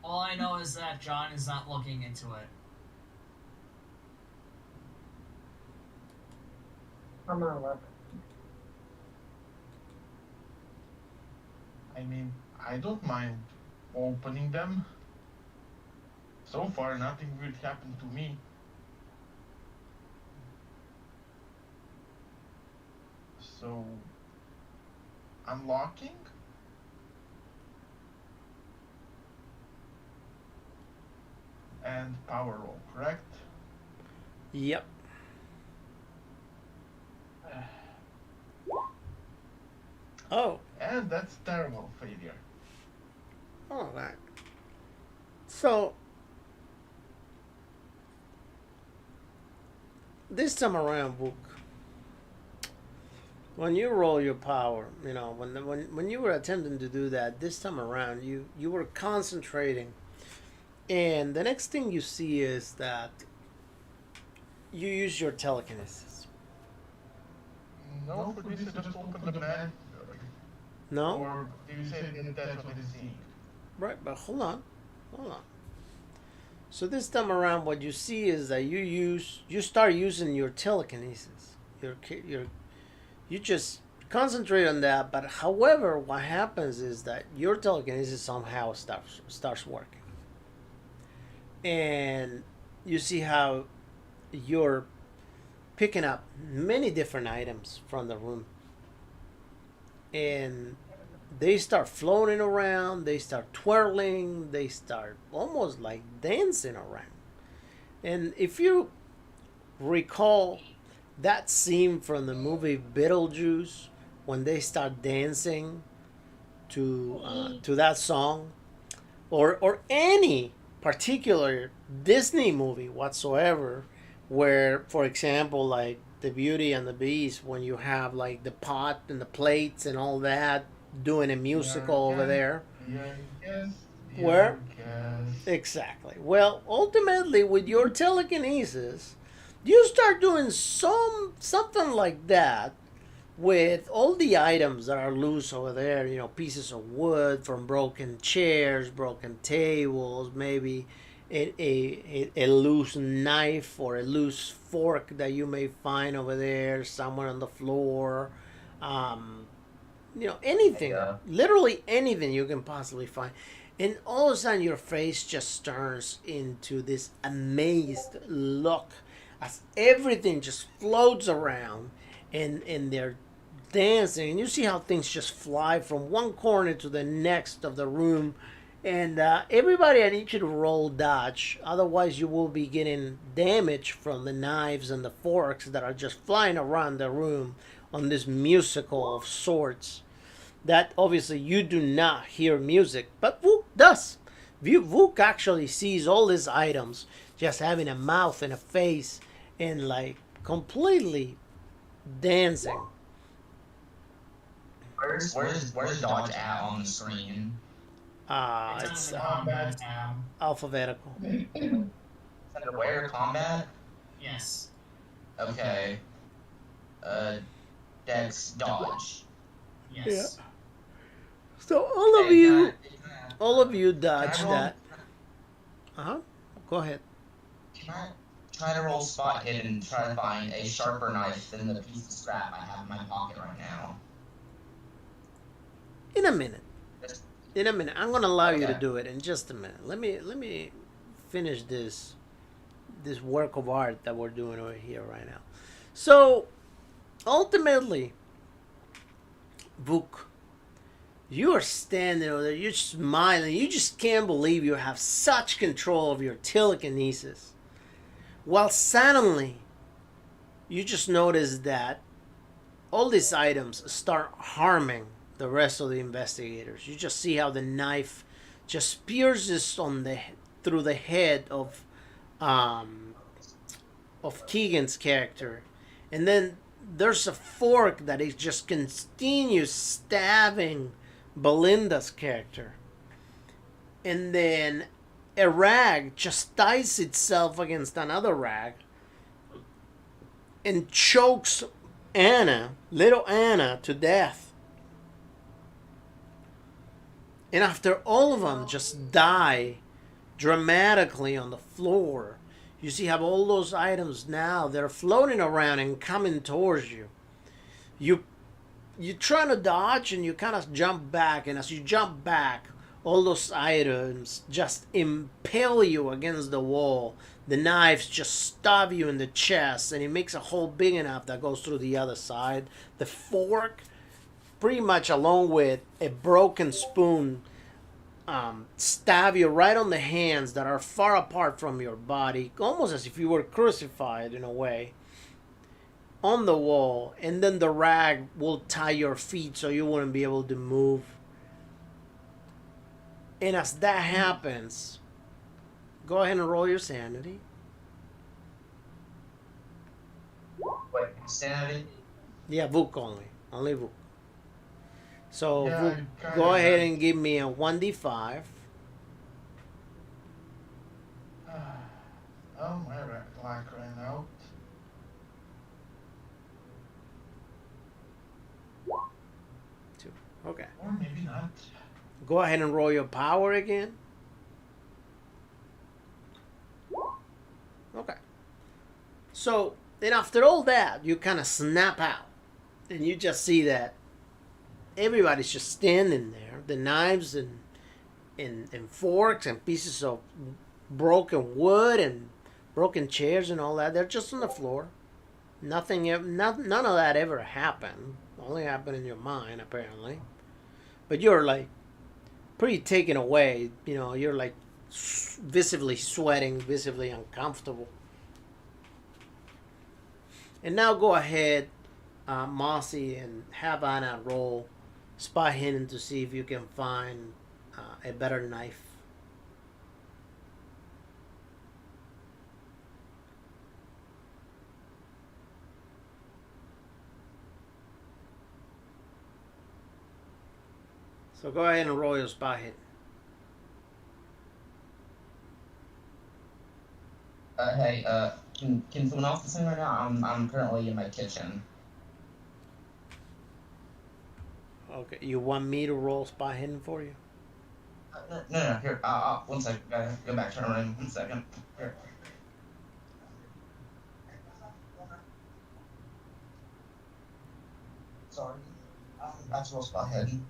All I know is that John is not looking into it. I'm gonna look. I mean, I don't mind opening them. So far, nothing weird happened to me. So, unlocking? And power roll, correct? Yep. Oh, And that's terrible failure. all right. So this time around, Book, when you roll your power, when you were attempting to do that this time around, you were concentrating, and the next thing you see is that you use your telekinesis. No, for this, I just opened the man. No, Or do you say that that's what it's seeing? right? But hold on. So this time around, what you see is that you start using your telekinesis. You just concentrate on that. But however, what happens is that your telekinesis somehow starts working, and you see how you're picking up many different items from the room, and they start floating around, they start twirling, they start almost like dancing around. And if you recall that scene from the movie Beetlejuice, when they start dancing to that song, or any particular Disney movie whatsoever, where, for example, like the Beauty and the Beast, when you have like the pot and the plates and all that, doing a musical over there. Yes. Where? Yes. Exactly. Well, ultimately, with your telekinesis, you start doing something like that with all the items that are loose over there. Pieces of wood from broken chairs, broken tables, maybe a loose knife or a loose fork that you may find over there somewhere on the floor. Anything, Yeah. literally anything you can possibly find. And all of a sudden, your face just turns into this amazed look as everything just floats around, and they're dancing. And you see how things just fly from one corner to the next of the room. And everybody, I need you to roll dodge. Otherwise, you will be getting damage from the knives and the forks that are just flying around the room on this musical of sorts that obviously you do not hear music, but Vuk does. Vuk actually sees all these items just having a mouth and a face and like completely dancing. Where's Dodge at on the screen? It's on the combat tab. alphabetical. Under where? Combat? Yes. Okay. Dex Dodge. Yes. So all of you dodge roll? that. Go ahead. Can I try to roll spot hidden and try to find a sharper knife than the piece of scrap I have in my pocket right now? In a minute. I'm gonna allow you to Okay. do it in just a minute. Let me finish this work of art that we're doing over here right now. So ultimately, Vuk, you are standing over there, you're smiling, you just can't believe you have such control of your telekinesis. While suddenly, you just notice that all these items start harming the rest of the investigators. You just see how the knife just pierces through the head of Keegan's character, and then there's a fork that is just continues stabbing Belinda's character, and then a rag just ties itself against another rag and chokes little Anna, to death. And after all of them just die dramatically on the floor, you see how all those items now, they're floating around and coming towards you. You try to dodge and you kind of jump back, and as you jump back, all those items just impale you against the wall. The knives just stab you in the chest, and it makes a hole big enough that goes through the other side. The fork, pretty much along with a broken spoon, stab you right on the hands that are far apart from your body, almost as if you were crucified in a way, on the wall. And then the rag will tie your feet so you wouldn't be able to move. And as that happens, go ahead and roll your sanity. Wait, sanity? Yeah, Vuk only Vuk. So Yeah, Vuk, go ahead and give me a 1d5. Oh, my luck ran out. Two. Okay. Or maybe not. Go ahead and roll your power again. Okay. So, and after all that, you kind of snap out. And you just see that everybody's just standing there. The knives and forks and pieces of broken wood and broken chairs and all that, they're just on the floor. None of that ever happened. Only happened in your mind, apparently. But you're like pretty taken away. You know, you're like visibly sweating, visibly uncomfortable. And now go ahead, Mossy, and have Anna roll spy hidden to see if you can find a better knife. So go ahead and roll your spy hidden. Hey, can someone else listen right now? I'm currently in my kitchen. Okay, you want me to roll spy hidden for you? No, here, one second, gotta go back to my room, 1 second. Here. Sorry, that's roll spot hidden.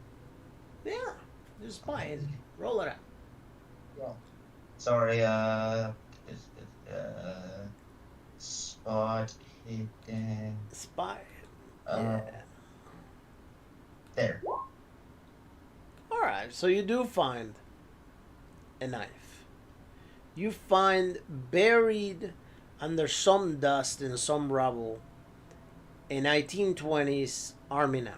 Yeah, just spy hidden. Roll it out. Yeah. Sorry, spot hidden. Spy. Yeah. There. Alright, so you do find a knife. You find buried under some dust and some rubble a 1920s army knife.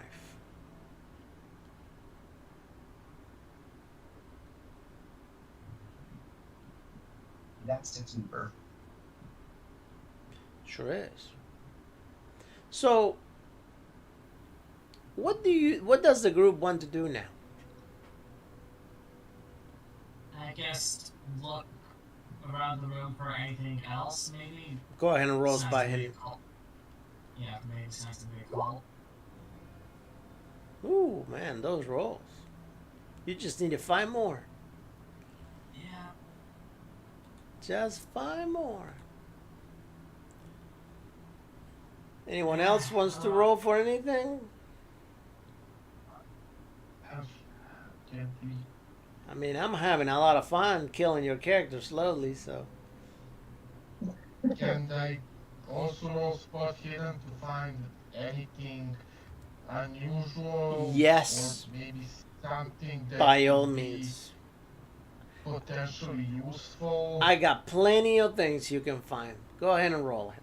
That's a keeper. Sure is. So, what does the group want to do now? I guess look around the room for anything else, maybe. Go ahead and roll Sounds by to be a him. cult. Yeah, maybe it sounds to be a cult. Ooh, man, those rolls. You just need to find more. Yeah. Just 5 more. Anyone else wants to roll for anything? Can't we? I mean, I'm having a lot of fun killing your character slowly, so. Can I also roll spot hidden to find anything unusual? Yes. Or maybe something that By all could be means. potentially useful? I got plenty of things you can find. Go ahead and roll it.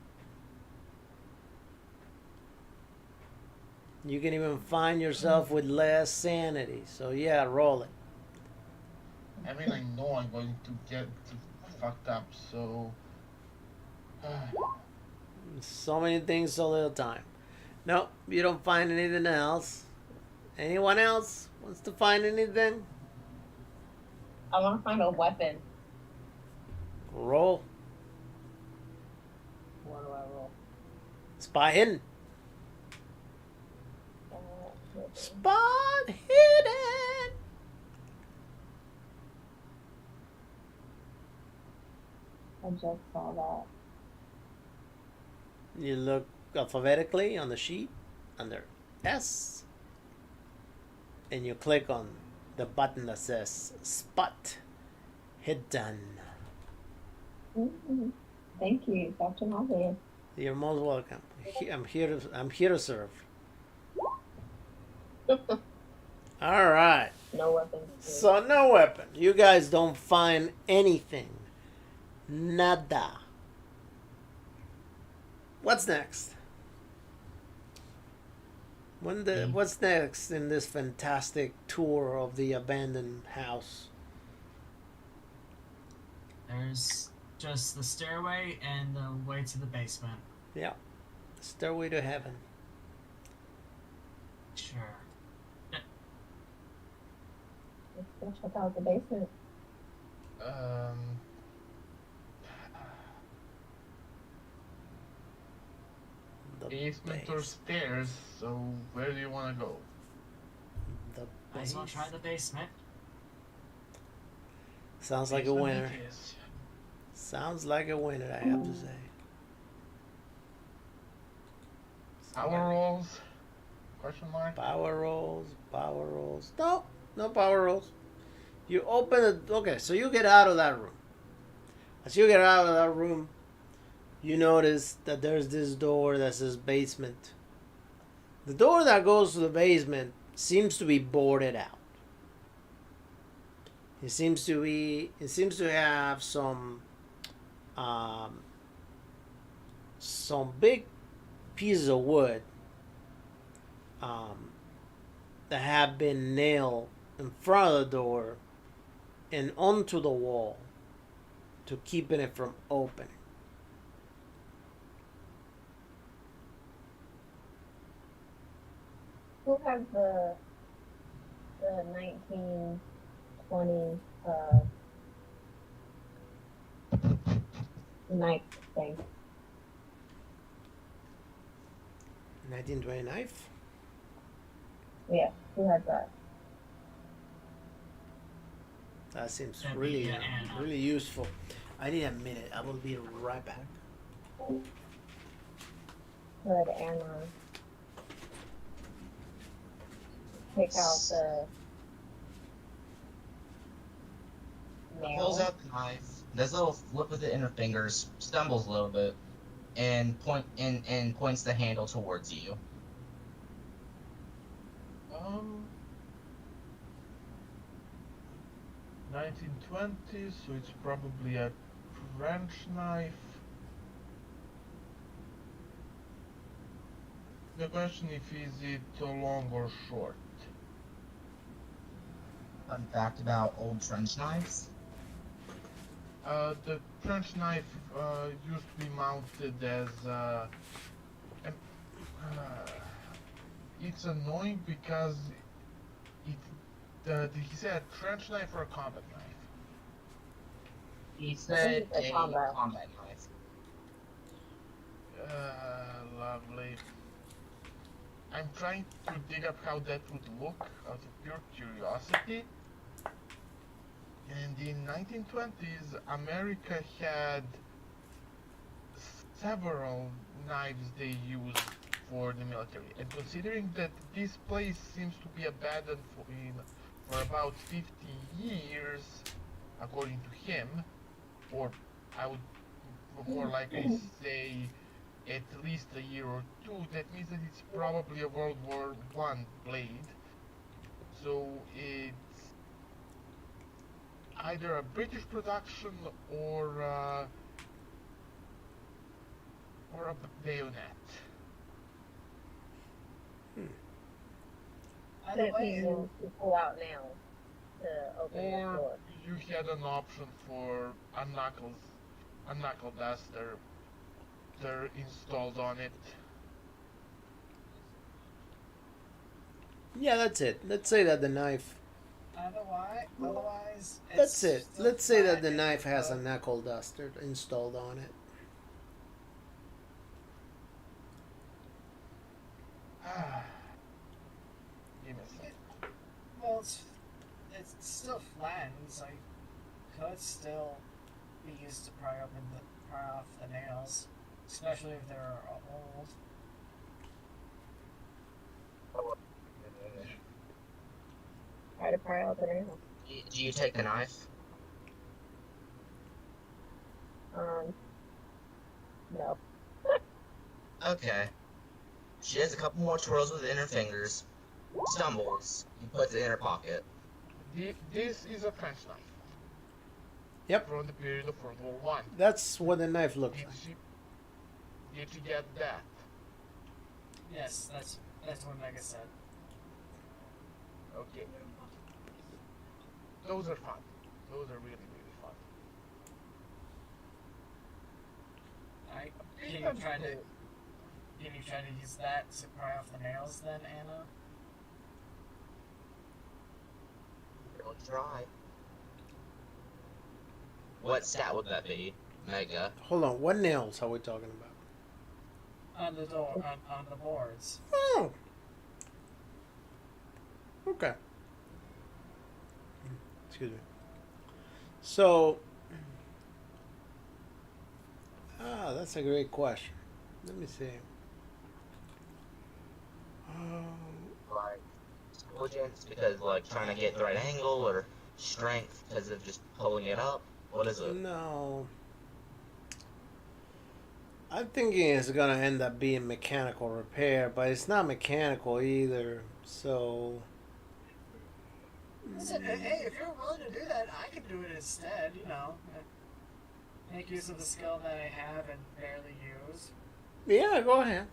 You can even find yourself with less sanity. So, yeah, roll it. I mean, I know I'm going to get fucked up, so. So many things, so little time. Nope, you don't find anything else. Anyone else wants to find anything? I want to find a weapon. Roll. What do I roll? Spot hidden. Spot hidden. I just saw that. You look alphabetically on the sheet under S, and you click on the button that says Spot Hidden. Mm-hmm. Thank you, Dr. Malvin. You're most welcome. I'm here to serve. All right. No weapons. So no weapon. You guys don't find anything. Nada. What's next? What's next in this fantastic tour of the abandoned house? There's just the stairway and the way to the basement. Yeah. Stairway to heaven. Sure. Let's go check out the basement. The Basement or base. stairs, so where do you want to go? The Might as well base. try the basement. Sounds like a Basement winner. it is. Sounds like a winner, I have to say. Power rolls? Question mark? Power rolls, power rolls. No, no power rolls. You open it. Okay, so you get out of that room. As you get out of that room, you notice that there's this door that says basement. The door that goes to the basement seems to be boarded out. It seems to have some big pieces of wood that have been nailed in front of the door and onto the wall to keeping it from opening. Who has the 1920 knife thing? 1920 knife. Yeah, who has that? That seems That'd be really, Anna. really useful. I need a minute. I will be right back. Could Anna pick out the Pulls nail? out the knife, does a little flip with it in her fingers, stumbles a little bit, and points the handle towards you. 1920, so it's probably a French knife. The question is it long or short? Fun fact about old trench knives. The trench knife used to be mounted as it's annoying because did he say a trench knife or a combat knife? He said it's a a combat. combat knife. Lovely. I'm trying to dig up how that would look out of pure curiosity. And in 1920s, America had several knives they used for the military. And considering that this place seems to be abandoned for about 50 years, according to him, or I would more likely say at least a year or two, that means that it's probably a World War One blade. So it's either a British production or a bayonet. By the That way, people to pull out now to open the Or door. you had an option for a knuckle duster installed on it. Yeah, that's it. Let's say that the knife. otherwise, That's it. still Let's say that fine. the knife has a knuckle duster installed on it. Give me a second. Well, it's still flattened, so you could still be used to pry off the nails, especially if they're old. Try to pry out the nail. Do you take the knife? No. Okay. She does a couple more twirls with the inner fingers. Stumbles. He puts it in her pocket. This is a French knife. Yep. From the period of World War One. That's what the knife looks like. Did you get that? Yes, that's what Mega said. Okay. Those are fun. Those are really, really fun. Can you try to use that to pry off the nails then, Anna? Don't try. What stat would that be, Mega? Hold on. What nails are we talking about? On the door, on the boards. Oh. Okay. Excuse me. So, that's a great question. Let me see. Like intelligence because like trying to get the right angle, or strength because of just pulling it up? What is it? No. I'm thinking it's gonna end up being mechanical repair, but it's not mechanical either. So. Listen, hey, if you're willing to do that, I can do it instead. Make use of the skill that I have and barely use. Yeah, go ahead.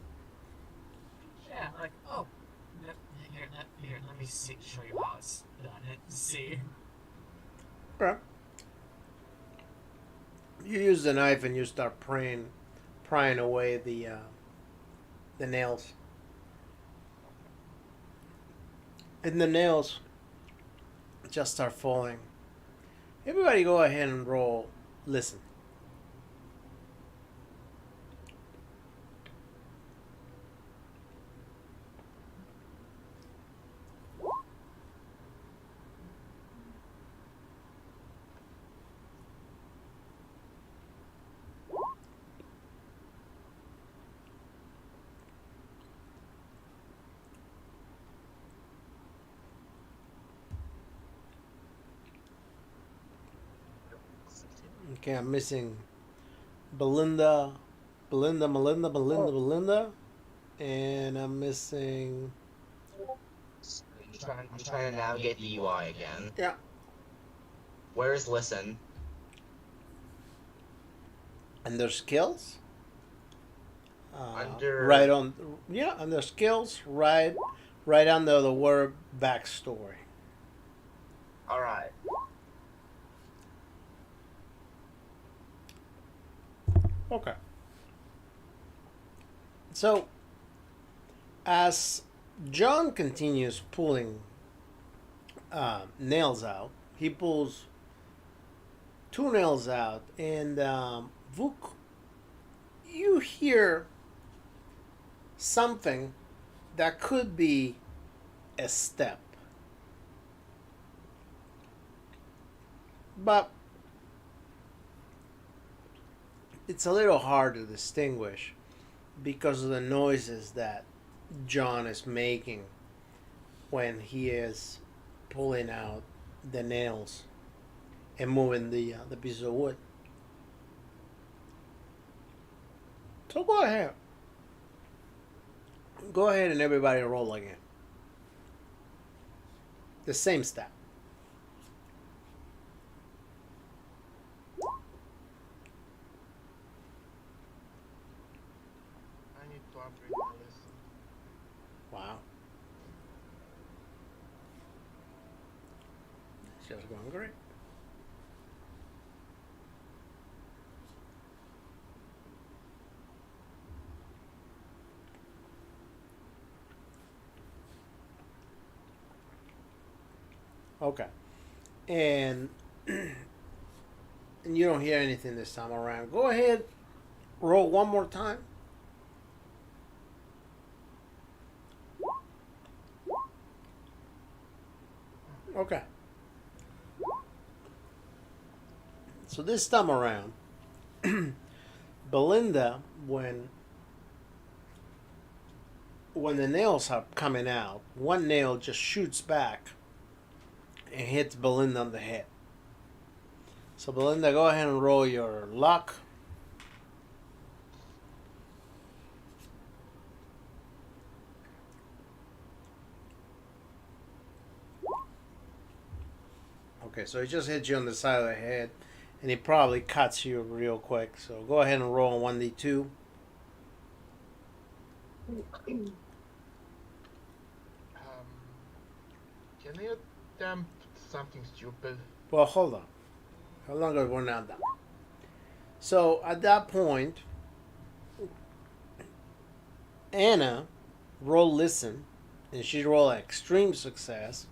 Yeah, like let me show you how it's done. See. Okay. You use the knife and you start prying away the nails. And the nails just start falling. Everybody go ahead and roll. Listen. Okay, I'm missing Belinda, and I'm missing. I'm trying to navigate the UI again. Yeah. Where's listen? And their skills. Under- right on Yeah, under skills, right under the word backstory. All right. Okay. So as John continues pulling nails out, he pulls two nails out, and Vuk, you hear something that could be a step, but it's a little hard to distinguish because of the noises that John is making when he is pulling out the nails and moving the piece of wood. So go ahead. Go ahead and everybody roll again. The same stat. I need to upgrade my listen. Wow. It's just going great. Okay. And and you don't hear anything this time around. Go ahead, roll one more time. Okay. So this time around, Belinda, when the nails are coming out, one nail just shoots back and hits Belinda on the head. So Belinda, go ahead and roll your luck. Okay, so it just hits you on the side of the head, and it probably cuts you real quick. So go ahead and roll 1d2. Can I attempt something stupid? Well, hold on. How long ago we're not done? So at that point, Anna roll listen, and she rolled extreme success.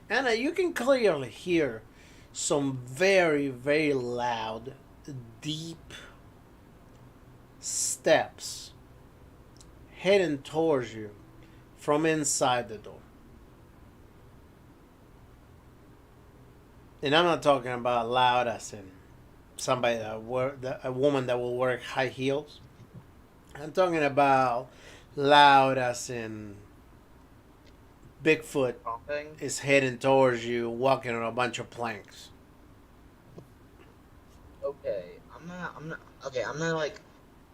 Anna, you can clearly hear some very, very loud, deep steps heading towards you from inside the door. And I'm not talking about loud as in somebody a woman that will wear high heels. I'm talking about loud as in Bigfoot Something. is heading towards you, walking on a bunch of planks. Okay. I'm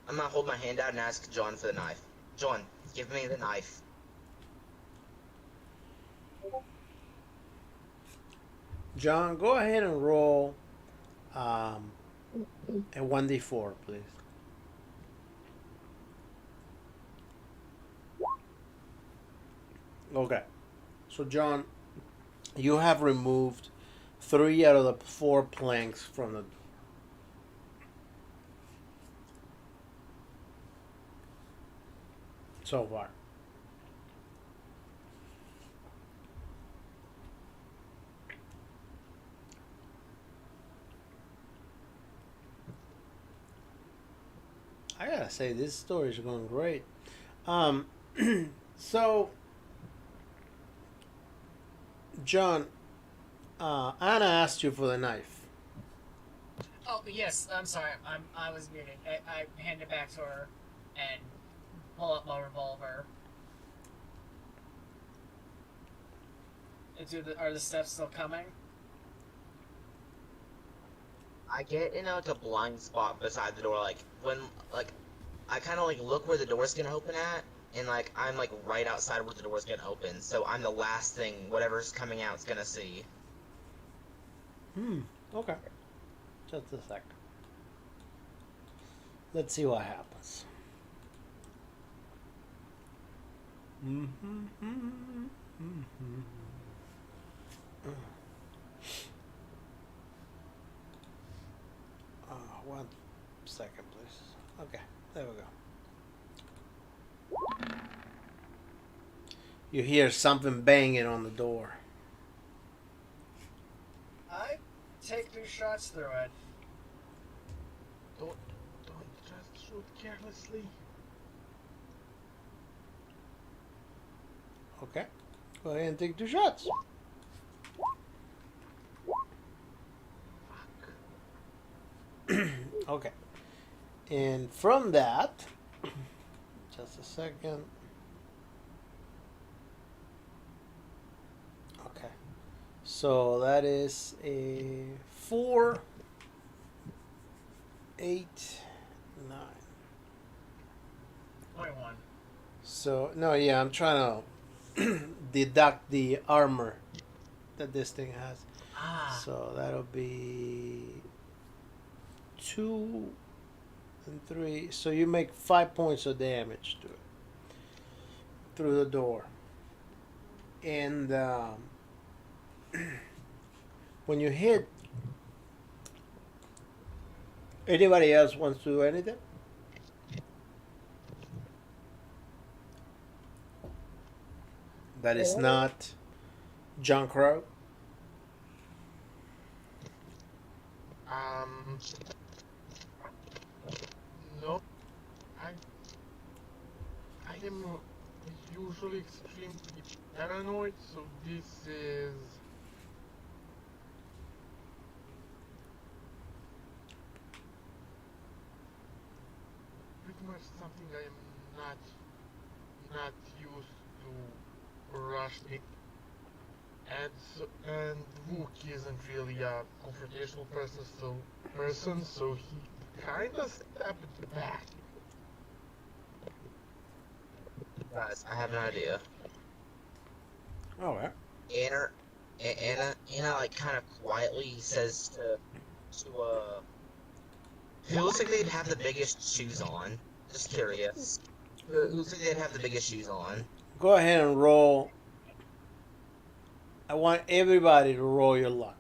gonna hold my hand out and ask John for the knife. John, give me the knife. John, go ahead and roll a 1d4, please. Okay. So, John, you have removed 3 out of the 4 planks from the. So far. I gotta say, this story is going great. Um, so, John, Anna asked you for the knife. Oh yes, I'm sorry. I was muted. I hand it back to her and pull up my revolver. Are the steps still coming? I get in like a blind spot beside the door, like when I kind of like look where the door's gonna open at, and like I'm like right outside where the door's gonna open, so I'm the last thing whatever's coming out's gonna see. Okay. Just a sec. Let's see what happens. Mm-hmm. Mm-hmm. One second, please. Okay, there we go. You hear something banging on the door. I take 2 shots through it. Don't just shoot carelessly. Okay, go ahead and take 2 shots. Okay, and from that, just a second. Okay, so that is a 4, 8, 9. 21. So no, yeah, I'm trying to deduct the armor that this thing has. Ah. So that'll be 2 and 3. So you make 5 points of damage to it through the door. And when you hit, anybody else wants to do anything? That is not John Crow. No. I am usually extremely paranoid, so this is pretty much something I am not used to rushing. And Wookie isn't really a confrontational person, so he kinda stepped back. Guys, I have an idea. All right. Anna like kind of quietly says to who looks like they'd have the biggest shoes on. Just curious. Who looks like they'd have the biggest shoes on? Go ahead and roll. I want everybody to roll your luck.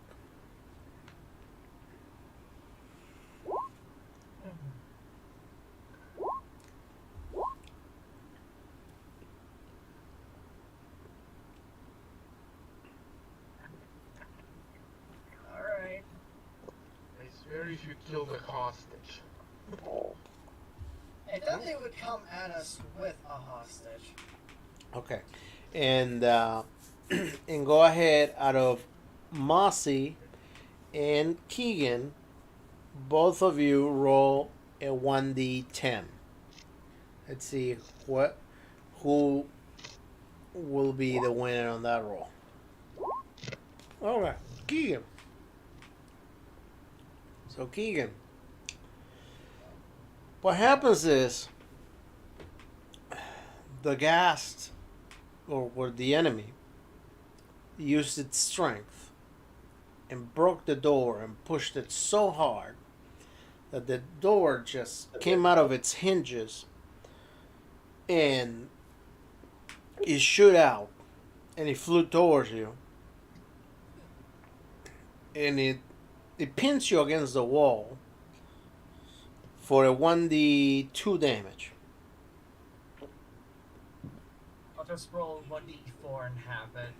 Alright. I swear if you kill the hostage. It definitely would come at us with a hostage. Okay, and and go ahead out of Mossy and Keegan. Both of you roll a 1d10. Let's see who will be the winner on that roll. All right, Keegan. So Keegan, what happens is the ghast or the enemy used its strength and broke the door and pushed it so hard that the door just came out of its hinges and it shoot out and it flew towards you and it pins you against the wall for a 1d2 damage. I'll just roll 1d4 and have it.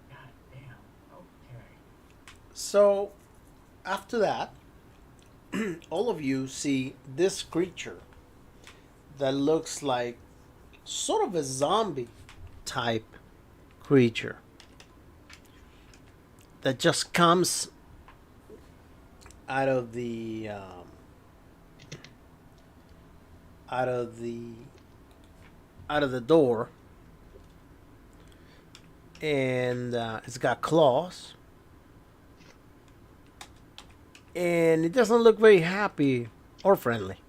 God damn. Okay. So after that, all of you see this creature that looks like sort of a zombie type creature that just comes out of the door, and it's got claws, and it doesn't look very happy or friendly.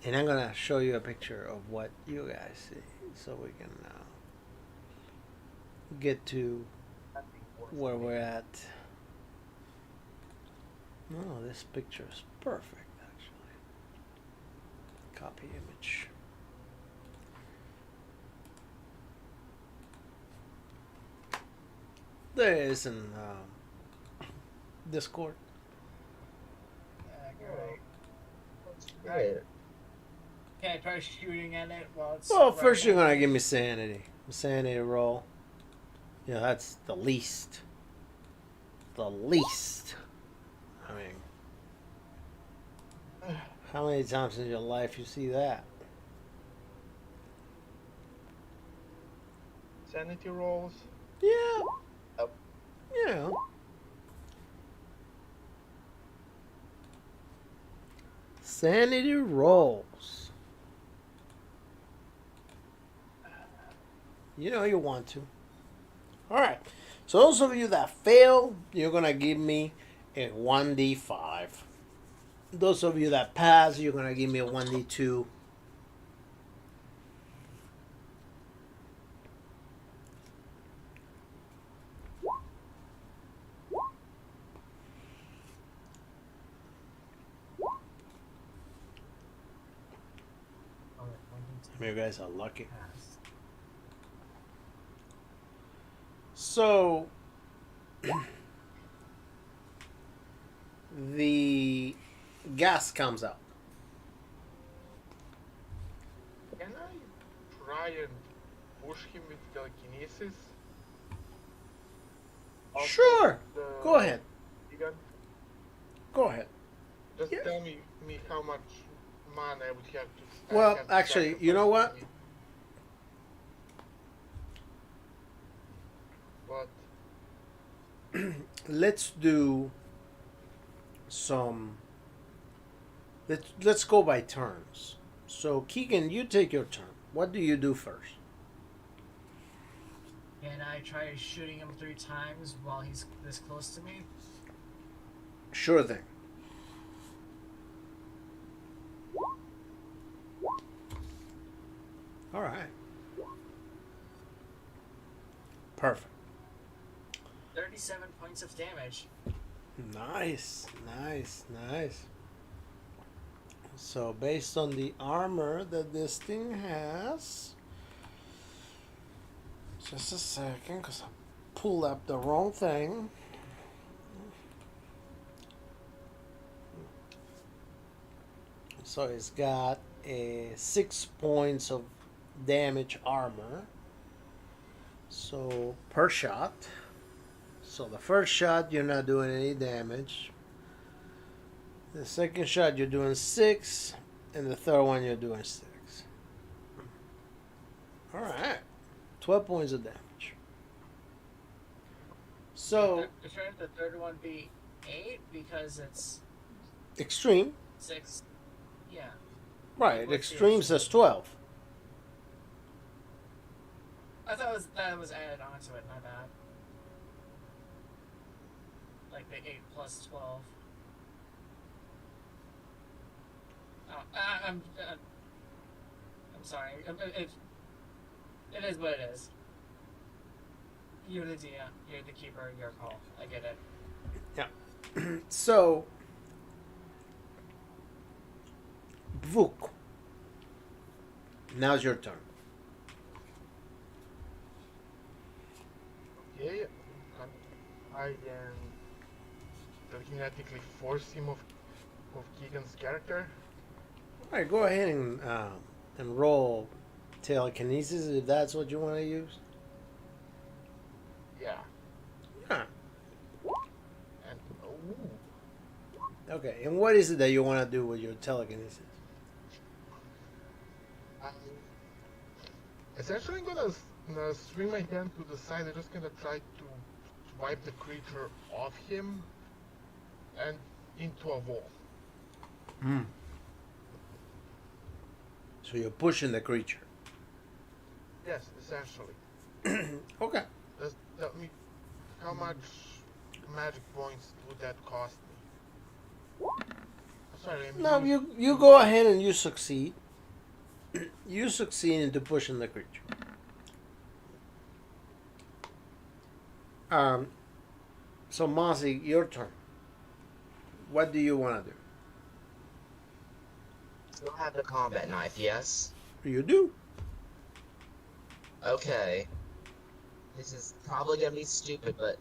And I'm gonna show you a picture of what you guys see, so we can get to where we're at. No, this picture is perfect, actually. Copy image. There is in Discord. Great. Great. Can I try shooting at it while it's? Well, first you're right gonna at give me? me sanity. Sanity roll. Yeah, that's the least. The least. I mean, how many times in your life you see that? Sanity rolls. Yeah. Oh. You know. Sanity rolls. You know you want to. All right. So those of you that fail, you're gonna give me a 1d5. Those of you that pass, you're gonna give me a 1d2. You guys are lucky. So the gas comes out. Can I try and push him with telekinesis? Also, Sure. the Go ahead. Vegan, Go ahead. just Yeah. tell me how much mana I would have to. Well, have to actually, you know what? sacrifice for me. What? Let's do some. Let's go by turns. So Keegan, you take your turn. What do you do first? Can I try shooting him 3 times while he's this close to me? Sure thing. All right. Perfect. 37 points of damage. Nice, nice, nice. So based on the armor that this thing has, just a second, because I pulled up the wrong thing. So it's got a 6 points of damage armor. So per shot. So the first shot you're not doing any damage. The second shot you're doing 6, and the third one you're doing 6. All right, 12 points of damage. So Shouldn't the third one be 8 because it's extreme, 6? Yeah. right? What's the Extreme extreme? says 12. I thought that was added onto it. My bad. Like the 8 plus 12. Oh, I'm sorry. It is what it is. You're the DM. You're the keeper. Your call. I get it. So Vuk, now's your turn. Okay, I can telekinetically force him of Keegan's character. All right, go ahead and roll telekinesis if that's what you want to use. Yeah, Yeah. and Okay, and what is it that you want to do with your telekinesis? I'm essentially gonna swing my hand to the side. I'm just gonna try to swipe the creature off him and into a wall. Hmm. So you're pushing the creature. Yes, essentially. Okay. Just tell me how much magic points would that cost me? Sorry, I'm No, using- you go ahead and you succeed. You succeed into pushing the creature. So Mossy, your turn. What do you want to do? Still have the combat knife, yes? You do. Okay. This is probably gonna be stupid, but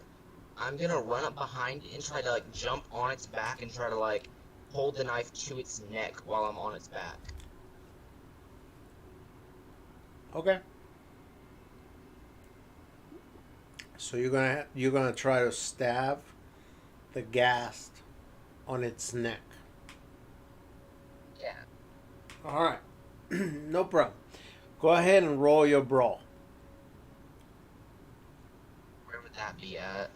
I'm gonna run up behind it and try to like jump on its back and try to like hold the knife to its neck while I'm on its back. Okay. So you're gonna try to stab the ghast on its neck. Yeah. All right. No problem. Go ahead and roll your brawl. Where would that be at?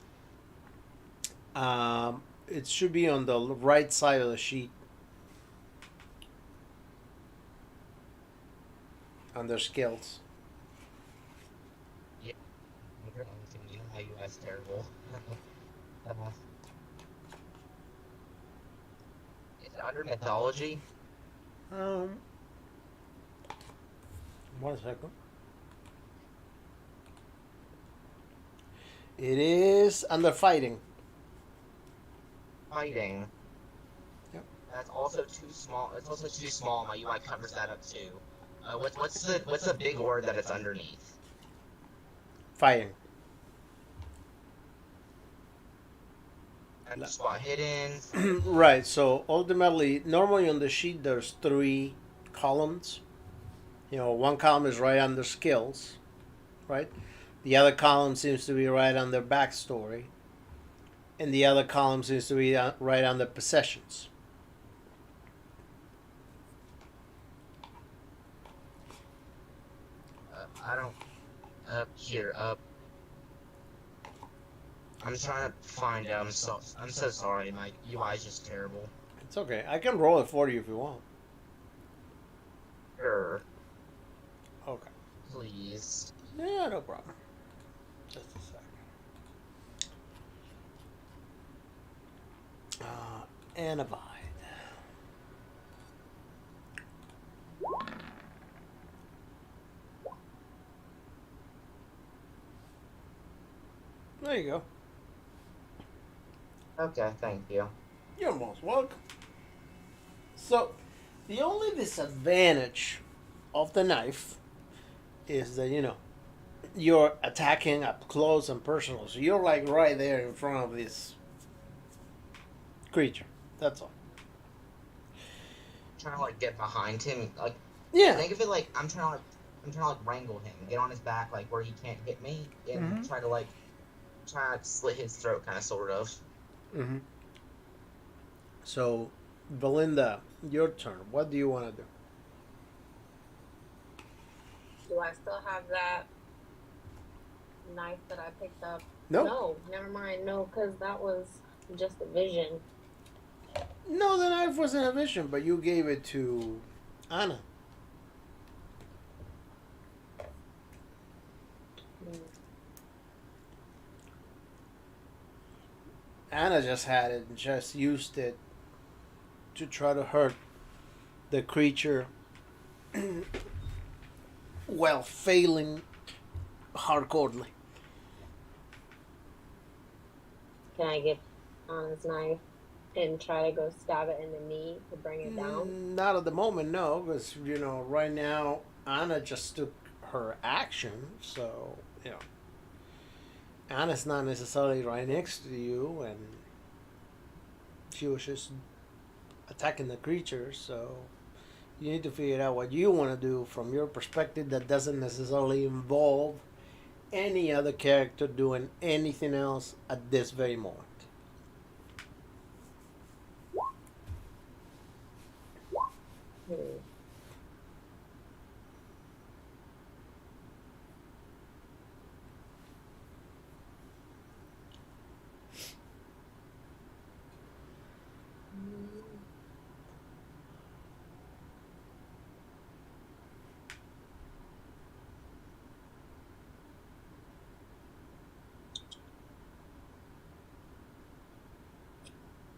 It should be on the right side of the sheet under skills. Yeah. You know how you guys terrible. Is it under mythology? Um, 1 second. It is under fighting. Fighting. Yep. That's also too small. It's also too small. My UI covers that up too. What's the big word that it's underneath? Fighting. And spot hidden. Right. So ultimately, normally on the sheet there's 3 columns. One column is right under skills, right? The other column seems to be right under backstory, and the other column seems to be right under possessions. I don't. Here. I'm trying to find it. I'm so sorry. My UI is just terrible. It's okay. I can roll it for you if you want. Sure. Okay. Please. Yeah, no problem. Just a second. Anivide. There you go. Okay, thank you. You're most welcome. So, the only disadvantage of the knife is that, you're attacking up close and personal. So you're like right there in front of this creature. That's all. I'm trying to like get behind him. Like, Yeah. think of it like I'm trying to like wrangle him, get on his back, like where he can't hit me, and try to slit his throat, kind of, sort of. Mm-hmm. So, Belinda, your turn. What do you want to do? Do I still have that knife that I picked up? No. No, never mind. No, because that was just a vision. No, the knife wasn't a vision, but you gave it to Anna. Anna just had it and just used it to try to hurt the creature while failing hardcorely. Can I get on his knife and try to go stab it in the knee to bring it down? Not at the moment, no, because, right now Anna just took her action, so, Anna's not necessarily right next to you, and she was just attacking the creature, so you need to figure out what you want to do from your perspective that doesn't necessarily involve any other character doing anything else at this very moment.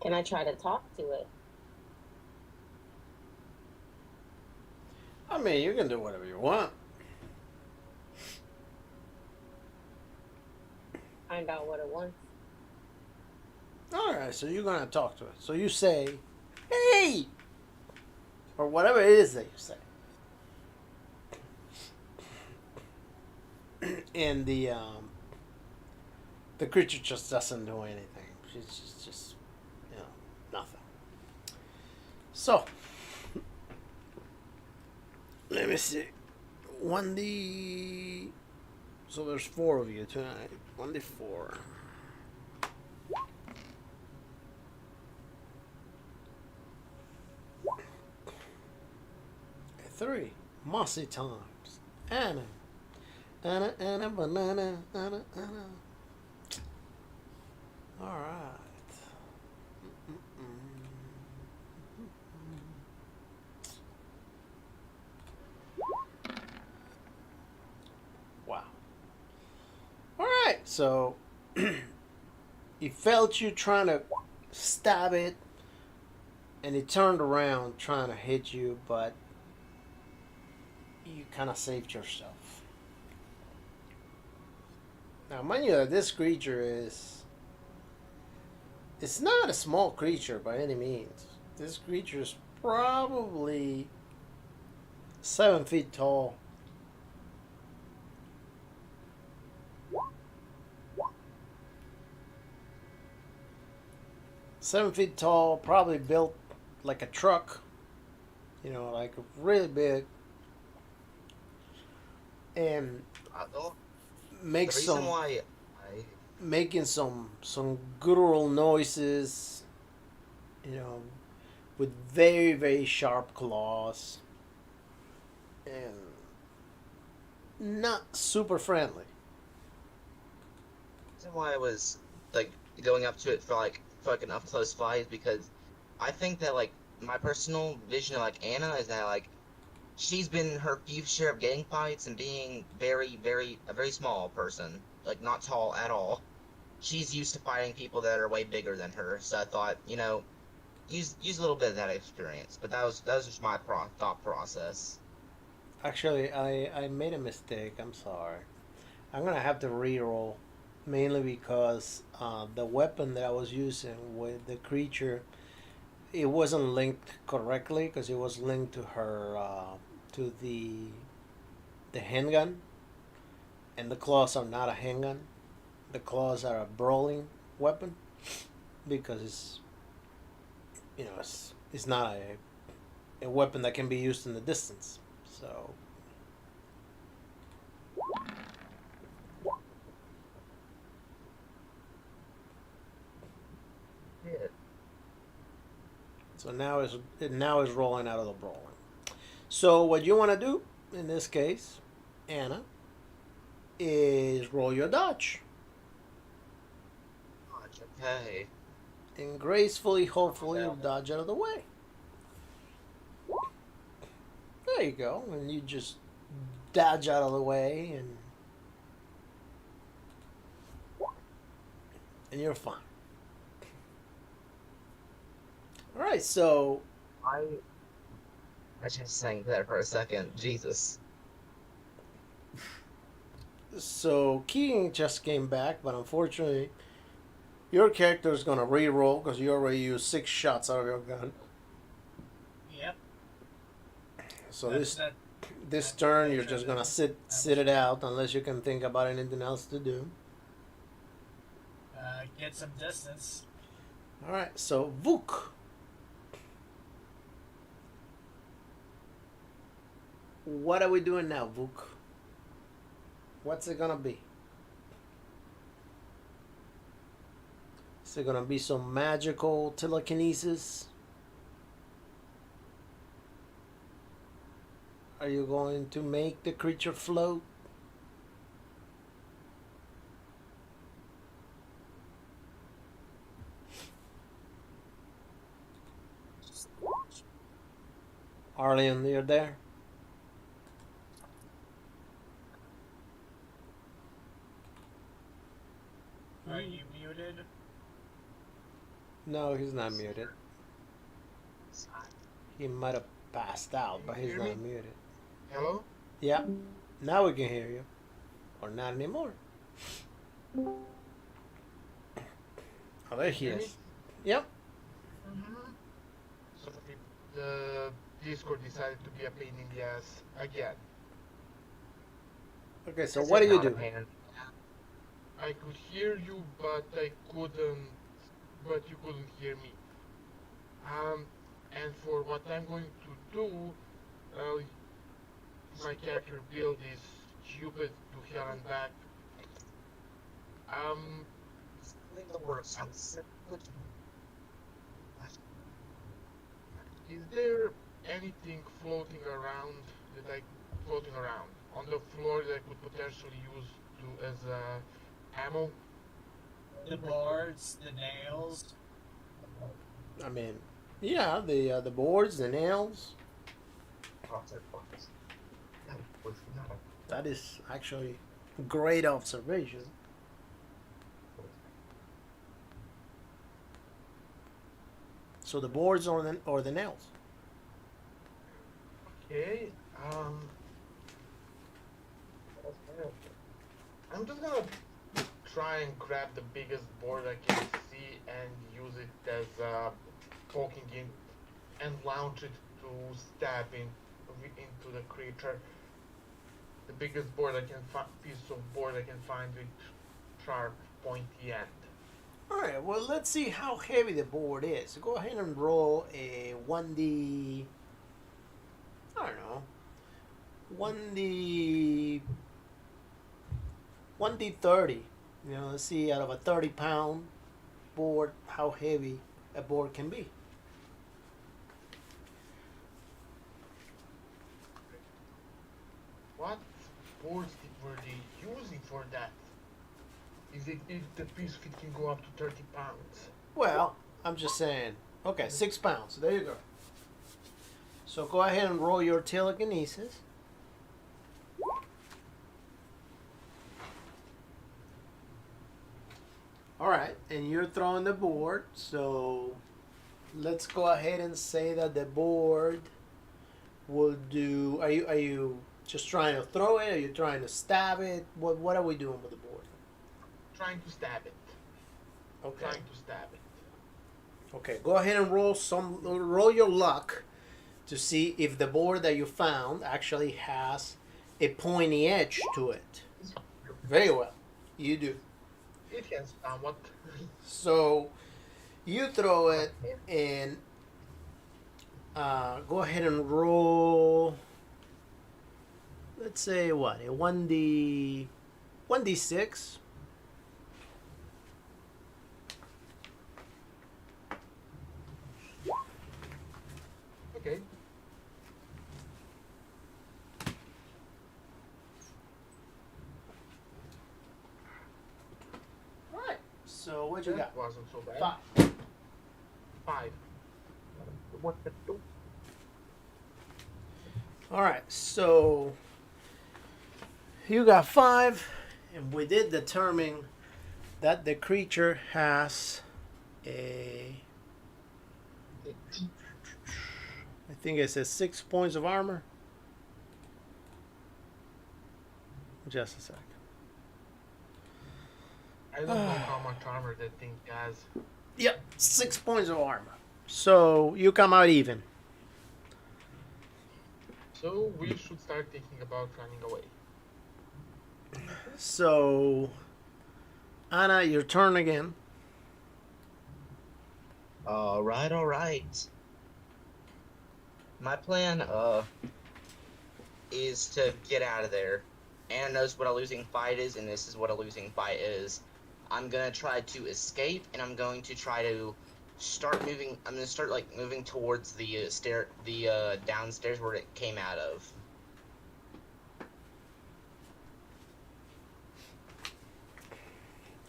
Can I try to talk to it? I mean, you can do whatever you want. Find out what it wants. Alright, so you're gonna talk to it. So you say, "Hey!" Or whatever it is that you say. And the The creature just doesn't do anything. She's just you know, nothing. So, let me see. 1D. So there's 4 of you tonight. 1D4. 3. Mossy times. Anna. Anna, Anna, banana, Anna, Anna. Alright. Wow. Alright, so he felt you trying to stab it, and he turned around trying to hit you, but you kind of saved yourself. Now, mind you, that this creature is. It's not a small creature by any means. This creature is probably 7 feet tall. Seven feet tall, probably built like a truck. You know, like really big. And The makes reason some why making some guttural noises, you know, with very very sharp claws, and not super friendly. I was like going up to it for like an up close fight because I think that like my personal vision of like Anna is that like she's been her few share of getting fights and being a very small person, like not tall at all. She's used to fighting people that are way bigger than her, so I thought, use a little bit of that experience. But that was just my thought process. Actually, I made a mistake. I'm sorry. I'm gonna have to reroll, mainly because the weapon that I was using with the creature, it wasn't linked correctly because it was linked to her to the handgun, and the claws are not a handgun. The claws are a brawling weapon because it's not a weapon that can be used in the distance. So Yeah. so now is rolling out of the brawling. So what you want to do in this case, Anna, is roll your dodge Okay. and gracefully, hopefully, you'll dodge out of the way. There you go, and you just dodge out of the way, and you're fine. All right, so I just sang that for a second. Jesus. Keating just came back, but unfortunately, your character is gonna re-roll because you already used 6 shots out of your gun. Yep. So That's- this that's turn, okay, you're so just gonna that's- sit it out unless you can think about anything else to do. Get some distance. All right, so Vuk. What are we doing now, Vuk? What's it gonna be? Is it gonna be some magical telekinesis? Are you going to make the creature float? Arlian, you're there? Are you muted? No, he's not muted. He might have passed out, but he's Hear not me? muted. Hello? Yeah, now we can hear you. Or not anymore. Oh, there he Hear me? is. Yep. So the Discord decided to be a pain in the ass again. Okay, so Is what it do you not a do? pain in- I could hear you, but I couldn't. But you couldn't hear me. And for what I'm going to do, uh, my character build is stupid to hell and back. Um, The word sounds so good. is there anything floating around that I floating around on the floor that I could potentially use to as ammo? The boards, the nails. I mean, yeah, the boards, the nails. That is actually a great observation. So the boards or the nails. Okay. I'm just gonna try and grab the biggest board I can see and use it as poking in and launch it to stab into the creature. The biggest board I can piece of board I can find with sharp pointy end. All right. Well, let's see how heavy the board is. Go ahead and roll a 1d. I don't know. 1d 30. You know, let's see out of a 30-pound board how heavy a board can be. What boards were they using for that? Is it if the piece of it can go up to 30 pounds? Well, I'm just saying. Okay, 6 pounds. There you go. So go ahead and roll your telekinesis. All right, and you're throwing the board. So let's go ahead and say that the board will do. Are you just trying to throw it? Are you trying to stab it? What are we doing with the board? Trying to stab it. Okay. Trying to stab it. Okay. Go ahead and roll your luck to see if the board that you found actually has a pointy edge to it. Very well. You do. It has somewhat. So you throw it and go ahead and roll. Let's say what, a 1d6. Okay. All right. So what you got? That wasn't so bad. 5. 5. What the do? All right. So you got 5, and we did determine that the creature has a. I think it says 6 points of armor. Just a sec. I don't know how much armor that thing has. Yep, 6 points of armor. So you come out even. So we should start thinking about running away. So, Anna, your turn again. All right. My plan, is to get out of there. Anna knows what a losing fight is, and this is what a losing fight is. I'm gonna try to escape, and I'm going to try to start moving. I'm gonna start moving towards the downstairs where it came out of.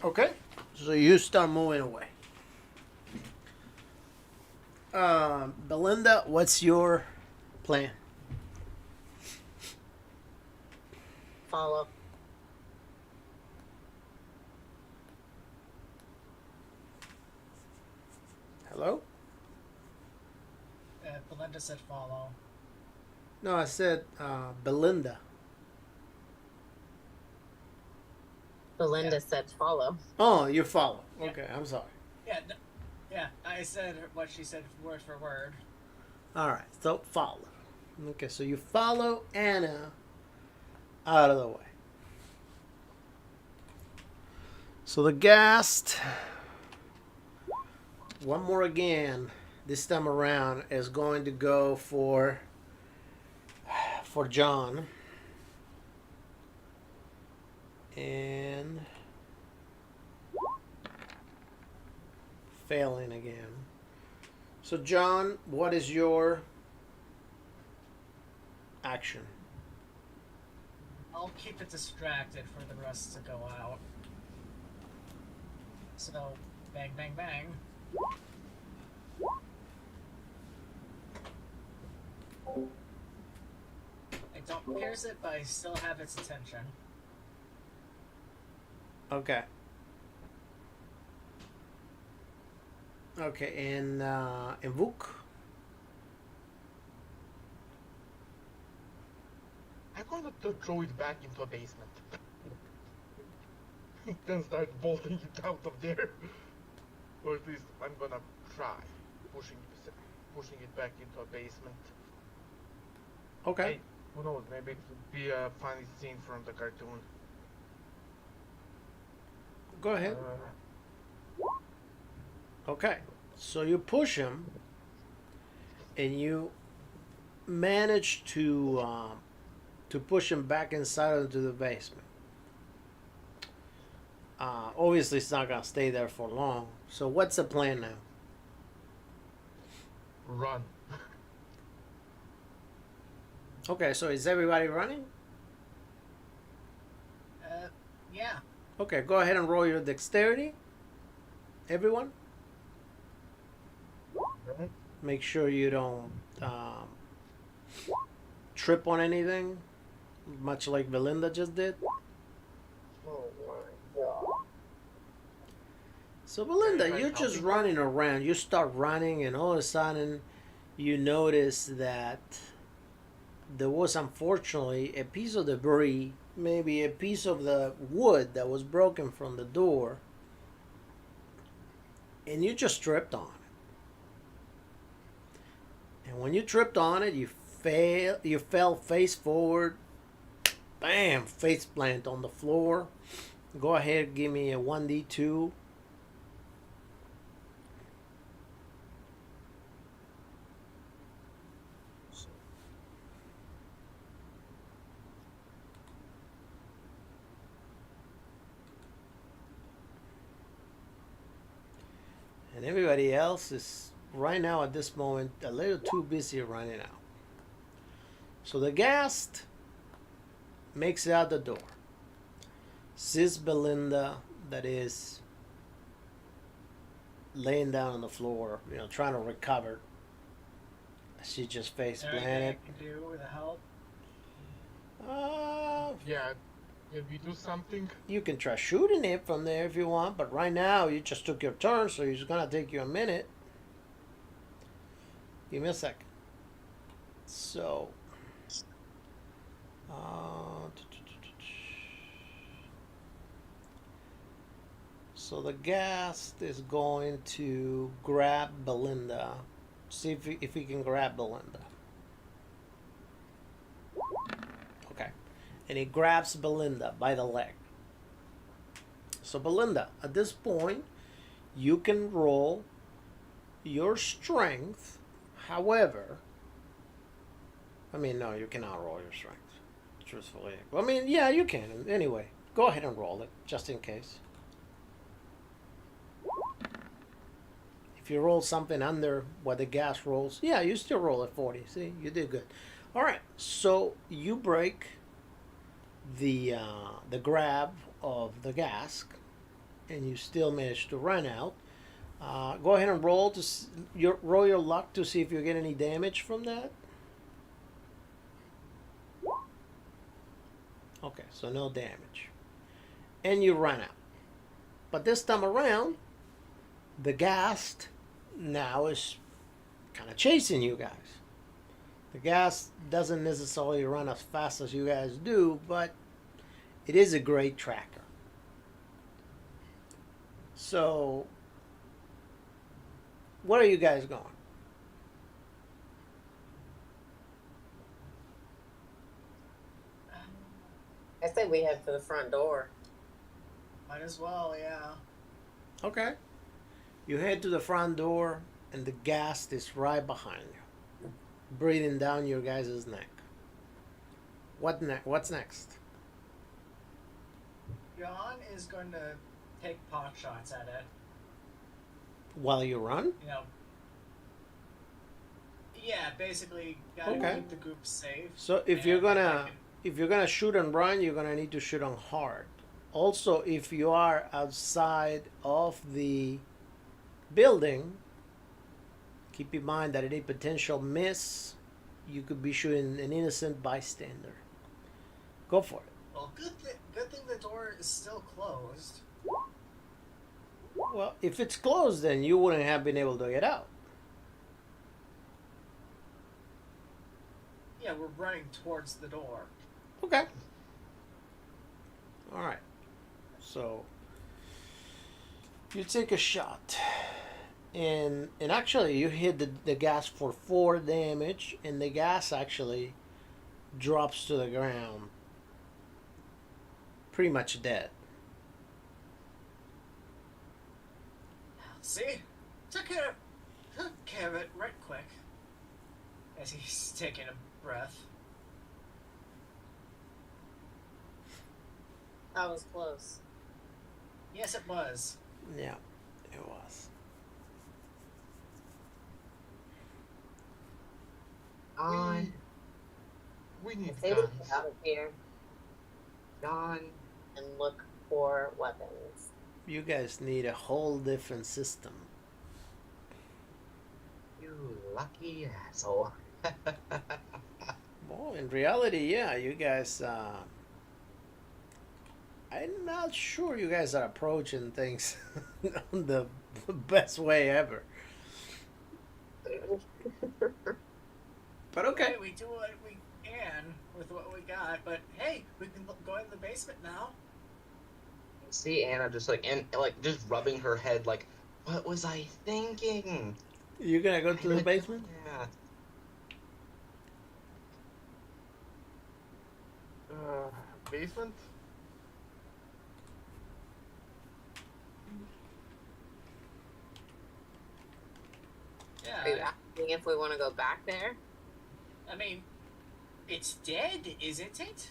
Okay. So you start moving away. Belinda, what's your plan? Follow. Hello? Belinda said follow. No, I said Belinda. Belinda said follow. Oh, you follow. Okay, I'm sorry. Yeah, I said what she said word for word. All right, so follow. Okay, so you follow Anna out of the way. So the ghast, one more again, this time around, is going to go for John. And failing again. So John, what is your action? I'll keep it distracted for the rest to go out. So, bang, bang, bang. I don't pierce it, but I still have its attention. Okay. Okay, and invoke. I'm gonna throw it back into a basement. Then start bolting it out of there. Or at least I'm gonna try pushing it back into a basement. Okay. Hey, who knows? Maybe it would be a funny scene from the cartoon. Go ahead. Okay. So you push him, and you manage to push him back inside into the basement. Obviously, it's not gonna stay there for long. So what's the plan now? Run. Okay. So is everybody running? Yeah. Okay. Go ahead and roll your dexterity. Everyone. Right? Make sure you don't trip on anything, much like Belinda just did. Oh my god. So Belinda, Anybody you're just helping? running around. You start running, and all of a sudden, you notice that there was unfortunately a piece of debris, maybe a piece of the wood that was broken from the door, and you just tripped on it. And when you tripped on it, you fell face forward, bam, face plant on the floor. Go ahead, give me a 1d2. And everybody else is right now at this moment a little too busy running out. So the ghast makes it out the door. Sees Belinda, that is laying down on the floor, trying to recover. She just face Anything planted. I can do with the help? Yeah. Can we do something? You can try shooting it from there if you want, but right now you just took your turn, so it's gonna take you a minute. Give me a second. So, so the ghast is going to grab Belinda. See if he can grab Belinda. Okay. And he grabs Belinda by the leg. So Belinda, at this point, you can roll your strength. However, no, you cannot roll your strength. Truthfully, yeah, you can. Anyway, go ahead and roll it, just in case. If you roll something under what the ghast rolls, yeah, you still roll at 40. See, you did good. All right, so you break the grab of the ghast, and you still manage to run out. Go ahead and roll roll your luck to see if you get any damage from that. Okay, so no damage, and you run out. But this time around, the ghast now is kind of chasing you guys. The ghast doesn't necessarily run as fast as you guys do, but it is a great tracker. So, where are you guys going? I say we head for the front door. Might as well, yeah. Okay. You head to the front door, and the ghast is right behind you, breathing down your guys' neck. What's next? Johan is going to take pot shots at it. While you run? You know. Yeah, basically, gotta Okay. keep the group safe. So if and you're if I gonna can- if you're gonna shoot and run, you're gonna need to shoot on hard. Also, if you are outside of the building, keep in mind that any potential miss, you could be shooting an innocent bystander. Go for it. Well, good thing the door is still closed. Well, if it's closed, then you wouldn't have been able to get out. Yeah, we're running towards the door. Okay. All right. So you take a shot, and actually you hit the gas for 4 damage, and the gas actually drops to the ground, pretty much dead. See? Took care of it right quick. As he's taking a breath. That was close. Yes, it was. Yeah, it was. We need Say we guns. get out of here John, and look for weapons. You guys need a whole different system. you lucky asshole. Well, in reality, yeah, you guys. I'm not sure you guys are approaching things the best way ever. But okay. Hey, we do what we can with what we got, but hey, we can go in the basement now. See Anna just just rubbing her head like, what was I thinking? You're gonna go to the basement? Yeah. Basement? Are you Yeah, asking if we want to go back there? I mean, it's dead, isn't it?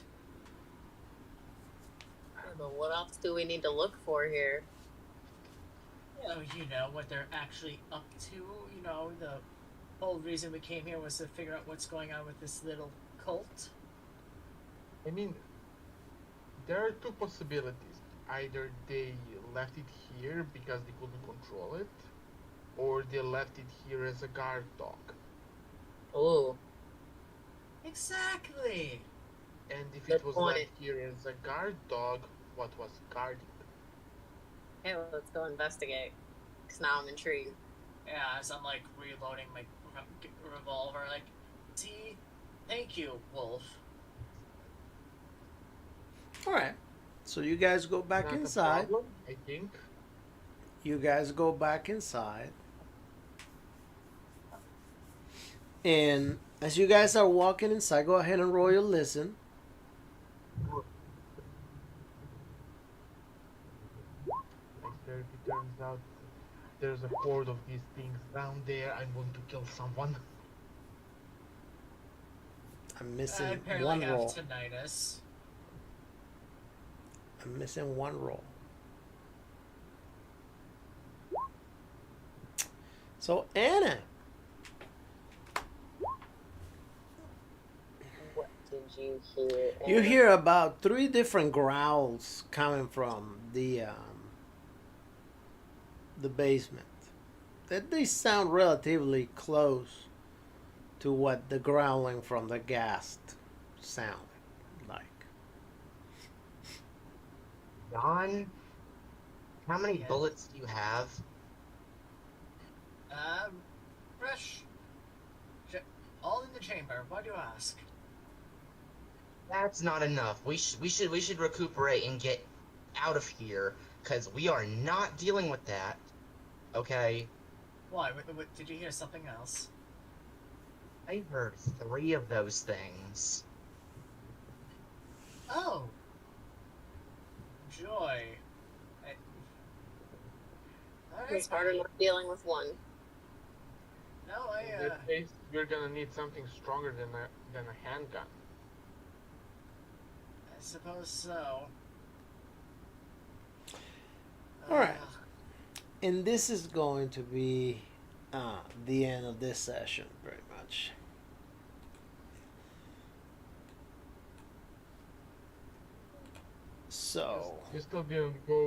Yeah, but what else do we need to look for here? You know what they're actually up to. You know, the whole reason we came here was to figure out what's going on with this little cult. I mean, there are two possibilities. Either they left it here because they couldn't control it, or they left it here as a guard dog. Ooh, Exactly. And if Good it was point. left here as a guard dog, what was guarding? hey, let's go investigate. Cause now I'm intrigued. Yeah, as I'm like reloading my revolver, like, see, thank you, Wolf. All right. So you guys go back Not a inside. problem, I think. You guys go back inside. And as you guys are walking inside, go ahead and roll your listen. Like, there it turns out there's a horde of these things down there. I'm going to kill someone. I'm I missing apparently one have roll. tinnitus. I'm missing one roll. So Anna, What did you hear? you hear about 3 different growls coming from the basement. That they sound relatively close to what the growling from the ghast sounded like. John, how many Yes. bullets do you have? Fresh. All in the chamber. Why do you ask? That's not enough. We should recuperate and get out of here, cause we are not dealing with that. Okay, Why? Did you hear something else? I heard 3 of those things. Oh. Joy. It's hard enough dealing with one. No, In that case, you're gonna need something stronger than a handgun. I suppose so. All right. And this is going to be the end of this session, pretty much. So. You still didn't go